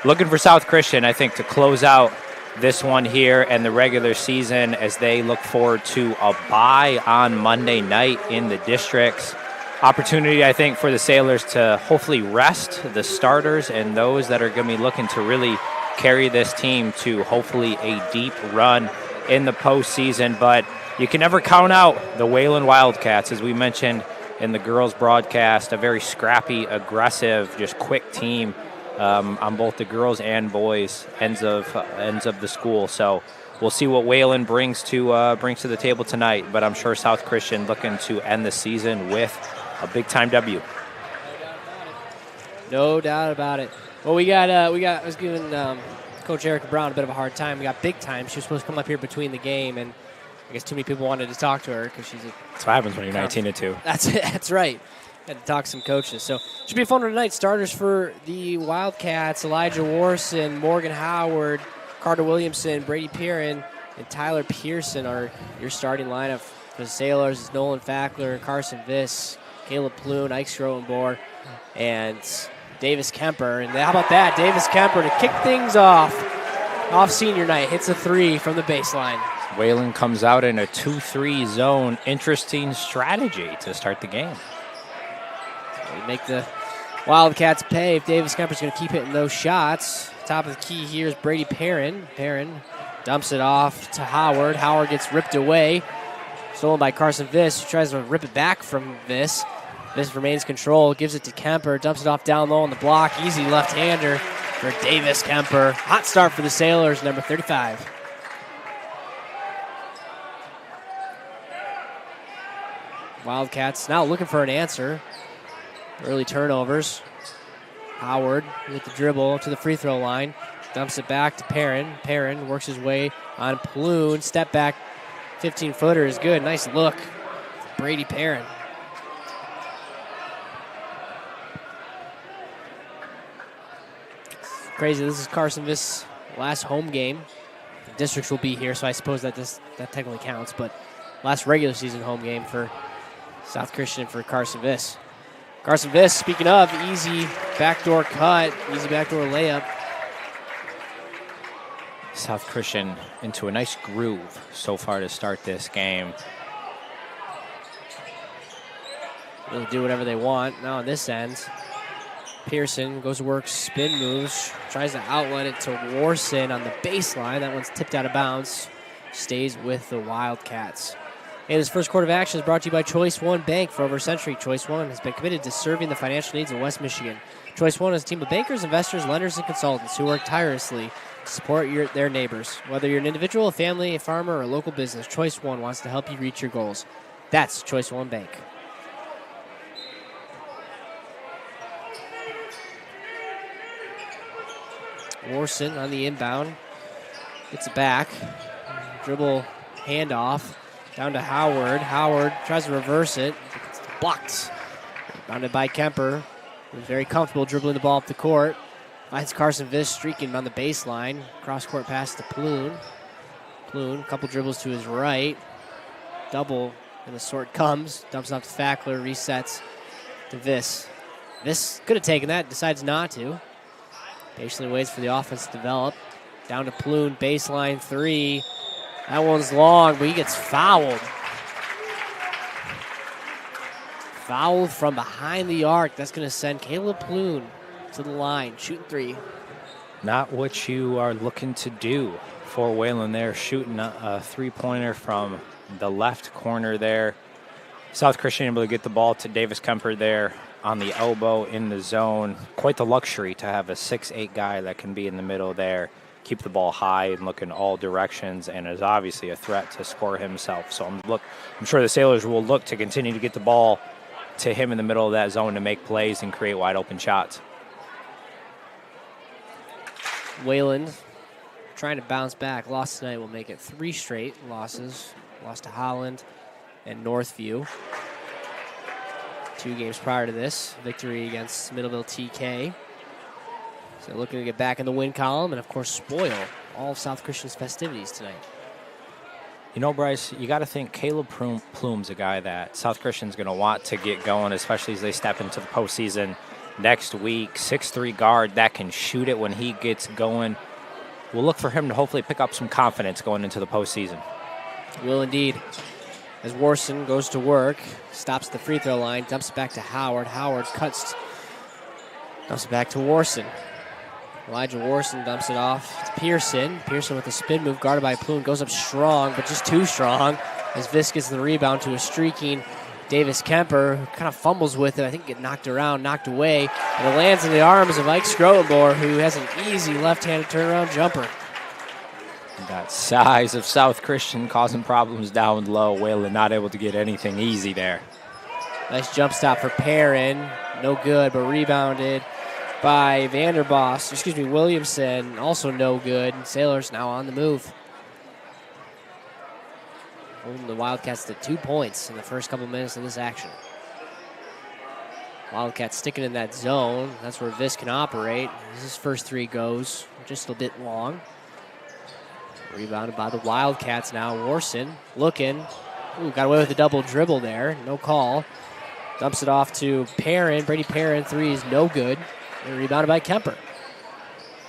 Looking for South Christian, I think, to close out this one here and the regular season as they look forward to a bye on Monday night in the districts. opportunity, I think, for the Sailors to hopefully rest the starters and those that are going to be looking to really carry this team to hopefully a deep run in the postseason. But you can never count out the Wayland Wildcats, as we mentioned in the girls' broadcast, a very scrappy, aggressive, just quick team on both the girls and boys ends of the school. So we'll see what Wayland brings to the table tonight. But I'm sure South Christian looking to end the season with a big-time W.
No doubt about it. Well, I was giving Coach Erica Brown a bit of a hard time. We got big time. She was supposed to come up here between the game, and I guess too many people wanted to talk to her because she's
That's what happens when you're 19-2.
That's right. Had to talk to some coaches. So should be a fun one tonight. Starters for the Wildcats: Elijah Warson, Morgan Howard, Carter Williamson, Brady Perrin, and Tyler Pearson are your starting lineup for the Sailors. It's Nolan Fackler, Carson Viss, Caleb Ploon, Ike Schroenbohr, and Davis Kemper. And how about that? Davis Kemper to kick things off senior night. Hits a 3 from the baseline.
Wayland comes out in a 2-3 zone. Interesting strategy to start the game.
So we make the Wildcats pay if Davis Kemper's going to keep hitting those shots. Top of the key here is Brady Perrin. Perrin dumps it off to Howard. Howard gets ripped away. Stolen by Carson Viss, who tries to rip it back from Viss. Viss remains control, gives it to Kemper, dumps it off down low on the block. Easy left-hander for Davis Kemper. Hot start for the Sailors, number 35. Wildcats now looking for an answer. Early turnovers. Howard with the dribble to the free throw line. Dumps it back to Perrin. Perrin works his way on Ploon. Step back 15-footer is good. Nice look. Brady Perrin. Crazy. This is Carson Viss' last home game. The districts will be here, so I suppose that technically counts. But last regular season home game for South Christian for Carson Viss. Carson Viss, speaking of, easy backdoor cut, easy backdoor layup.
South Christian into a nice groove so far to start this game.
Really do whatever they want. Now on this end, Pearson goes to work, spin moves, tries to outlet it to Warson on the baseline. That one's tipped out of bounds. Stays with the Wildcats. And this first quarter of action is brought to you by Choice One Bank. For over a century, Choice One has been committed to serving the financial needs of West Michigan. Choice One is a team of bankers, investors, lenders, and consultants who work tirelessly to support their neighbors. Whether you're an individual, a family, a farmer, or a local business, Choice One wants to help you reach your goals. That's Choice One Bank. Warson on the inbound. Gets it back. Dribble handoff. Down to Howard. Howard tries to reverse it. It's blocked. Bounded by Kemper, who's very comfortable dribbling the ball up the court. Finds Carson Viss streaking on the baseline. Cross-court pass to Ploon. Ploon, a couple dribbles to his right. Double, and the sort comes. Dumps off to Fackler, resets to Viss. Viss could have taken that, decides not to. Patiently waits for the offense to develop. Down to Ploon, baseline 3. That one's long, but he gets fouled. Fouled from behind the arc. That's going to send Caleb Ploon to the line, shooting 3.
Not what you are looking to do for Wayland there, shooting a three-pointer from the left corner there. South Christian able to get the ball to Davis Kemper there on the elbow in the zone. Quite the luxury to have a 6'8" guy that can be in the middle there, keep the ball high and look in all directions, and is obviously a threat to score himself. So I'm sure the Sailors will look to continue to get the ball to him in the middle of that zone to make plays and create wide open shots.
Wayland trying to bounce back. Loss tonight will make it 3 straight losses. Lost to Holland and Northview. 2 games prior to this, victory against Middleville TK. So looking to get back in the win column and, of course, spoil all of South Christian's festivities tonight.
You know, Bryce, you got to think Caleb Plume's a guy that South Christian's going to want to get going, especially as they step into the postseason next week. 6'3" guard that can shoot it when he gets going. We'll look for him to hopefully pick up some confidence going into the postseason.
Will indeed. as Warson goes to work, stops the free throw line, dumps it back to Howard. Howard dumps it back to Warson. Elijah Warson dumps it off to Pearson. Pearson with a spin move guarded by Plume, goes up strong, but just too strong as Viss gets the rebound to a streaking Davis Kemper, who kind of fumbles with it. I think get knocked around, knocked away, and it lands in the arms of Ike Skrotenboer, who has an easy left-handed turnaround jumper.
That size of South Christian causing problems down low. Wayland not able to get anything easy there.
Nice jump stop for Perrin. No good, but rebounded by Williamson. Also no good. Sailors now on the move. Holding the Wildcats to 2 points in the first couple minutes of this action. Wildcats sticking in that zone. That's where Viss can operate. As his first three goes just a bit long. Rebounded by the Wildcats now. Warson looking. Ooh, got away with a double dribble there. No call. Dumps it off to Perrin. Brady Perrin, three is no good. And rebounded by Kemper.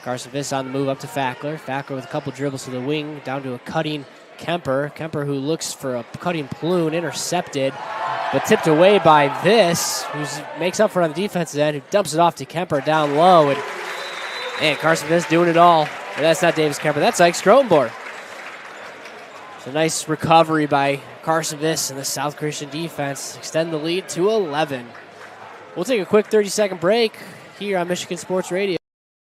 Carson Viss on the move up to Fackler. Fackler with a couple dribbles to the wing, down to a cutting Kemper. Kemper who looks for a cutting Plune, intercepted, but tipped away by Viss, who makes up for it on the defensive end, who dumps it off to Kemper down low. And Carson Viss doing it all. But that's not Davis Kemper, that's Ike Skrotenboer. It's a nice recovery by Carson Viss and the South Christian defense. Extend the lead to 11. We'll take a quick 30-second break here on Michigan Sports Radio.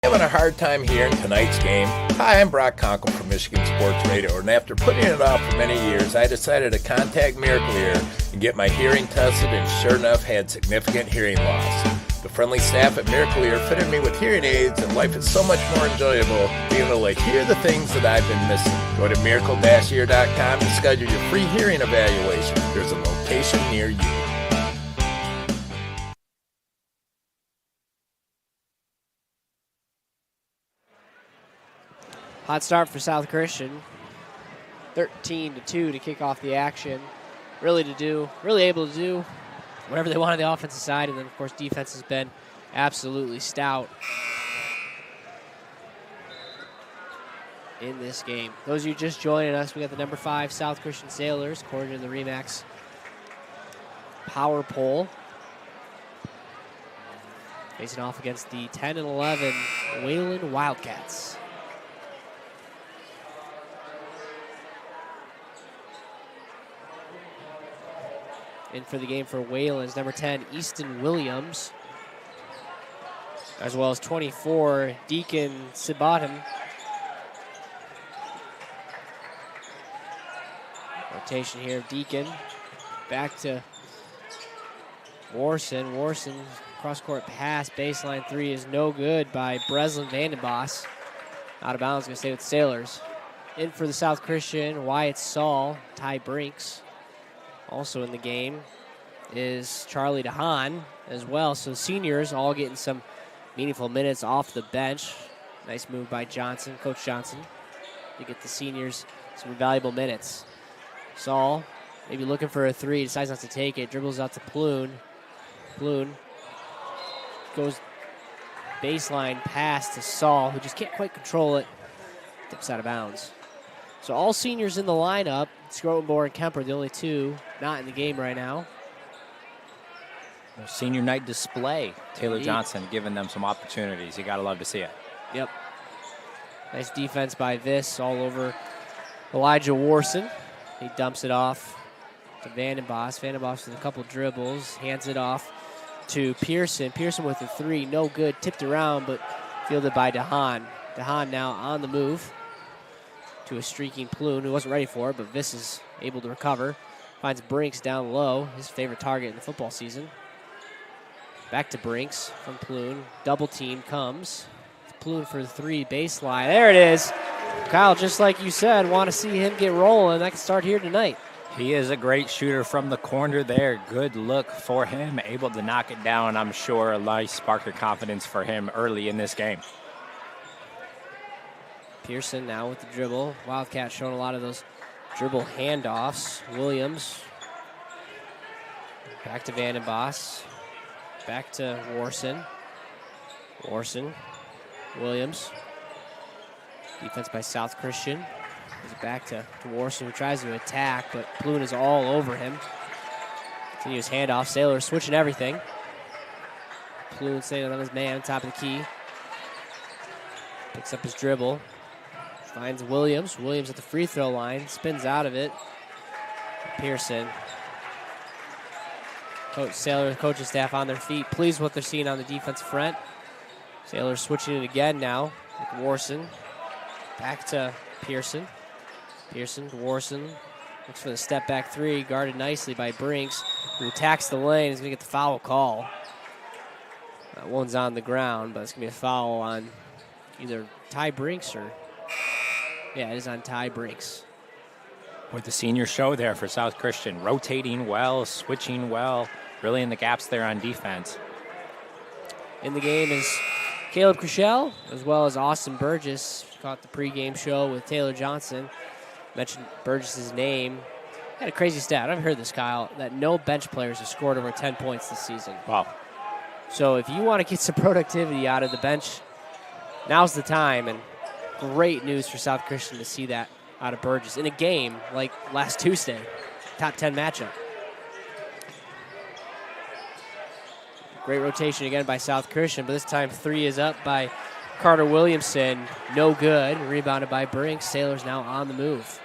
Having a hard time hearing tonight's game? Hi, I'm Brock Conkle from Michigan Sports Radio, and after putting it off for many years, I decided to contact Miracle Ear and get my hearing tested, and sure enough, had significant hearing loss. The friendly staff at Miracle Ear fitted me with hearing aids, and life is so much more enjoyable being able to hear the things that I've been missing. Go to miracle-ear.com to schedule your free hearing evaluation. There's a location near you.
Hot start for South Christian. 13-2 to kick off the action. Really able to do whatever they want on the offensive side, and then, of course, defense has been absolutely stout in this game. Those of you just joining us, we got the number 5 South Christian Sailors, according to the RE/MAX power poll, facing off against the 10 and 11 Wayland Wildcats. In for the game for Wayland is number 10, Easton Williams, as well as 24, Deacon Sibatim. Rotation here of Deacon. Back to Warson. Warson, cross-court pass, baseline three is no good by Breslin Vandenbos. Out of bounds, going to stay with the Sailors. In for the South Christian, Wyatt Saul, Ty Brinks. Also in the game is Charlie DeHaan as well. So seniors all getting some meaningful minutes off the bench. Nice move by Johnson, Coach Johnson, to get the seniors some valuable minutes. Saul maybe looking for a three, decides not to take it, dribbles out to Plune. Plune goes baseline pass to Saul, who just can't quite control it. Tips out of bounds. So all seniors in the lineup. Skrotenboer and Kemper, the only two not in the game right now.
Senior night display. Taylor Johnson giving them some opportunities. You got to love to see it.
Yep. Nice defense by Viss all over Elijah Warson. He dumps it off to Vandenbos. Vandenbos with a couple dribbles. Hands it off to Pearson. Pearson with a three. No good. Tipped around, but fielded by DeHaan. DeHaan now on the move to a streaking Plune, who wasn't ready for it, but Viss is able to recover. Finds Brinks down low, his favorite target in the football season. Back to Brinks from Plune. Double team comes. Plune for the three, baseline. There it is. Kyle, just like you said, want to see him get rolling. That can start here tonight.
He is a great shooter from the corner there. Good look for him. Able to knock it down, I'm sure. A nice spark of confidence for him early in this game.
Pearson now with the dribble. Wildcats showing a lot of those dribble handoffs. Williams. Back to Vandenbos. Back to Warson. Warson. Williams. Defense by South Christian. Gives it back to Warson, who tries to attack, but Pluin is all over him. Continues handoff. Sailor switching everything. Pluin staying on his man, top of the key. Picks up his dribble. Finds Williams. Williams at the free throw line. Spins out of it. Pearson. Sailor coaching staff on their feet. Pleased with what they're seeing on the defensive front. Sailor switching it again now with Warson. Back to Pearson. Pearson to Warson. Looks for the step back three. Guarded nicely by Brinks, who attacks the lane. He's going to get the foul call. That one's on the ground, but it's going to be a foul on either Ty Brinks or... Yeah, it is on Ty Brinks.
With the senior show there for South Christian, rotating well, switching well, really in the gaps there on defense.
In the game is Caleb Crushell, as well as Austin Burgess. Caught the pregame show with Taylor Johnson. Mentioned Burgess's name. Had a crazy stat. I've heard this, Kyle, that no bench players have scored over 10 points this season.
Wow.
So if you want to get some productivity out of the bench, now's the time. And great news for South Christian to see that out of Burgess in a game like last Tuesday. Top 10 matchup. Great rotation again by South Christian, but this time three is up by Carter Williamson. No good. Rebounded by Brinks. Sailor's now on the move.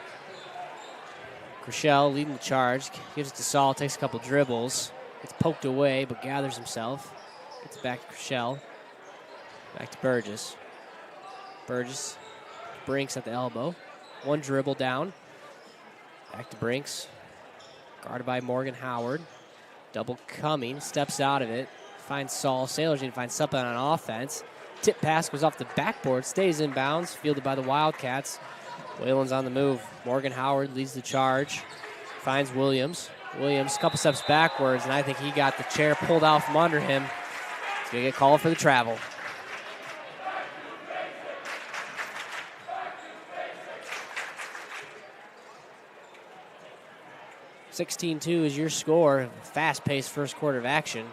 Crushell leading the charge. Gives it to Saul. Takes a couple dribbles. Gets poked away, but gathers himself. Gets it back to Crushell. Back to Burgess. Burgess. Brinks at the elbow. One dribble down. Back to Brinks. Guarded by Morgan Howard. Double coming. Steps out of it. Finds Saul. Sailors need to find something on offense. Tip pass goes off the backboard. Stays in bounds. Fielded by the Wildcats. Wayland's on the move. Morgan Howard leads the charge. Finds Williams. Williams a couple steps backwards, and I think he got the chair pulled out from under him. He's going to get called for the travel. (16-2) is your score. Fast-paced first quarter of action.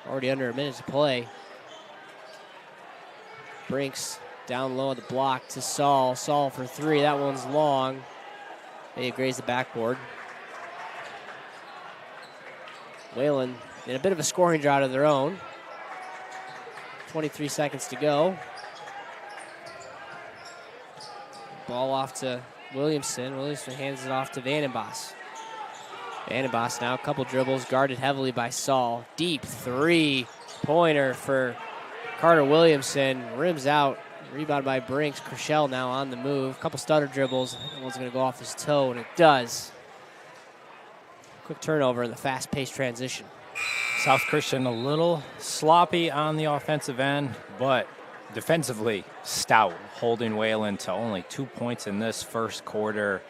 Already under a minute to play. Brinks down low at the block to Saul. Saul for three. That one's long. They graze the backboard. Wayland in a bit of a scoring drought of their own. 23 seconds to go. Ball off to Williamson. Williamson hands it off to Vandenbos. Vandenbos now, a couple dribbles, guarded heavily by Saul. Deep three-pointer for Carter Williamson. Rims out, rebounded by Brinks. Crushell now on the move. Couple stutter dribbles. One's going to go off his toe, and it does. Quick turnover in the fast-paced transition.
South Christian a little sloppy on the offensive end, but defensively stout, holding Wayland to only 2 points in this first quarter.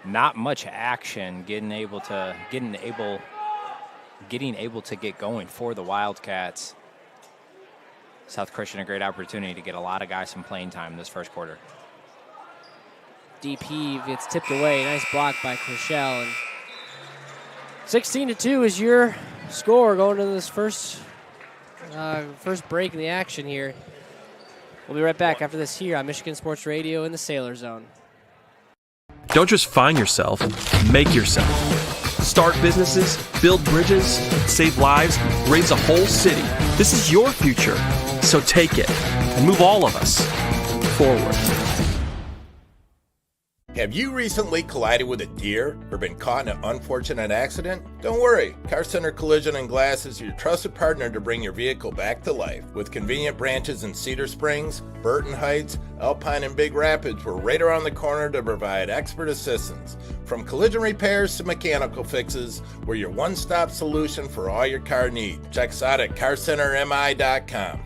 Not much action, getting able to get going for the Wildcats. South Christian a great opportunity to get a lot of guys some playing time this first quarter.
Deep heave gets tipped away. Nice block by Crushell. And 16-2 is your score going into this first break in the action here. We'll be right back after this here on Michigan Sports Radio in the Sailor Zone.
Don't just find yourself, make yourself. Start businesses, build bridges, save lives, raise a whole city. This is your future, so take it and move all of us forward.
Have you recently collided with a deer or been caught in an unfortunate accident? Don't worry, Car Center Collision and Glass is your trusted partner to bring your vehicle back to life. With convenient branches in Cedar Springs, Burton Heights, Alpine, and Big Rapids, we're right around the corner to provide expert assistance. From collision repairs to mechanical fixes, we're your one-stop solution for all your car needs. Check us out at carcentermi.com.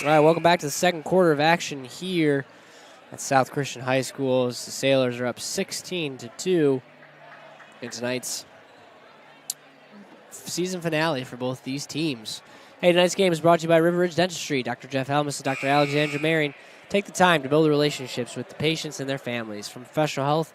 All right, welcome back to the second quarter of action here at South Christian High School as the Sailors are up 16-2 in tonight's season finale for both these teams. Hey, tonight's game is brought to you by River Ridge Dentistry. Dr. Jeff Helmus and Dr. Alexandra Marion take the time to build relationships with the patients and their families. From professional health,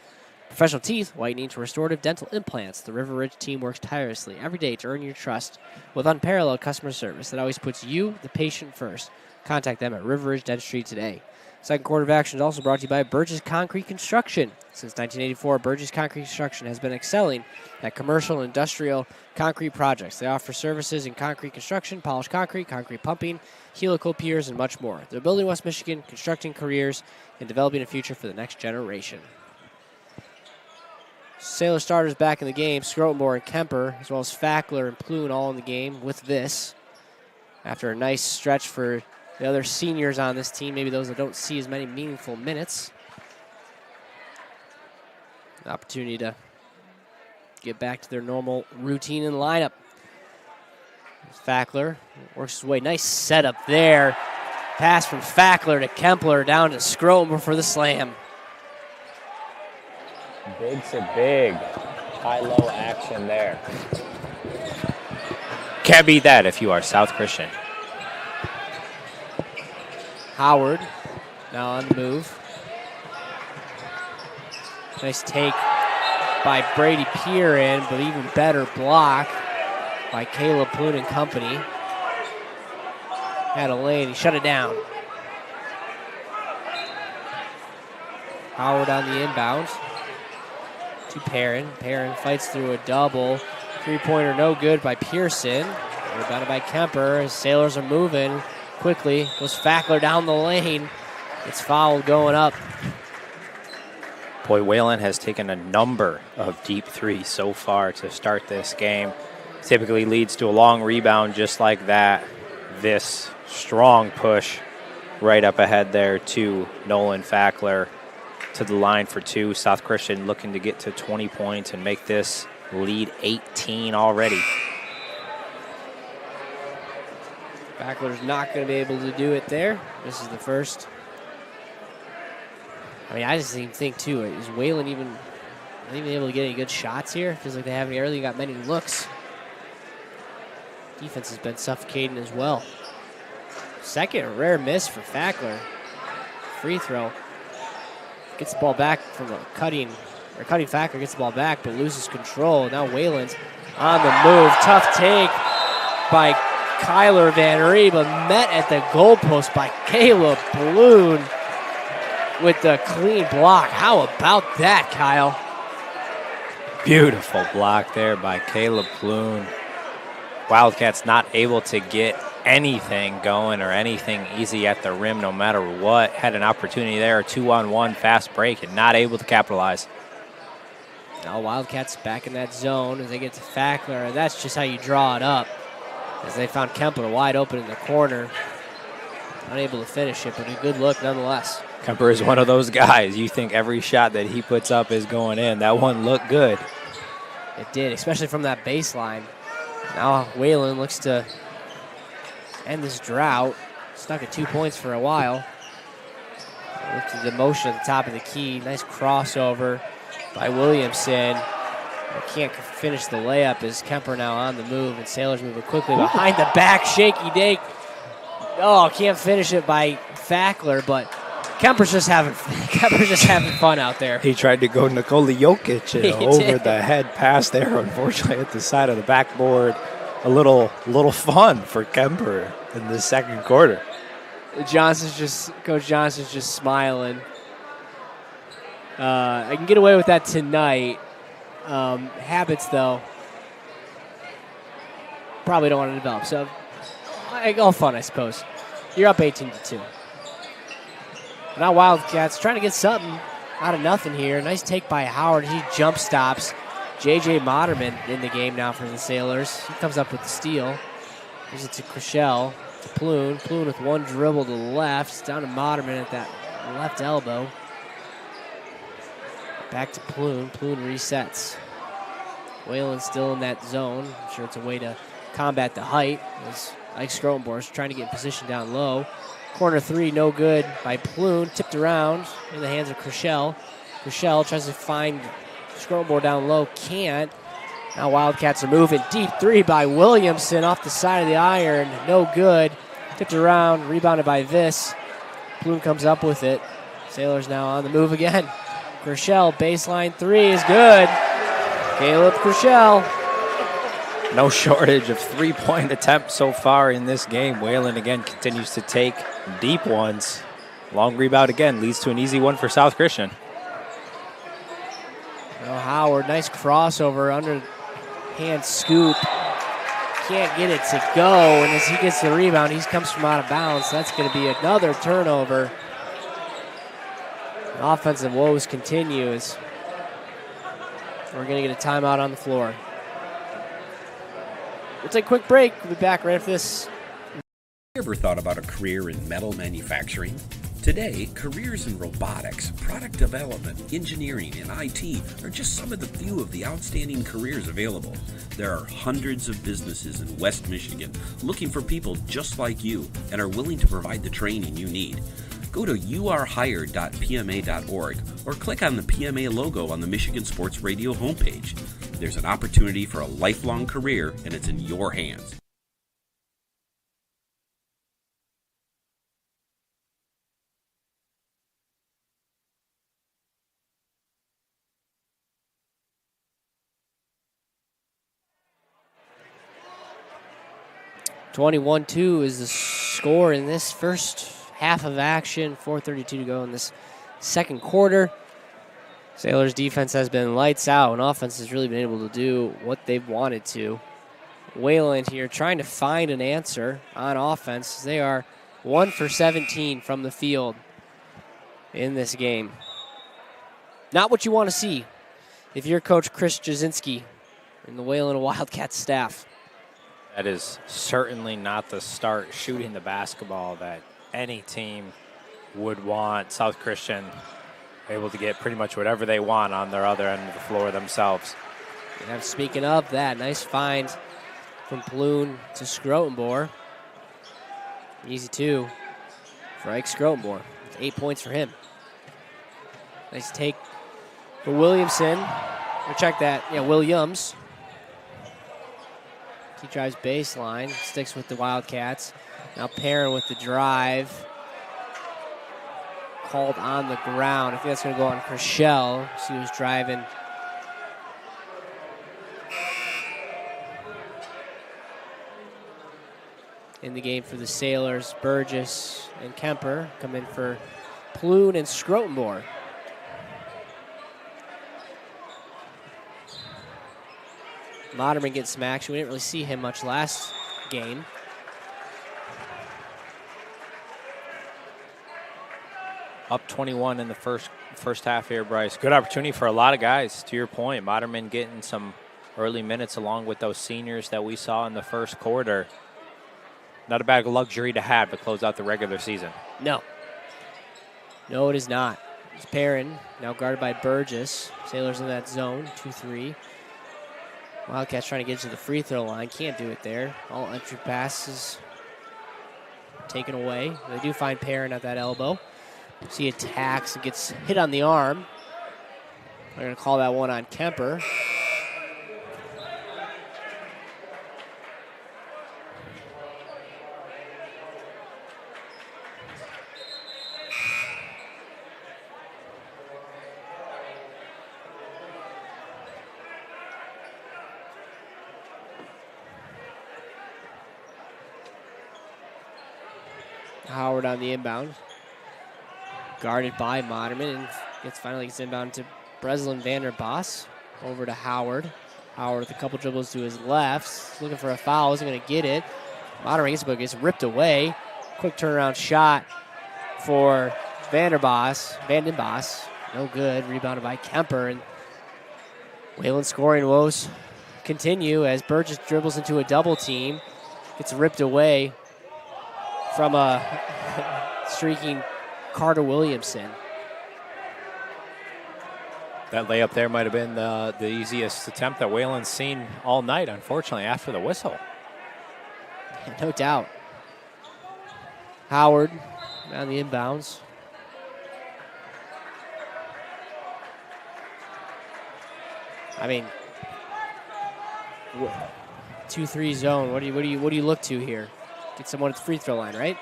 Professional teeth whitening to restorative dental implants. The River Ridge team works tirelessly every day to earn your trust with unparalleled customer service that always puts you, the patient, first. Contact them at River Ridge Dentistry today. Second quarter of action is also brought to you by Burgess Concrete Construction. Since 1984, Burgess Concrete Construction has been excelling at commercial and industrial concrete projects. They offer services in concrete construction, polished concrete, concrete pumping, helical piers, and much more. They're building West Michigan, constructing careers, and developing a future for the next generation. Sailor starters back in the game. Scrotenmore and Kemper, as well as Fackler and Plume, all in the game with this. After a nice stretch for the other seniors on this team, maybe those that don't see as many meaningful minutes. An opportunity to get back to their normal routine and lineup. Fackler works his way. Nice setup there. Pass from Fackler to Kempler down to Scrotenmore for the slam.
Big to big. High-low action there. Can't beat that if you are South Christian.
Howard now on the move. Nice take by Brady Pierin, but even better block by Caleb Plume and company. Had a lane, he shut it down. Howard on the inbound to Perrin. Perrin fights through a double. Three-pointer no good by Pearson. Rebounded by Kemper as Sailors are moving quickly. Goes Fackler down the lane. It's fouled going up.
Boy, Wayland has taken a number of deep threes so far to start this game. Typically leads to a long rebound just like that. This strong push right up ahead there to Nolan Fackler to the line for two. South Christian looking to get to 20 points and make this lead 18 already.
Fackler's not going to be able to do it there. This is the first. I mean, I just even think, too, is Wayland even able to get any good shots here? Feels like they haven't really got many looks. Defense has been suffocating as well. Second rare miss for Fackler. Free throw. Gets the ball back from a cutting Fackler gets the ball back, but loses control. Now Wayland's on the move. Tough take by Kyler Van Ree, but met at the goalpost by Caleb Plume with the clean block. How about that, Kyle?
Beautiful block there by Caleb Plume. Wildcats not able to get anything going or anything easy at the rim no matter what. Had an opportunity there, a 2-on-1 fast break, and not able to capitalize.
Now Wildcats back in that zone as they get to Fackler, and that's just how you draw it up. As they found Kemper wide open in the corner. Unable to finish it, but a good look nonetheless.
Kemper is one of those guys. You think every shot that he puts up is going in. That one looked good.
It did, especially from that baseline. Now Wayland looks to end this drought. Stuck at 2 points for a while. Look to the motion at the top of the key. Nice crossover by Williamson. Can't finish the layup as Kemper now on the move, and Sailors moving quickly behind the back. Shaky dake. Oh, can't finish it by Fackler, but Kemper's just having fun out there.
He tried to go Nikola Jokic over the head pass there. Unfortunately, at the side of the backboard. A little fun for Kemper in the second quarter.
Coach Johnson's just smiling. I can get away with that tonight. Habits, though, probably don't want to develop. So, all fun, I suppose. You're up 18-2. Now Wildcats trying to get something out of nothing here. Nice take by Howard. He jump stops. J.J. Moderman in the game now for the Sailors. He comes up with the steal. Gives it to Chrishell. To Plume. Plume with one dribble to the left. It's down to Moderman at that left elbow. Back to Plume. Plume resets. Wayland still in that zone. I'm sure it's a way to combat the height. As Ike Scrotenbor's trying to get in position down low. Corner three, no good by Plume. Tipped around in the hands of Chrishell. Chrishell tries to find Scrotenbor down low. Can't. Now Wildcats are moving. Deep three by Williamson off the side of the iron. No good. Tipped around. Rebounded by Viss. Plume comes up with it. Sailors now on the move again. Chriselle, baseline three is good. Caleb Chriselle.
No shortage of three-point attempts so far in this game. Wayland again continues to take deep ones. Long rebound again leads to an easy one for South Christian.
Oh, Howard, nice crossover, underhand scoop. Can't get it to go, and as he gets the rebound, he comes from out of bounds. So that's going to be another turnover. Offensive woes continue as we're going to get a timeout on the floor. We'll take a quick break. We'll be back right after this.
Ever thought about a career in metal manufacturing? Today, careers in robotics, product development, engineering, and IT are just some of the few of the outstanding careers available. There are hundreds of businesses in West Michigan looking for people just like you and are willing to provide the training you need. Go to youarehired.pma.org or click on the PMA logo on the Michigan Sports Radio homepage. There's an opportunity for a lifelong career, and it's in your hands.
(21-2) is the score in this first half of action. 4:32 to go in this second quarter. Sailors' defense has been lights out, and offense has really been able to do what they've wanted to. Wayland here trying to find an answer on offense. They are 1 for 17 from the field in this game. Not what you want to see if you're Coach Chris Jasinski and the Wayland Wildcats staff.
That is certainly not the start shooting the basketball that any team would want. South Christian able to get pretty much whatever they want on their other end of the floor themselves.
And speaking of that, nice find from Ploon to Scrotenbohr. Easy two for Ike Scrotenbohr. 8 points for him. Nice take for Williamson. Or check that. Yeah, Williams. He drives baseline, sticks with the Wildcats. Now Perrin with the drive. Called on the ground. I think that's going to go on Chriselle. She was driving. In the game for the Sailors, Burgess and Kemper come in for Ploon and Scrotenbohr. Moderman gets some action. We didn't really see him much last game.
Up 21 in the first half here, Bryce. Good opportunity for a lot of guys, to your point. Moderman getting some early minutes along with those seniors that we saw in the first quarter. Not a bad luxury to have to close out the regular season.
No. No, it is not. It's Perrin, now guarded by Burgess. Sailors in that zone, 2-3. Wildcats trying to get to the free throw line. Can't do it there. All entry passes taken away. They do find Perrin at that elbow. See attacks and gets hit on the arm. They're going to call that one on Kemper. Howard on the inbound. Guarded by Moderman and finally gets inbound to Breslin Vanderboss. Over to Howard. Howard with a couple dribbles to his left. Looking for a foul. Isn't going to get it. Moderman gets ripped away. Quick turnaround shot for Vandenboss. No good. Rebounded by Kemper. And Wayland scoring woes continue as Burgess dribbles into a double team. Gets ripped away from a streaking Carter Williamson.
That layup there might have been the easiest attempt that Wayland's seen all night, unfortunately, after the whistle.
No doubt. Howard on the inbounds. I mean, 2-3 zone. What do you look to here? Get someone at the free throw line, right?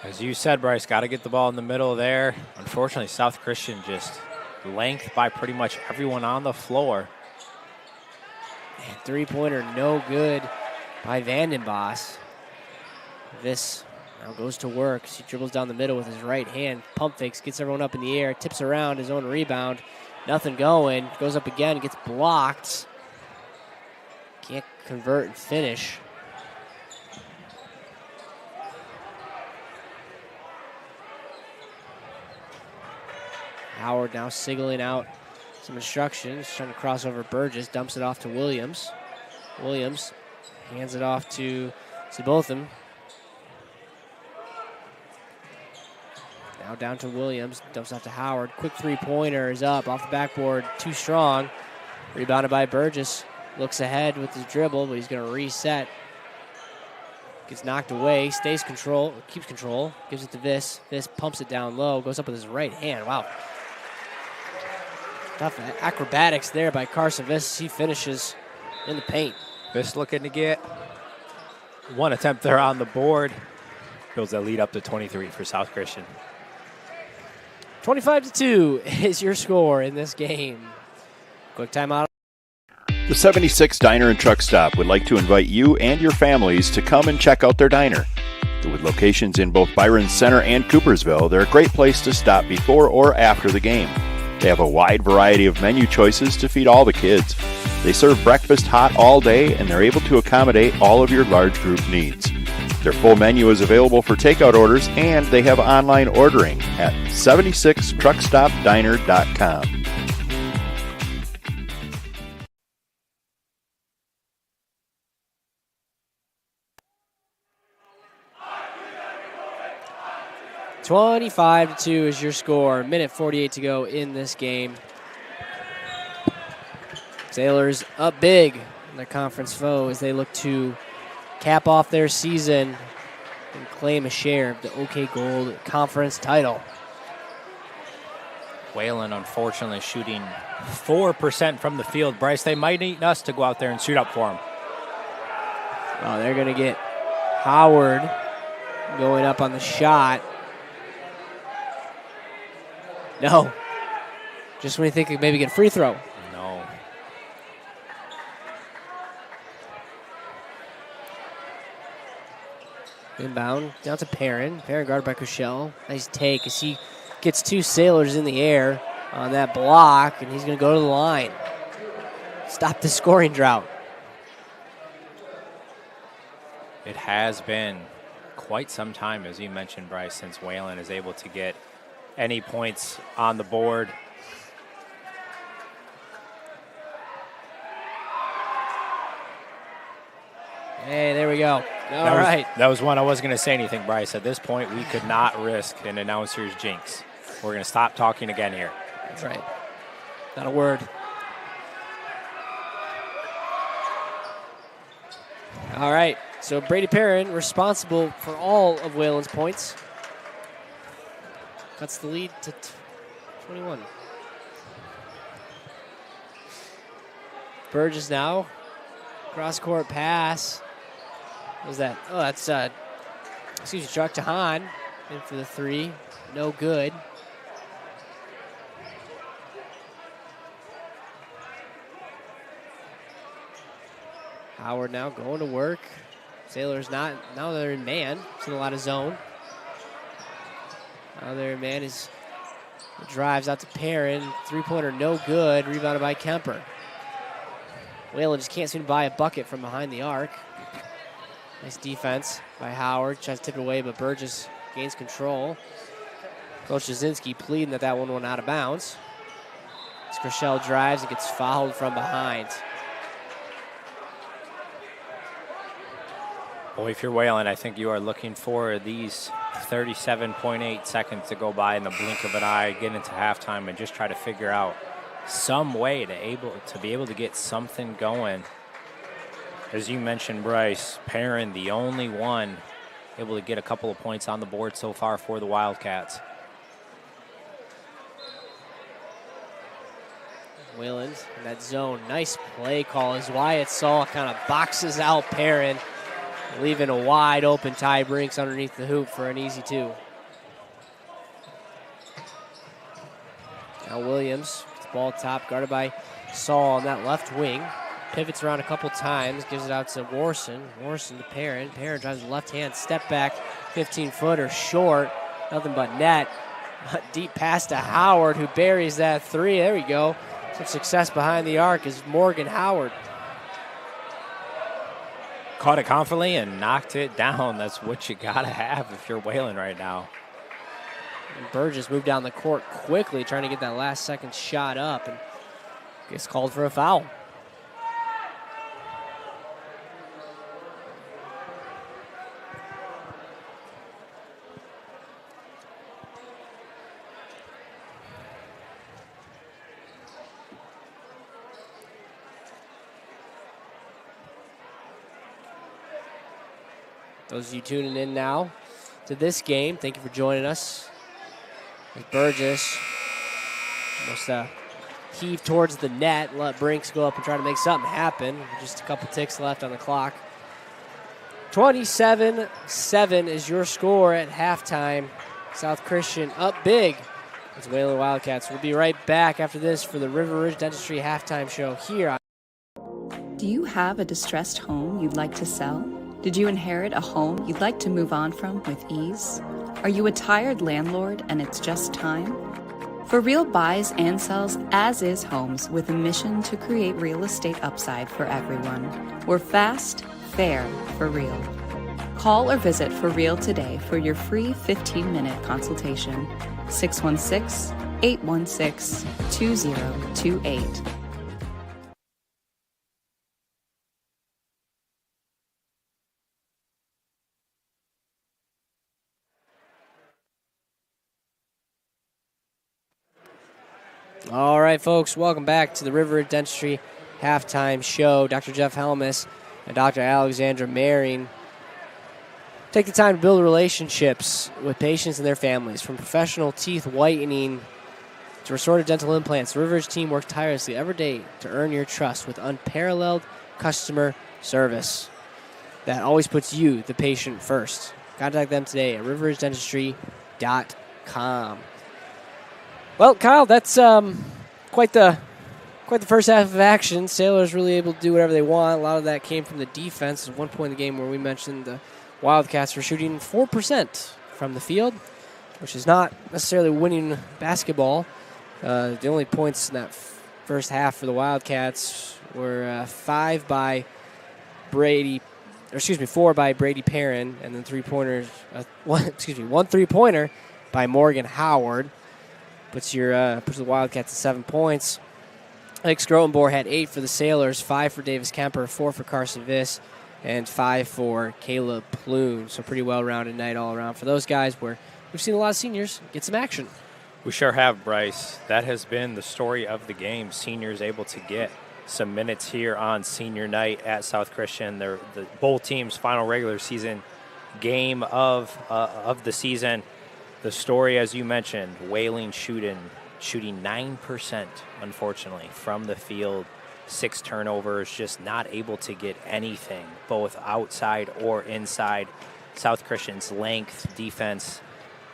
As you said, Bryce, got to get the ball in the middle there. Unfortunately, South Christian just length by pretty much everyone on the floor.
And three-pointer no good by Vandenbos. This now goes to work. He dribbles down the middle with his right hand. Pump fakes, gets everyone up in the air, tips around his own rebound. Nothing going. Goes up again, gets blocked. Can't convert and finish. Howard now signaling out some instructions, trying to cross over Burgess, dumps it off to Williams. Williams hands it off to Botham. Now down to Williams, dumps off to Howard. Quick three-pointer is up off the backboard, too strong. Rebounded by Burgess. Looks ahead with his dribble, but he's going to reset. Gets knocked away, keeps control, gives it to Viss. Viss pumps it down low, goes up with his right hand. Wow. Tough acrobatics there by Carson Viss. He finishes in the paint.
Viss looking to get one attempt there on the board. Builds that lead up to 23 for South Christian.
25-2 is your score in this game. Quick timeout.
The 76 Diner and Truck Stop would like to invite you and your families to come and check out their diner. With locations in both Byron Center and Coopersville, they're a great place to stop before or after the game. They have a wide variety of menu choices to feed all the kids. They serve breakfast hot all day, and they're able to accommodate all of your large group needs. Their full menu is available for takeout orders, and they have online ordering at 76truckstopdiner.com.
$25-2 is your score. Minute 48 to go in this game. Sailors up big in their conference foe as they look to cap off their season and claim a share of the OK Gold Conference title.
Wayland, unfortunately, shooting 4% from the field. Bryce, they might need us to go out there and shoot up for them.
Oh, they're going to get Howard going up on the shot. No. Just when you think they maybe get a free throw.
No.
Inbound down to Perrin. Perrin guarded by Cushell. Nice take as he gets two Sailors in the air on that block, and he's going to go to the line. Stop the scoring drought.
It has been quite some time, as you mentioned, Bryce, since Wayland is able to get any points on the board.
Hey, there we go. All right.
That was one I wasn't going to say anything, Bryce. At this point, we could not risk an announcer's jinx. We're going to stop talking again here.
That's right. Not a word. All right. So Brady Perrin responsible for all of Wayland's points. Cuts the lead to 21. Burgess now. Cross-court pass. What was that? Oh, that's, Chuck to Hahn. In for the three. No good. Howard now going to work. Sailors not, now they're in man. It's in a lot of zone. Now they're in man. Is drives out to Perrin. Three-pointer no good. Rebounded by Kemper. Wayland just can't seem to buy a bucket from behind the arc. Nice defense by Howard. Tries to tip it away, but Burgess gains control. Coach Jasinski pleading that one went out of bounds. Skrshell drives and gets fouled from behind.
Boy, if you're Wayland, I think you are looking for these 37.8 seconds to go by in the blink of an eye, get into halftime, and just try to figure out some way to be able to get something going. As you mentioned, Bryce, Perrin, the only one able to get a couple of points on the board so far for the Wildcats.
Wayland in that zone. Nice play call as Wyatt Saul kind of boxes out Perrin, leaving a wide open Ty Brinks underneath the hoop for an easy two. Now Williams, the ball top, guarded by Saul on that left wing. Pivots around a couple times, gives it out to Warson. Warson to Perrin. Perrin drives the left hand, step back, 15-footer short. Nothing but net. Deep pass to Howard, who buries that three. There we go. Some success behind the arc is Morgan Howard.
Caught it confidently and knocked it down. That's what you got to have if you're Wayland right now.
And Burgess moved down the court quickly, trying to get that last-second shot up, and gets called for a foul. Those of you tuning in now to this game, thank you for joining us. As Burgess almost heave towards the net, let Brinks go up and try to make something happen. Just a couple ticks left on the clock. 27-7 is your score at halftime. South Christian up big. It's Wayland Wildcats. We'll be right back after this for the River Ridge Dentistry halftime show here on.
Do you have a distressed home you'd like to sell? Did you inherit a home you'd like to move on from with ease? Are you a tired landlord and it's just time? For Real buys and sells as-is homes with a mission to create real estate upside for everyone. We're fast, fair, for real. Call or visit For Real today for your free 15-minute consultation. 616-816-2028.
All right, folks, welcome back to the River Ridge Dentistry halftime show. Dr. Jeff Helmus and Dr. Alexandra Maring take the time to build relationships with patients and their families. From professional teeth whitening to restorative dental implants, the River Ridge team works tirelessly every day to earn your trust with unparalleled customer service that always puts you, the patient, first. Contact them today at riverridgedentistry.com. Well, Kyle, that's quite the first half of action. Sailors really able to do whatever they want. A lot of that came from the defense. At one point in the game where we mentioned the Wildcats were shooting 4% from the field, which is not necessarily winning basketball. The only points in that first half for the Wildcats were 4 by Brady Perrin, and then one 3-pointer by Morgan Howard. Puts the Wildcats at 7 points. Alex Grotenboer had 8 for the Sailors, 5 for Davis Kemper, 4 for Carson Viss, and 5 for Caleb Plume. So pretty well-rounded night all around for those guys, where we've seen a lot of seniors get some action.
We sure have, Bryce. That has been the story of the game. Seniors able to get some minutes here on senior night at South Christian. They're the both teams' final regular season game of the season. The story, as you mentioned, Wayland shooting 9%, unfortunately, from the field. 6 turnovers, just not able to get anything, both outside or inside. South Christian's length, defense,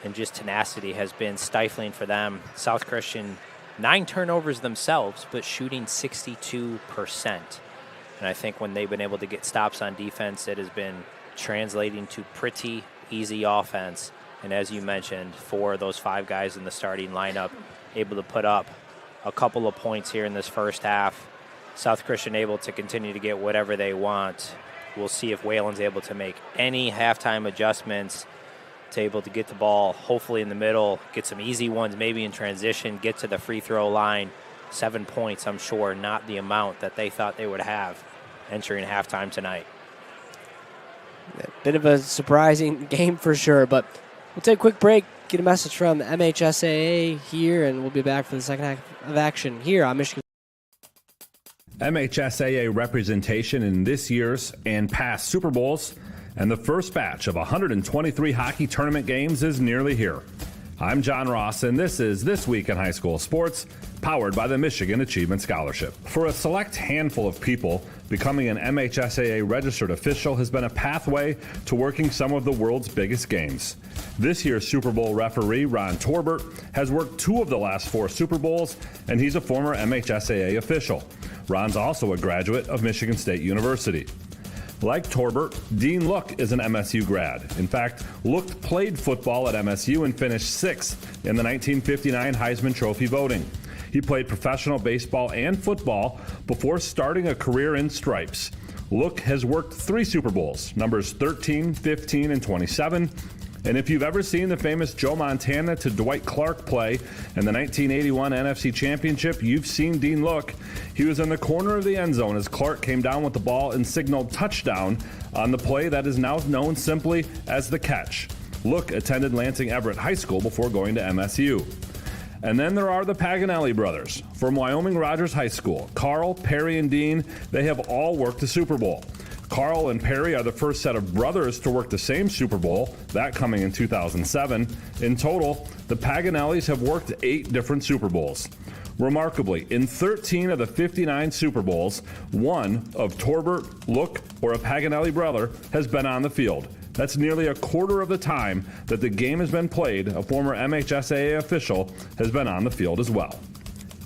and just tenacity has been stifling for them. South Christian, 9 turnovers themselves, but shooting 62%. And I think when they've been able to get stops on defense, it has been translating to pretty easy offense. And as you mentioned, 4 of those 5 guys in the starting lineup able to put up a couple of points here in this first half. South Christian able to continue to get whatever they want. We'll see if Wayland's able to make any halftime adjustments to able to get the ball hopefully in the middle, get some easy ones maybe in transition, get to the free throw line. 7 points, I'm sure, not the amount that they thought they would have entering halftime tonight.
A bit of a surprising game for sure, but we'll take a quick break, get a message from the MHSAA here, and we'll be back for the second half of action here on Michigan.
MHSAA representation in this year's and past Super Bowls, and the first batch of 123 hockey tournament games is nearly here. I'm John Ross, and this is This Week in High School Sports, powered by the Michigan Achievement Scholarship. For a select handful of people, becoming an MHSAA registered official has been a pathway to working some of the world's biggest games. This year's Super Bowl referee, Ron Torbert, has worked 2 of the last 4 Super Bowls, and he's a former MHSAA official. Ron's also a graduate of Michigan State University. Like Torbert, Dean Look is an MSU grad. In fact, Look played football at MSU and finished 6th in the 1959 Heisman Trophy voting. He played professional baseball and football before starting a career in stripes. Look has worked 3 Super Bowls, numbers 13, 15, and 27. And if you've ever seen the famous Joe Montana to Dwight Clark play in the 1981 NFC Championship, you've seen Dean Look. He was in the corner of the end zone as Clark came down with the ball and signaled touchdown on the play that is now known simply as the catch. Look attended Lansing Everett High School before going to MSU. And then there are the Paganelli brothers from Wyoming Rogers High School. Carl, Perry, and Dean, they have all worked the Super Bowl. Carl and Perry are the first set of brothers to work the same Super Bowl, that coming in 2007. In total, the Paganellis have worked 8 different Super Bowls. Remarkably, in 13 of the 59 Super Bowls, one of Torbert, Look, or a Paganelli brother has been on the field. That's nearly a quarter of the time that the game has been played. A former MHSAA official has been on the field as well.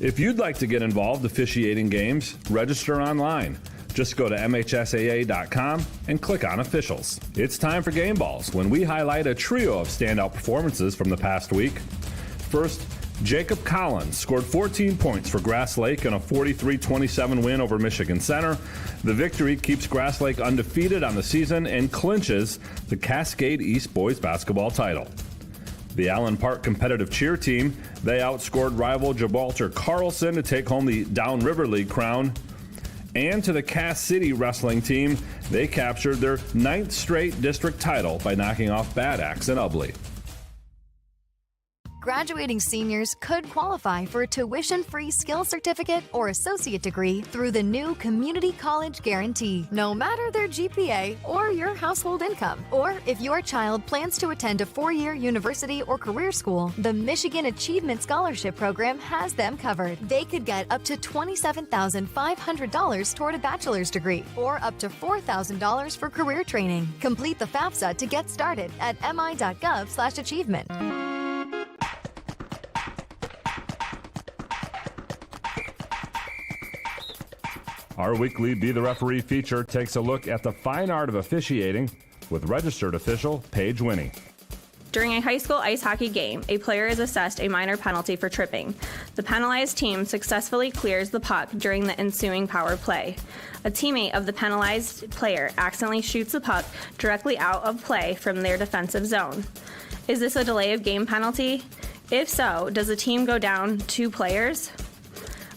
If you'd like to get involved officiating games, register online. Just go to MHSAA.com and click on Officials. It's time for Game Balls, when we highlight a trio of standout performances from the past week. First, Jacob Collins scored 14 points for Grass Lake in a 43-27 win over Michigan Center. The victory keeps Grass Lake undefeated on the season and clinches the Cascade East boys basketball title. The Allen Park competitive cheer team, they outscored rival Gibraltar Carlson to take home the Downriver League crown. And to the Cass City wrestling team, they captured their 9th straight district title by knocking off Bad Axe and Ubley.
Graduating seniors could qualify for a tuition-free skills certificate or associate degree through the new Community College Guarantee, no matter their GPA or your household income. Or if your child plans to attend a 4-year university or career school, the Michigan Achievement Scholarship Program has them covered. They could get up to $27,500 toward a bachelor's degree or up to $4,000 for career training. Complete the FAFSA to get started at mi.gov/achievement.
Our weekly Be the Referee feature takes a look at the fine art of officiating with registered official Paige Winnie.
During a high school ice hockey game, a player is assessed a minor penalty for tripping. The penalized team successfully clears the puck during the ensuing power play. A teammate of the penalized player accidentally shoots the puck directly out of play from their defensive zone. Is this a delay of game penalty? If so, does the team go down 2 players?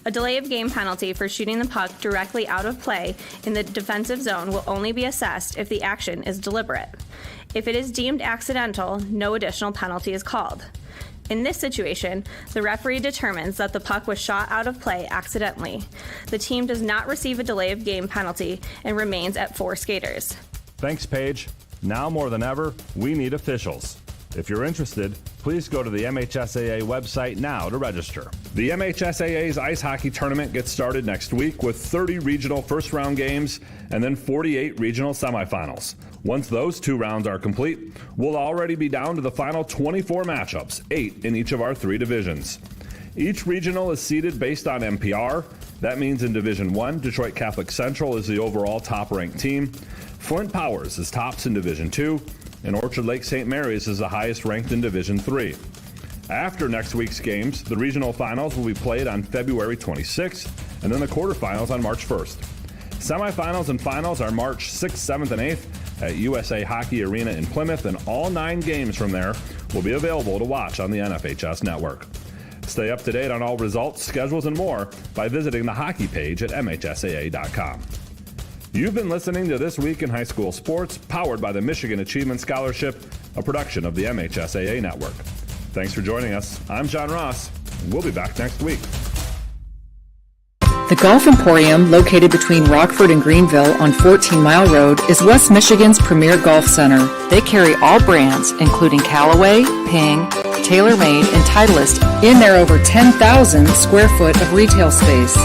A delay of game penalty for shooting the puck directly out of play in the defensive zone will only be assessed if the action is deliberate. If it is deemed accidental, no additional penalty is called. In this situation, the referee determines that the puck was shot out of play accidentally. The team does not receive a delay of game penalty and remains at 4 skaters.
Thanks, Paige. Now more than ever, we need officials. If you're interested, please go to the MHSAA website now to register. The MHSAA's ice hockey tournament gets started next week with 30 regional first-round games and then 48 regional semifinals. Once those 2 rounds are complete, we'll already be down to the final 24 matchups, 8 in each of our 3 divisions. Each regional is seeded based on MPR. That means in Division 1, Detroit Catholic Central is the overall top-ranked team. Flint Powers is tops in Division 2. And Orchard Lake St. Mary's is the highest ranked in Division 3. After next week's games, the regional finals will be played on February 26th, and then the quarterfinals on March 1st. Semifinals and finals are March 6th, 7th, and 8th at USA Hockey Arena in Plymouth, and all 9 games from there will be available to watch on the NFHS network. Stay up to date on all results, schedules, and more by visiting the hockey page at MHSAA.com. You've been listening to This Week in High School Sports, powered by the Michigan Achievement Scholarship, a production of the MHSAA Network. Thanks for joining us. I'm John Ross. We'll be back next week.
The Golf Emporium, located between Rockford and Greenville on 14 Mile Road, is West Michigan's premier golf center. They carry all brands, including Callaway, Ping, TaylorMade, and Titleist in their over 10,000 square foot of retail space.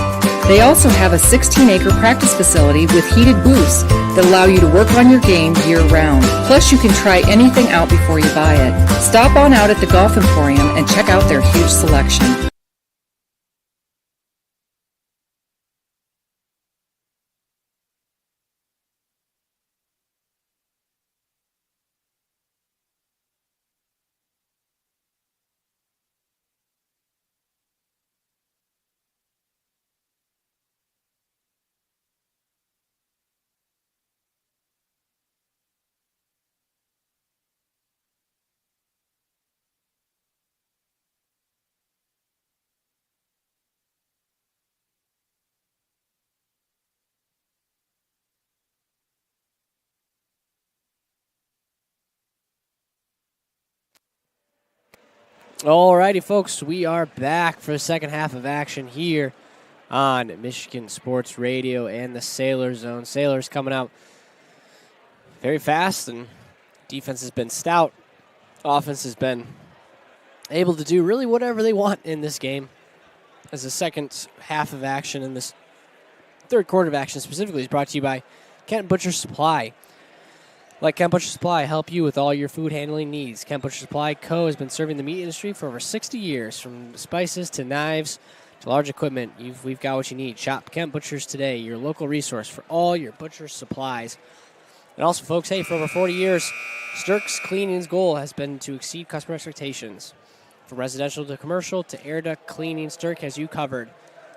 They also have a 16-acre practice facility with heated booths that allow you to work on your game year-round. Plus, you can try anything out before you buy it. Stop on out at the Golf Emporium and check out their huge selection.
Alrighty, folks, we are back for the second half of action here on Michigan Sports Radio and the Sailor Zone. Sailors coming out very fast, and defense has been stout. Offense has been able to do really whatever they want in this game. As the second half of action and this third quarter of action specifically is brought to you by Kent Butcher Supply. Let Kent Butcher Supply help you with all your food handling needs. Kent Butcher Supply Co. has been serving the meat industry for over 60 years. From spices to knives to large equipment, we've got what you need. Shop Kent Butchers today, your local resource for all your butcher supplies. And also, folks, hey, for over 40 years, Sturk's Cleaning's goal has been to exceed customer expectations. From residential to commercial to air duct cleaning, Sturk has you covered.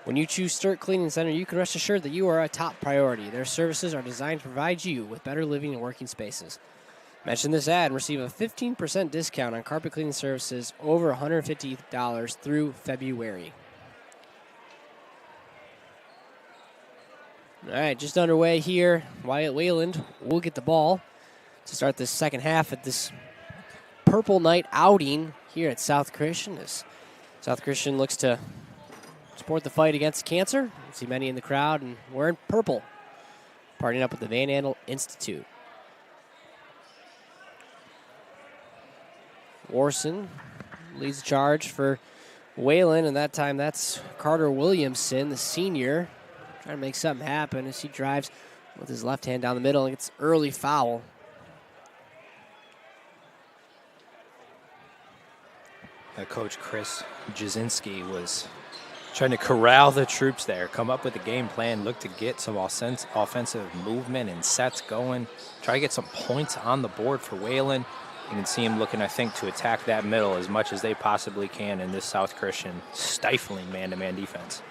When you choose Sturk Cleaning Center, you can rest assured that you are a top priority. Their services are designed to provide you with better living and working spaces. Mention this ad and receive a 15% discount on carpet cleaning services over $150 through February. All right, just underway here. Wyatt Wayland will get the ball to start this second half at this Purple Night outing here at South Christian. As South Christian looks to support the fight against cancer. You see many in the crowd and wearing purple, partying up with the Van Andel Institute. Warson leads the charge for Wayland, and that time that's Carter Williamson, the senior, trying to make something happen as he drives with his left hand down the middle and gets early foul.
Coach Chris Jasinski was trying to corral the troops there, come up with a game plan, look to get some offensive movement and sets going, try to get some points on the board for Wayland. You can see him looking, I think, to attack that middle as much as they possibly can in this South Christian stifling man-to-man defense.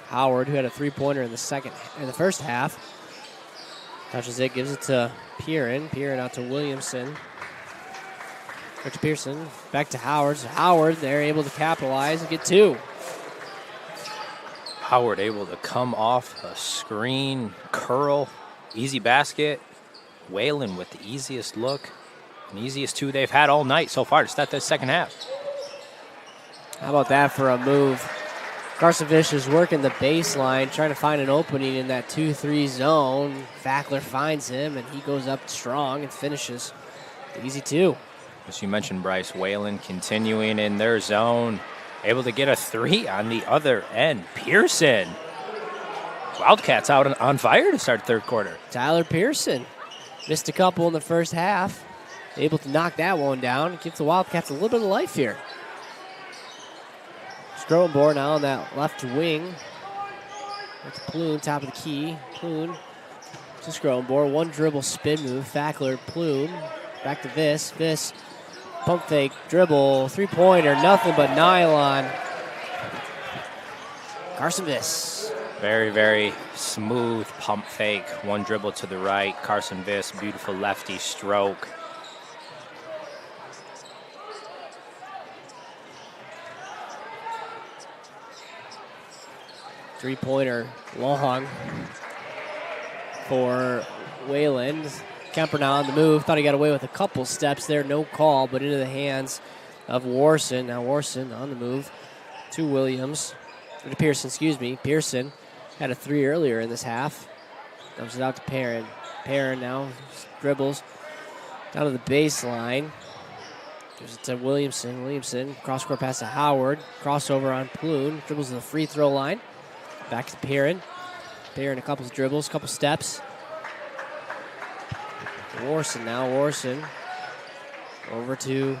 Howard, who had a three-pointer in the first half, touches it, gives it to Pierin. Pierin out to Williamson. Back to Pearson. Back to Howard. So Howard, they're able to capitalize and get two.
Howard able to come off a screen, curl, easy basket. Wayland with the easiest look, and easiest two they've had all night so far to start this second half.
How about that for a move? Carson Fish is working the baseline, trying to find an opening in that 2-3 zone. Fackler finds him, and he goes up strong and finishes the easy two.
As you mentioned, Bryce, Wayland continuing in their zone, able to get a three on the other end. Pearson. Wildcats out on fire to start third quarter.
Tyler Pearson missed a couple in the first half. Able to knock that one down. Gives the Wildcats a little bit of life here. Skroenborg now on that left wing. That's Plume, top of the key. Plume to Skroenborg. One dribble spin move. Fackler, Plume. Back to Viss. Viss. Pump fake, dribble, three-pointer, nothing but nylon. Carson Viss.
Very, very smooth pump fake. One dribble to the right. Carson Viss, beautiful lefty stroke.
Three-pointer long for Wayland. Kemper now on the move. Thought he got away with a couple steps there. No call, but into the hands of Warson. Now Warson on the move to Williams. Or to Pearson, excuse me. Pearson had a three earlier in this half. Dumps it out to Perrin. Perrin now dribbles down to the baseline. Gives it to Williamson. Williamson, cross-court pass to Howard. Crossover on Ploon. Dribbles to the free throw line. Back to Perrin. Perrin a couple of dribbles, couple steps. Warson now. Warson over to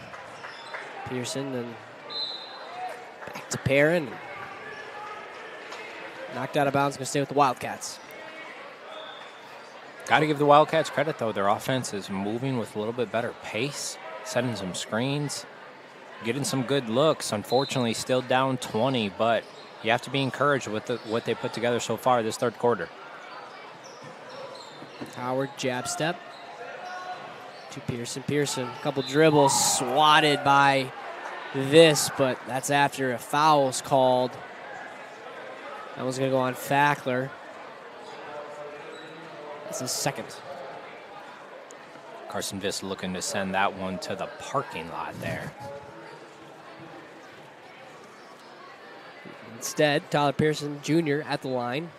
Pearson. Then back to Perrin. Knocked out of bounds. Going to stay with the Wildcats.
Got to give the Wildcats credit, though. Their offense is moving with a little bit better pace, setting some screens, getting some good looks. Unfortunately, still down 20, but you have to be encouraged with what they put together so far this third quarter.
Howard, jab step to Pearson. Pearson, a couple dribbles, swatted by this, but that's after a foul's called. That one's going to go on Fackler. That's his second.
Carson Viss looking to send that one to the parking lot there.
Instead, Tyler Pearson Jr. at the line.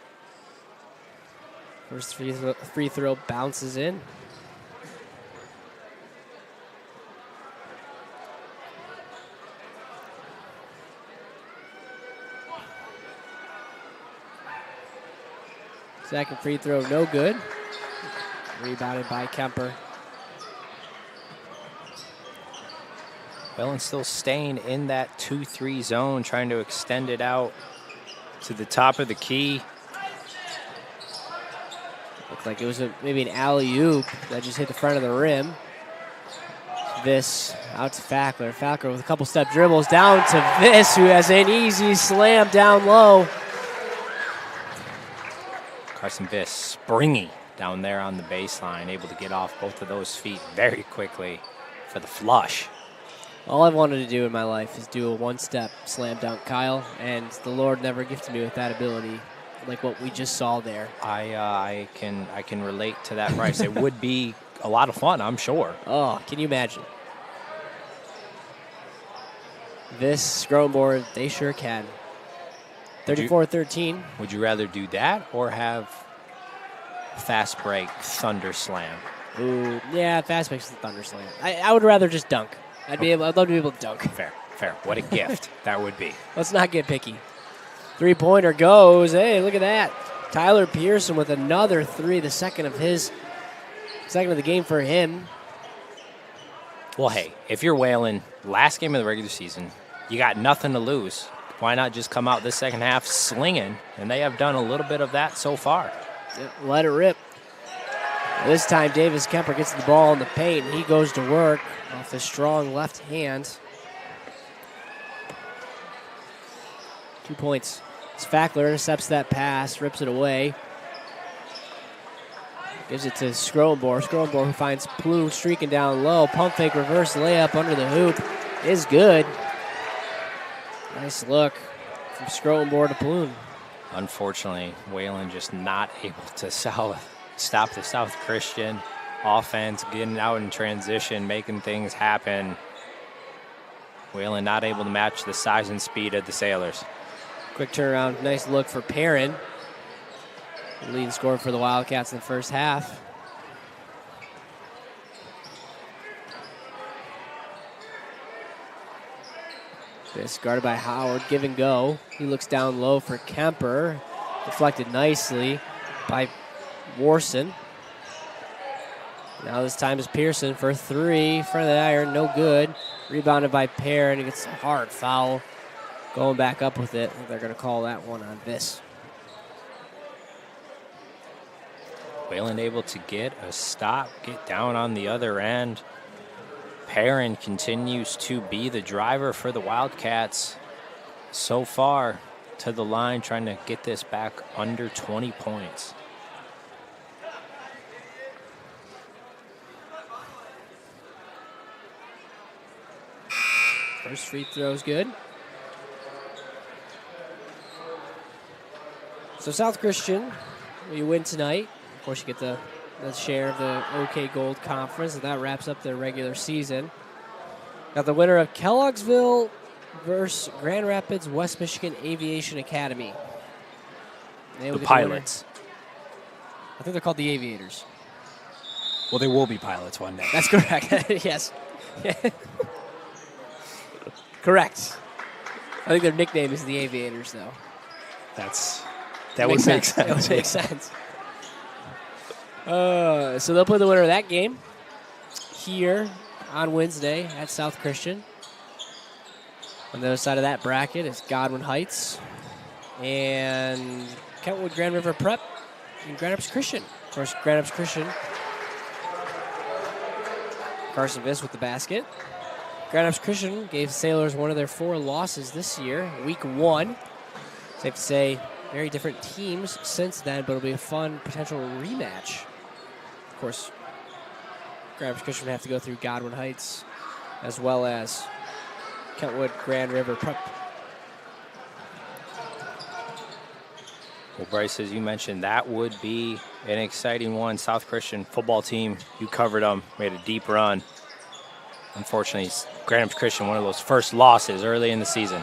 First free throw bounces in. Second free throw, no good. Rebounded by Kemper.
Wayland still staying in that 2-3 zone, trying to extend it out to the top of the key.
Looked like it was maybe an alley-oop that just hit the front of the rim. Viss out to Fackler. Fackler with a couple step dribbles down to Viss, who has an easy slam down low.
Carson Viss springy down there on the baseline, able to get off both of those feet very quickly for the flush.
All I've wanted to do in my life is do a one-step slam dunk, Kyle, and the Lord never gifted me with that ability, like what we just saw there.
I can relate to that, Bryce. It would be a lot of fun, I'm sure.
Oh, can you imagine? This scrum board, they sure can. 34-13.
Would you rather do that or have fast break thunder slam?
Ooh, yeah, fast break thunder slam. I would rather just dunk. I'd love to be able to dunk.
Fair. What a gift that would be.
Let's not get picky. Three-pointer goes. Hey, look at that. Tyler Pearson with another three, the second of the game for him.
Well, hey, if you're Wayland, last game of the regular season, you got nothing to lose. Why not just come out this second half slinging? And they have done a little bit of that so far.
Yep, let it rip. This time, Davis Kemper gets the ball in the paint. He goes to work off his strong left hand. 2 points. As Fackler intercepts that pass, rips it away. Gives it to Skronborg. Skronborg who finds Ploon streaking down low. Pump fake reverse layup under the hoop is good. Nice look from Skronborg to Ploon.
Unfortunately, Wayland just not able to stop the South Christian offense, getting out in transition, making things happen. Wayland not able to match the size and speed of the Sailors.
Quick turnaround, nice look for Perrin. Leading scorer for the Wildcats in the first half. This guarded by Howard, give and go. He looks down low for Kemper. Deflected nicely by Warson. Now this time is Pearson for three. Front of the iron, no good. Rebounded by Perrin. He gets a hard foul. Going back up with it. They're going to call that one on Viss.
Wayland able to get a stop, get down on the other end. Perrin continues to be the driver for the Wildcats so far to the line, trying to get this back under 20 points.
First free throw is good. So South Christian, you win tonight. Of course, you get the share of the OK Gold Conference, and that wraps up their regular season. Got the winner of Kellogg'sville versus Grand Rapids West Michigan Aviation Academy.
The Pilots.
I think they're called the Aviators.
Well, they will be pilots one day.
That's correct. Yes. Correct. I think their nickname is the Aviators, though.
That would make sense.
That would make sense. So they'll play the winner of that game here on Wednesday at South Christian. On the other side of that bracket is Godwin Heights and Kentwood Grand River Prep and Grand Rapids Christian. Of course, Grand Rapids Christian, Carson Viss with the basket. Grand Rapids Christian gave Sailors one of their 4 losses this year, week 1. Safe to say, very different teams since then, but it'll be a fun potential rematch. Of course, Grand Rapids Christian would have to go through Godwin Heights as well as Kentwood Grand River Prep.
Well, Bryce, as you mentioned, that would be an exciting one. South Christian football team, you covered them, made a deep run. Unfortunately, Grand Rapids Christian, one of those first losses early in the season.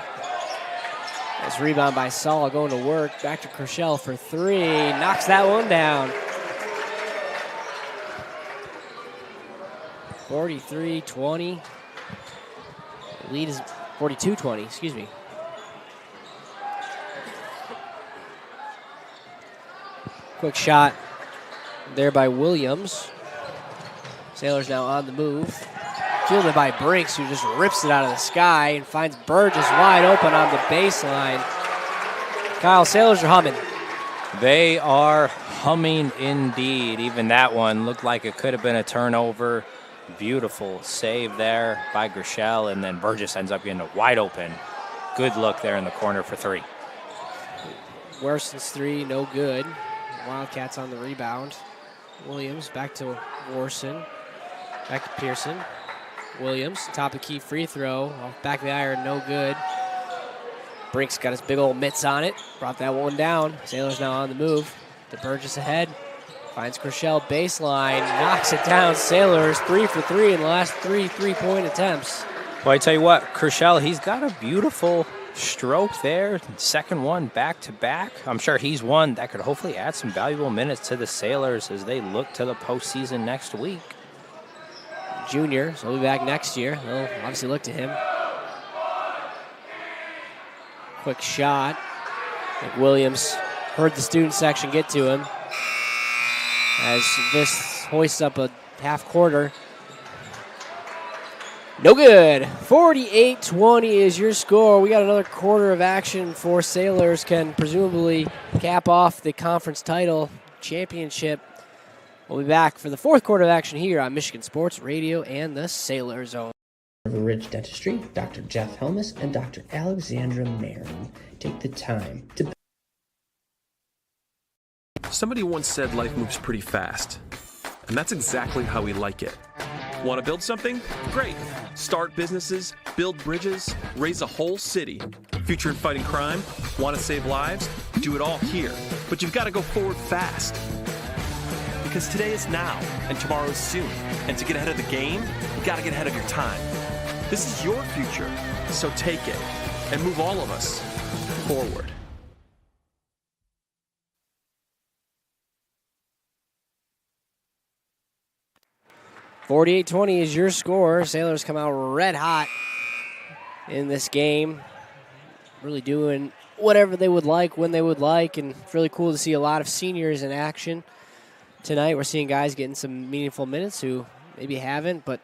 Nice rebound by Saul going to work. Back to Kershell for 3. Knocks that one down. 43-20. Lead is 42-20, excuse me. Quick shot there by Williams. Sailors now on the move. Fielded by Brinks, who just rips it out of the sky and finds Burgess wide open on the baseline. Kyle, Sailors are humming.
They are humming indeed. Even that one looked like it could have been a turnover. Beautiful save there by Gershell, and then Burgess ends up getting a wide open. Good look there in the corner for 3.
Worson's 3, no good. Wildcats on the rebound. Williams back to Worson. Back to Pearson. Williams, top of the key free throw. Off back of the iron, no good. Brinks got his big old mitts on it. Brought that one down. Sailors now on the move. To Burgess ahead. Finds Kershell baseline. Knocks it down. Sailors 3 for 3 in the last 3 3-point attempts.
Well, I tell you what, Kershell, he's got a beautiful stroke there. Second one back to back. I'm sure he's one that could hopefully add some valuable minutes to the Sailors as they look to the postseason next week.
Junior, so he'll be back next year. They'll obviously look to him. Quick shot. I think Williams heard the student section get to him as this hoists up a half quarter. No good. 48-20 is your score. We got another quarter of action for Sailors. Can presumably cap off the conference title championship. We'll be back for the 4th quarter of action here on Michigan Sports Radio and the Sailor Zone.
River Ridge Dentistry, Dr. Jeff Helmus and Dr. Alexandra Marin take the time to...
Somebody once said life moves pretty fast, and that's exactly how we like it. Want to build something? Great. Start businesses, build bridges, raise a whole city. Future in fighting crime? Want to save lives? Do it all here. But you've got to go forward fast. Because today is now, and tomorrow is soon. And to get ahead of the game, you got to get ahead of your time. This is your future, so take it and move all of us forward.
$48-20 is your score. Sailors come out red hot in this game. Really doing whatever they would like, when they would like, and it's really cool to see a lot of seniors in action tonight. We're seeing guys getting some meaningful minutes who maybe haven't, but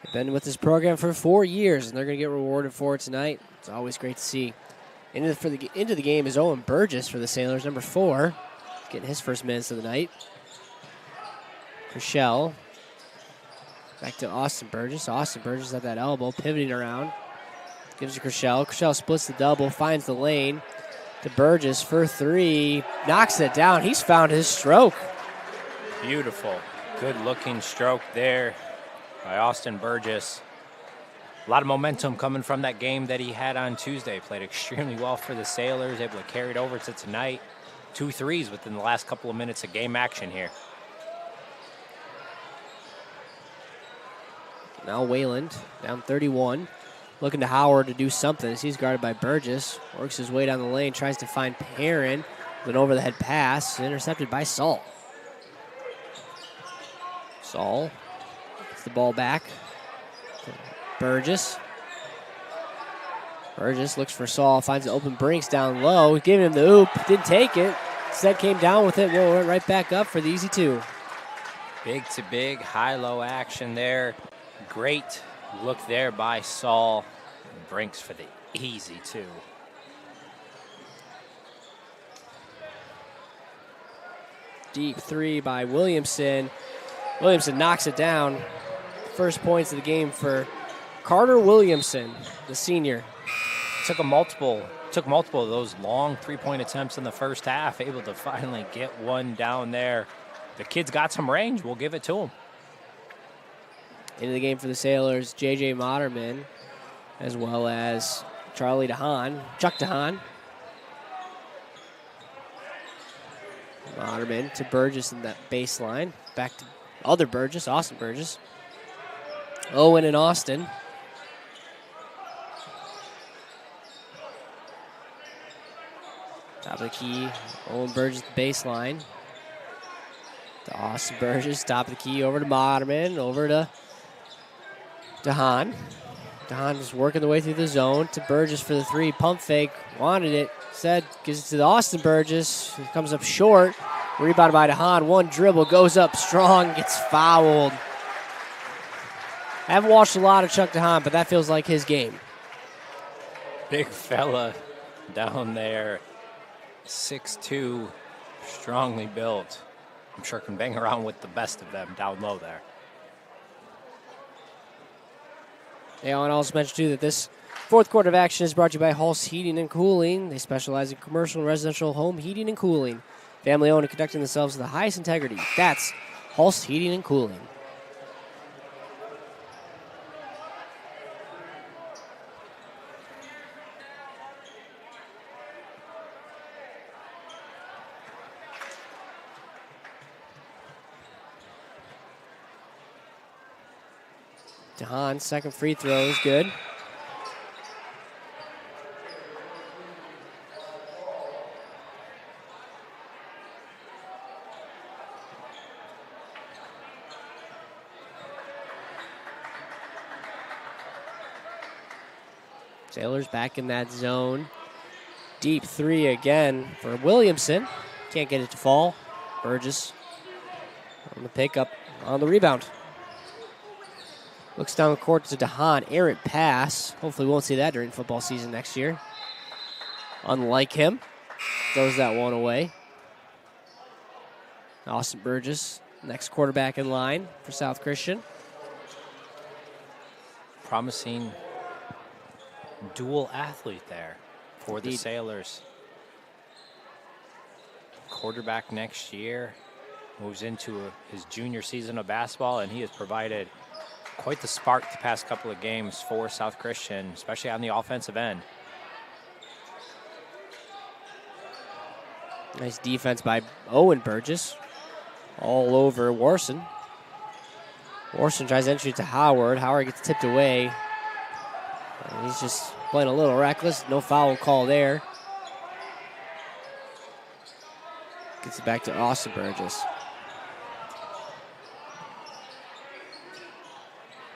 they've been with this program for 4 years, and they're going to get rewarded for it tonight. It's always great to see. Into the game is Owen Burgess for the Sailors, number 4, getting his first minutes of the night. Kershell. Back to Austin Burgess. Austin Burgess at that elbow, pivoting around. Gives to Kershell. Kershell splits the double, finds the lane to Burgess for 3. Knocks it down. He's found his stroke.
Beautiful. Good-looking stroke there by Austin Burgess. A lot of momentum coming from that game that he had on Tuesday. Played extremely well for the Sailors, able to carry it over to tonight. 2 threes within the last couple of minutes of game action here.
Now Wayland down 31. Looking to Howard to do something as he's guarded by Burgess. Works his way down the lane, tries to find Perrin. With an over-the-head pass, intercepted by Saul. Saul gets the ball back. Burgess. Burgess looks for Saul, finds an open Brinks down low, giving him the oop, didn't take it. Instead came down with it, went right back up for the easy two.
Big to big, high-low action there. Great look there by Saul. Brinks for the easy two.
Deep three by Williamson. Williamson knocks it down. First points of the game for Carter Williamson, the senior.
Took multiple of those long three-point attempts in the first half, able to finally get one down there. The kid's got some range. We'll give it to him.
Into the game for the Sailors, J.J. Moderman, as well as Charlie DeHaan, Chuck DeHaan. Moderman to Burgess in that baseline. Back to other Burgess, Austin Burgess. Owen and Austin. Top of the key, Owen Burgess baseline. To Austin Burgess, top of the key, over to Moderman, over to DeHaan. DeHaan is working the way through the zone to Burgess for the three. Pump fake, wanted it. Said, gives it to the Austin Burgess. He comes up short. Rebounded by DeHaan. One dribble, goes up strong, gets fouled. I haven't watched a lot of Chuck DeHaan, but that feels like his game.
Big fella down there. 6'2", strongly built. I'm sure can bang around with the best of them down low there.
Yeah, and I'll also mention, too, that this fourth quarter of action is brought to you by Hulse Heating and Cooling. They specialize in commercial and residential home heating and cooling. Family-owned and conducting themselves with the highest integrity. That's Hulse Heating and Cooling. DeHaan, second free throw is good. Sailors back in that zone. Deep three again for Williamson. Can't get it to fall. Burgess on the pickup, on the rebound. Looks down the court to DeHaan. Errant pass. Hopefully we won't see that during football season next year. Unlike him. Throws that one away. Austin Burgess, next quarterback in line for South Christian.
Promising dual athlete there for the Sailors. Quarterback next year. Moves into his junior season of basketball, and he has provided quite the spark the past couple of games for South Christian, especially on the offensive end.
Nice defense by Owen Burgess. All over Warson. Warson tries entry to Howard. Howard gets tipped away. He's just playing a little reckless. No foul call there. Gets it back to Austin Burgess.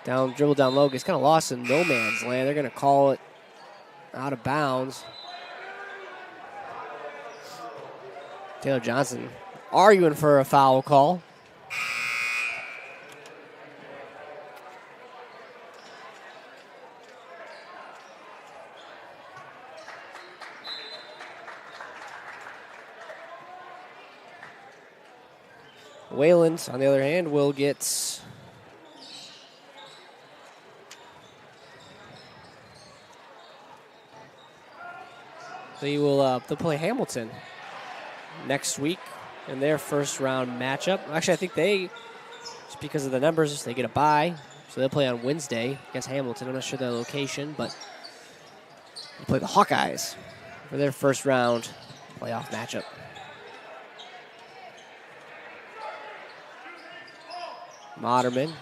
Dribble down low. Gets kind of lost in no man's land. They're going to call it out of bounds. Taylor Johnson arguing for a foul call. Wayland, on the other hand, will get they'll play Hamilton next week in their first round matchup. Actually, I think just because of the numbers, they get a bye. So they'll play on Wednesday against Hamilton. I'm not sure their location, but they play the Hawkeyes for their first round playoff matchup. Moderman.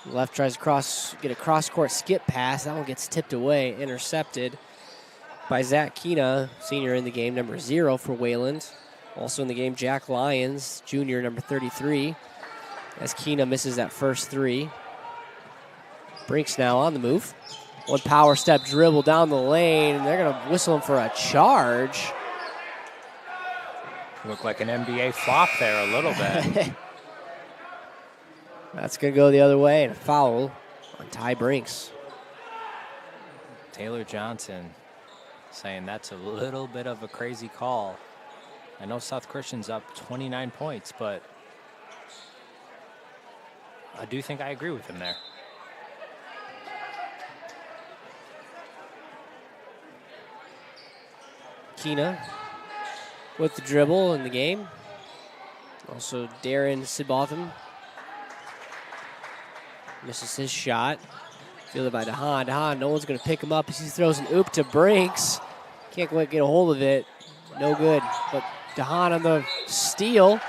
Left tries to get a cross-court skip pass. That one gets tipped away, intercepted by Zach Keena, senior in the game, number 0 for Wayland. Also in the game, Jack Lyons, junior, number 33, as Keena misses that first three. Brinks now on the move. One power step dribble down the lane, and they're going to whistle him for a charge.
Looked like an NBA flop there a little bit.
That's going to go the other way, and a foul on Ty Brinks.
Taylor Johnson saying that's a little bit of a crazy call. I know South Christian's up 29 points, but I do think I agree with him there.
Keena with the dribble in the game. Also Darren Sidbotham misses his shot. Fielded by DeHaan. DeHaan, no one's going to pick him up as he throws an oop to Brinks. Can't quite get a hold of it. No good. But DeHaan on the steal.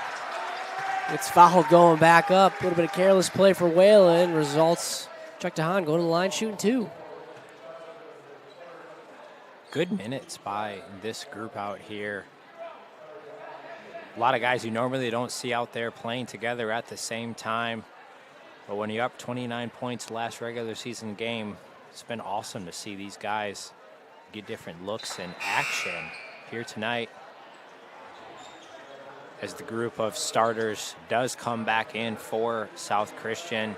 It's fouled going back up. A little bit of careless play for Wayland. Results, Chuck DeHaan going to the line shooting 2.
Good minutes by this group out here. A lot of guys you normally don't see out there playing together at the same time. But when you're up 29 points last regular season game, it's been awesome to see these guys get different looks in action here tonight as the group of starters does come back in for South Christian.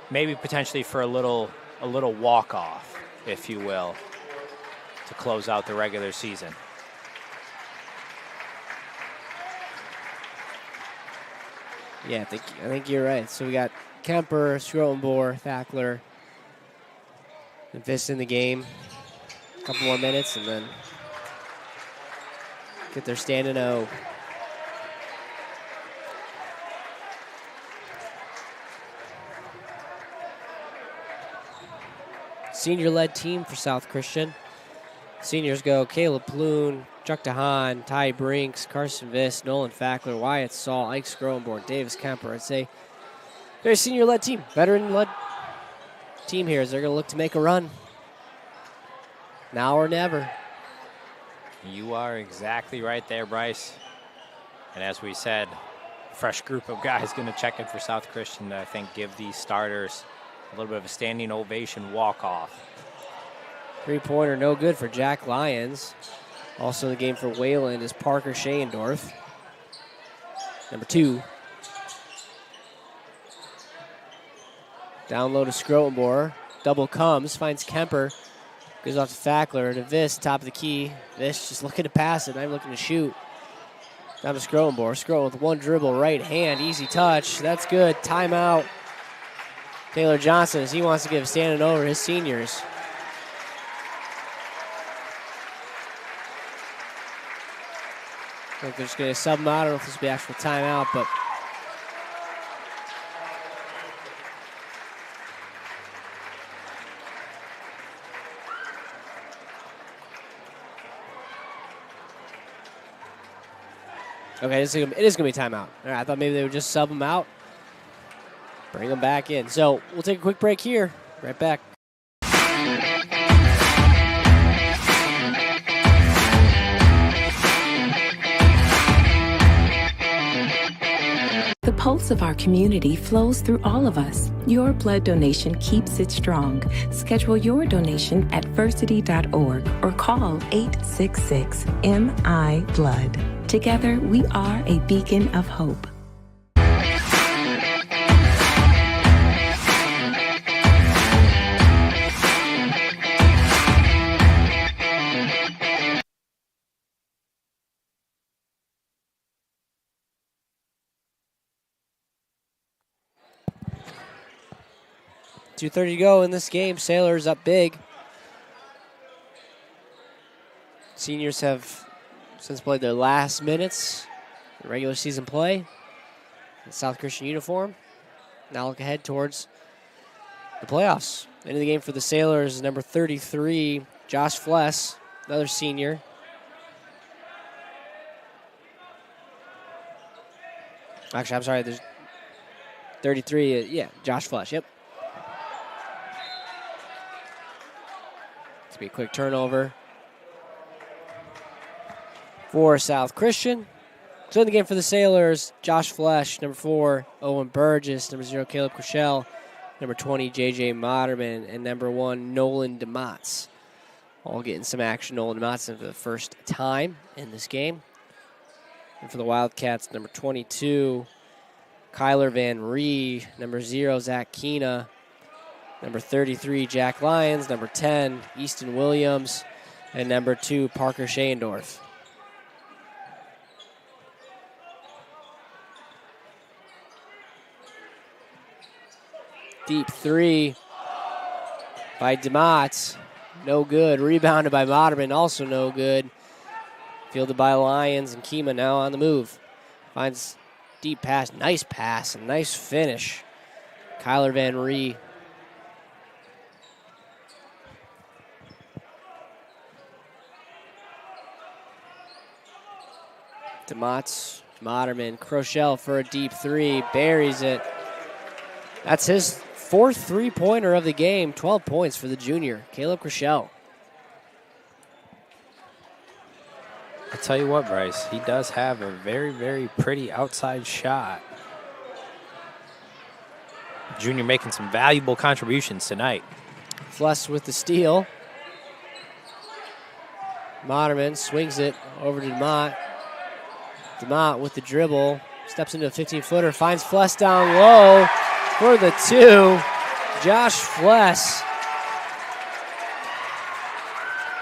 Maybe potentially for a little walk-off, if you will, to close out the regular season.
Yeah, I think you're right. So we got Kemper, Schrotenboer, Thackler, and Viss in the game. A couple more minutes and then get their standing O. Senior-led team for South Christian. Seniors go Caleb Ploon, Chuck DeHaan, Ty Brinks, Carson Viss, Nolan Fackler, Wyatt Saul, Ike Skroenborn, Davis Kemper. I'd say very senior-led team, veteran-led team here as they're going to look to make a run. Now or never.
You are exactly right there, Bryce. And as we said, fresh group of guys going to check in for South Christian to, I think, give these starters a little bit of a standing ovation walk-off.
Three-pointer no good for Jack Lyons. Also in the game for Wayland is Parker Scheyendorf. Number 2. Down low to Skrotenboer. Double comes, finds Kemper. Goes off to Fackler to Viss, top of the key. Viss just looking to pass it, not even looking to shoot. Down to Skrotenboer. Skroten with one dribble, right hand, easy touch. That's good. Timeout. Taylor Johnson as he wants to give standing over his seniors. I think they're just going to sub him out. I don't know if this will be actual timeout, but okay, it is going to be timeout. All right, I thought maybe they would just sub him out, bring him back in. So we'll take a quick break here. Right back.
The pulse of our community flows through all of us. Your blood donation keeps it strong. Schedule your donation at versity.org or call 866-MI-BLOOD. Together, we are a beacon of hope.
.230 to go in this game. Sailors up big. Seniors have since played their last minutes in regular season play in South Christian uniform. Now look ahead towards the playoffs. Into the game for the Sailors is number 33, Josh Fless, another senior. Actually, I'm sorry, there's 33, Josh Fless, yep. It's going to be a quick turnover for South Christian. So in the game for the Sailors, Josh Flesh, number 4, Owen Burgess, number 0, Caleb Cushell, number 20, J.J. Moderman, and number 1, Nolan DeMotts. All getting some action. Nolan DeMotts for the first time in this game. And for the Wildcats, number 22, Kyler Van Ree, number 0, Zach Keena, number 33, Jack Lyons, number 10, Easton Williams, and number 2, Parker Schaendorf. Deep three by DeMotts. No good. Rebounded by Moderman. Also no good. Fielded by Lyons, and Kima now on the move. Finds deep pass. Nice pass. And nice finish. Kyler Van Ree. DeMotts, Moderman, Crochelle for a deep three. Buries it. That's his 4th three-pointer of the game. 12 points for the junior, Caleb Crochelle.
I'll tell you what, Bryce, he does have a very, very pretty outside shot. Junior making some valuable contributions tonight.
Fluss with the steal. Moderman swings it over to DeMott. DeMott with the dribble. Steps into a 15-footer. Finds Fluss down low for the 2. Josh Fluss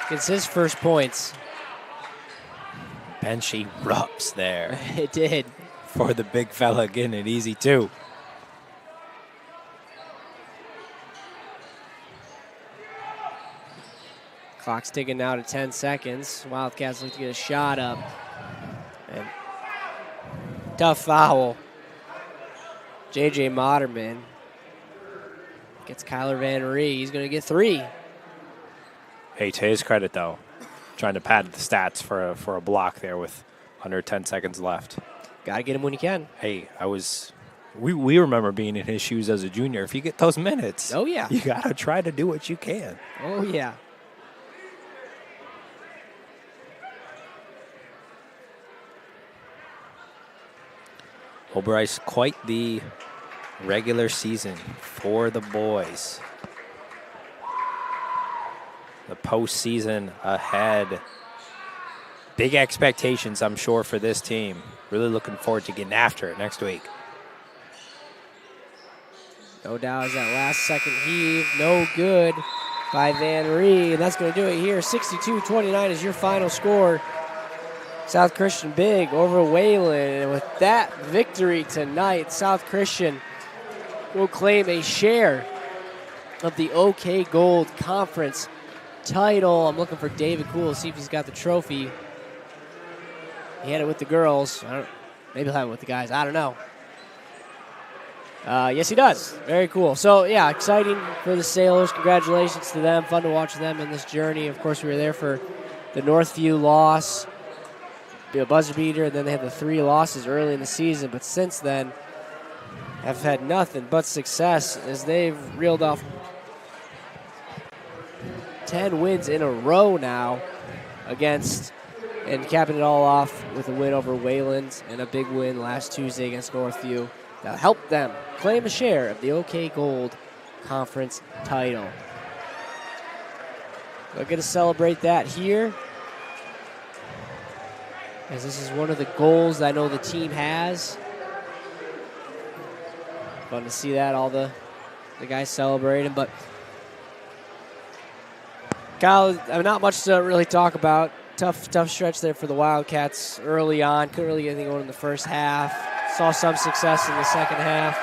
gets his first points.
Bench erupts there.
It did.
For the big fella getting it easy, too.
Clock's ticking now to 10 seconds. Wildcats look to get a shot up. And tough foul. J.J. Moderman gets Kyler Van Ree. He's going to get 3.
Hey, to his credit, though, trying to pad the stats for a block there with under 10 seconds left.
Got to get him when you can.
Hey, we remember being in his shoes as a junior. If you get those minutes,
oh yeah,
you got to try to do what you can.
Oh yeah.
Well, Bryce, quite the regular season for the boys. The postseason ahead. Big expectations, I'm sure, for this team. Really looking forward to getting after it next week.
No doubt is that last second heave. No good by Van Ree. And that's going to do it here. 62-29 is your final score. South Christian big over Wayland. And with that victory tonight, South Christian will claim a share of the OK Gold Conference title. I'm looking for David Cool to see if he's got the trophy. He had it with the girls. Maybe he'll have it with the guys. I don't know. Yes, he does. Very cool. So, yeah, exciting for the Sailors. Congratulations to them. Fun to watch them in this journey. Of course, we were there for the Northview loss, a buzzer beater, and then they had the 3 losses early in the season. But since then, have had nothing but success as they've reeled off 10 wins in a row now against, and capping it all off with a win over Wayland and a big win last Tuesday against Northview. That'll help them claim a share of the OK Gold Conference title. We're going to celebrate that here, as this is one of the goals that I know the team has. Fun to see that, all the guys celebrating. But Kyle, not much to really talk about. Tough stretch there for the Wildcats early on. Couldn't really get anything going in the first half. Saw some success in the second half.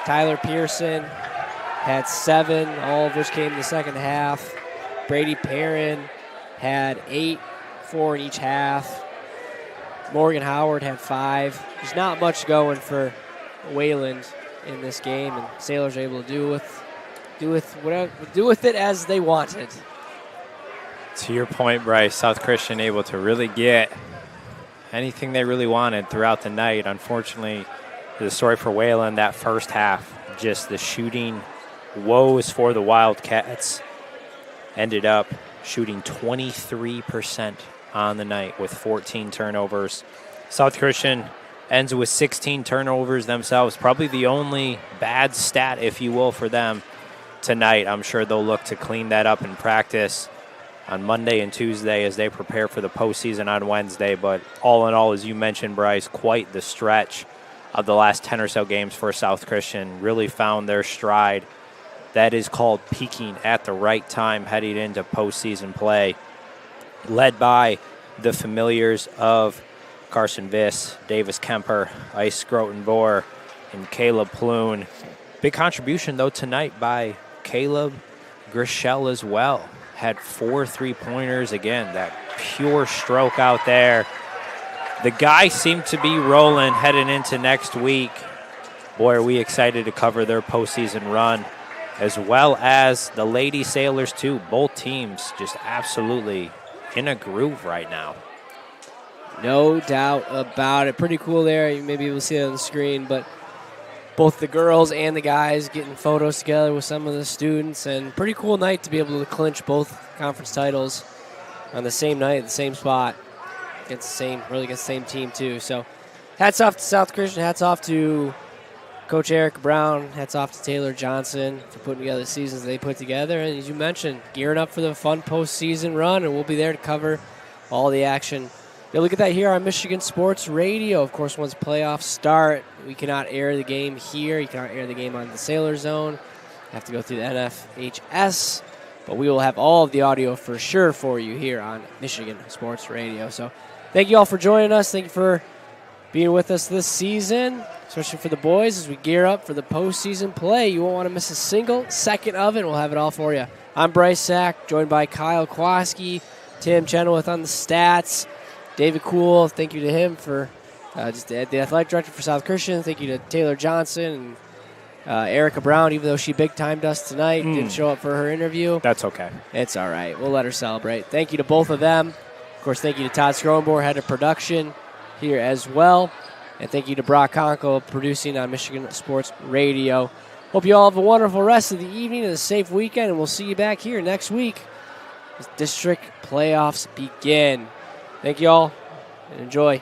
Tyler Pearson had 7, all of which came in the second half. Brady Perrin had 8, 4 in each half. Morgan Howard had 5. There's not much going for Wayland in this game, and Sailors are able to do with it as they wanted.
To your point, Bryce, South Christian able to really get anything they really wanted throughout the night. Unfortunately, the story for Wayland, that first half, just the shooting woes for the Wildcats. Ended up shooting 23% on the night with 14 turnovers. South Christian ends with 16 turnovers themselves. Probably the only bad stat, if you will, for them tonight. I'm sure they'll look to clean that up in practice on Monday and Tuesday as they prepare for the postseason on Wednesday. But all in all, as you mentioned, Bryce, quite the stretch of the last 10 or so games for South Christian. Really found their stride. That is called peaking at the right time heading into postseason play. Led by the familiars of Carson Viss, Davis Kemper, Ice Grotenboer, and Caleb Ploon. Big contribution, though, tonight by Caleb Grishel as well. Had 4 3-pointers. Again, that pure stroke out there. The guy seemed to be rolling heading into next week. Boy, are we excited to cover their postseason run, as well as the Lady Sailors, too. Both teams just absolutely in a groove right now.
No doubt about it. Pretty cool there. You may be able to see it on the screen, but both the girls and the guys getting photos together with some of the students, and pretty cool night to be able to clinch both conference titles on the same night, the same spot, against the same team too. So hats off to South Christian, hats off to Coach Eric Brown, hats off to Taylor Johnson for putting together the seasons they put together. And as you mentioned, gearing up for the fun postseason run, and we'll be there to cover all the action. You'll look at that here on Michigan Sports Radio. Of course, once playoffs start, we cannot air the game here. You cannot air the game on the Sailor Zone. You have to go through the NFHS. But we will have all of the audio for sure for you here on Michigan Sports Radio. So thank you all for joining us. Thank you for being with us this season, especially for the boys as we gear up for the postseason play. You won't want to miss a single second of it. We'll have it all for you. I'm Bryce Sack, joined by Kyle Kwaski, Tim Chenoweth on the stats, David Kuhl, thank you to him for just the athletic director for South Christian. Thank you to Taylor Johnson and Erica Brown, even though she big-timed us tonight, didn't show up for her interview.
That's okay.
It's all right. We'll let her celebrate. Thank you to both of them. Of course, thank you to Todd Skronborn, head of production here as well. And thank you to Brock Conkle, producing on Michigan Sports Radio. Hope you all have a wonderful rest of the evening and a safe weekend, and we'll see you back here next week as district playoffs begin. Thank you all, and enjoy.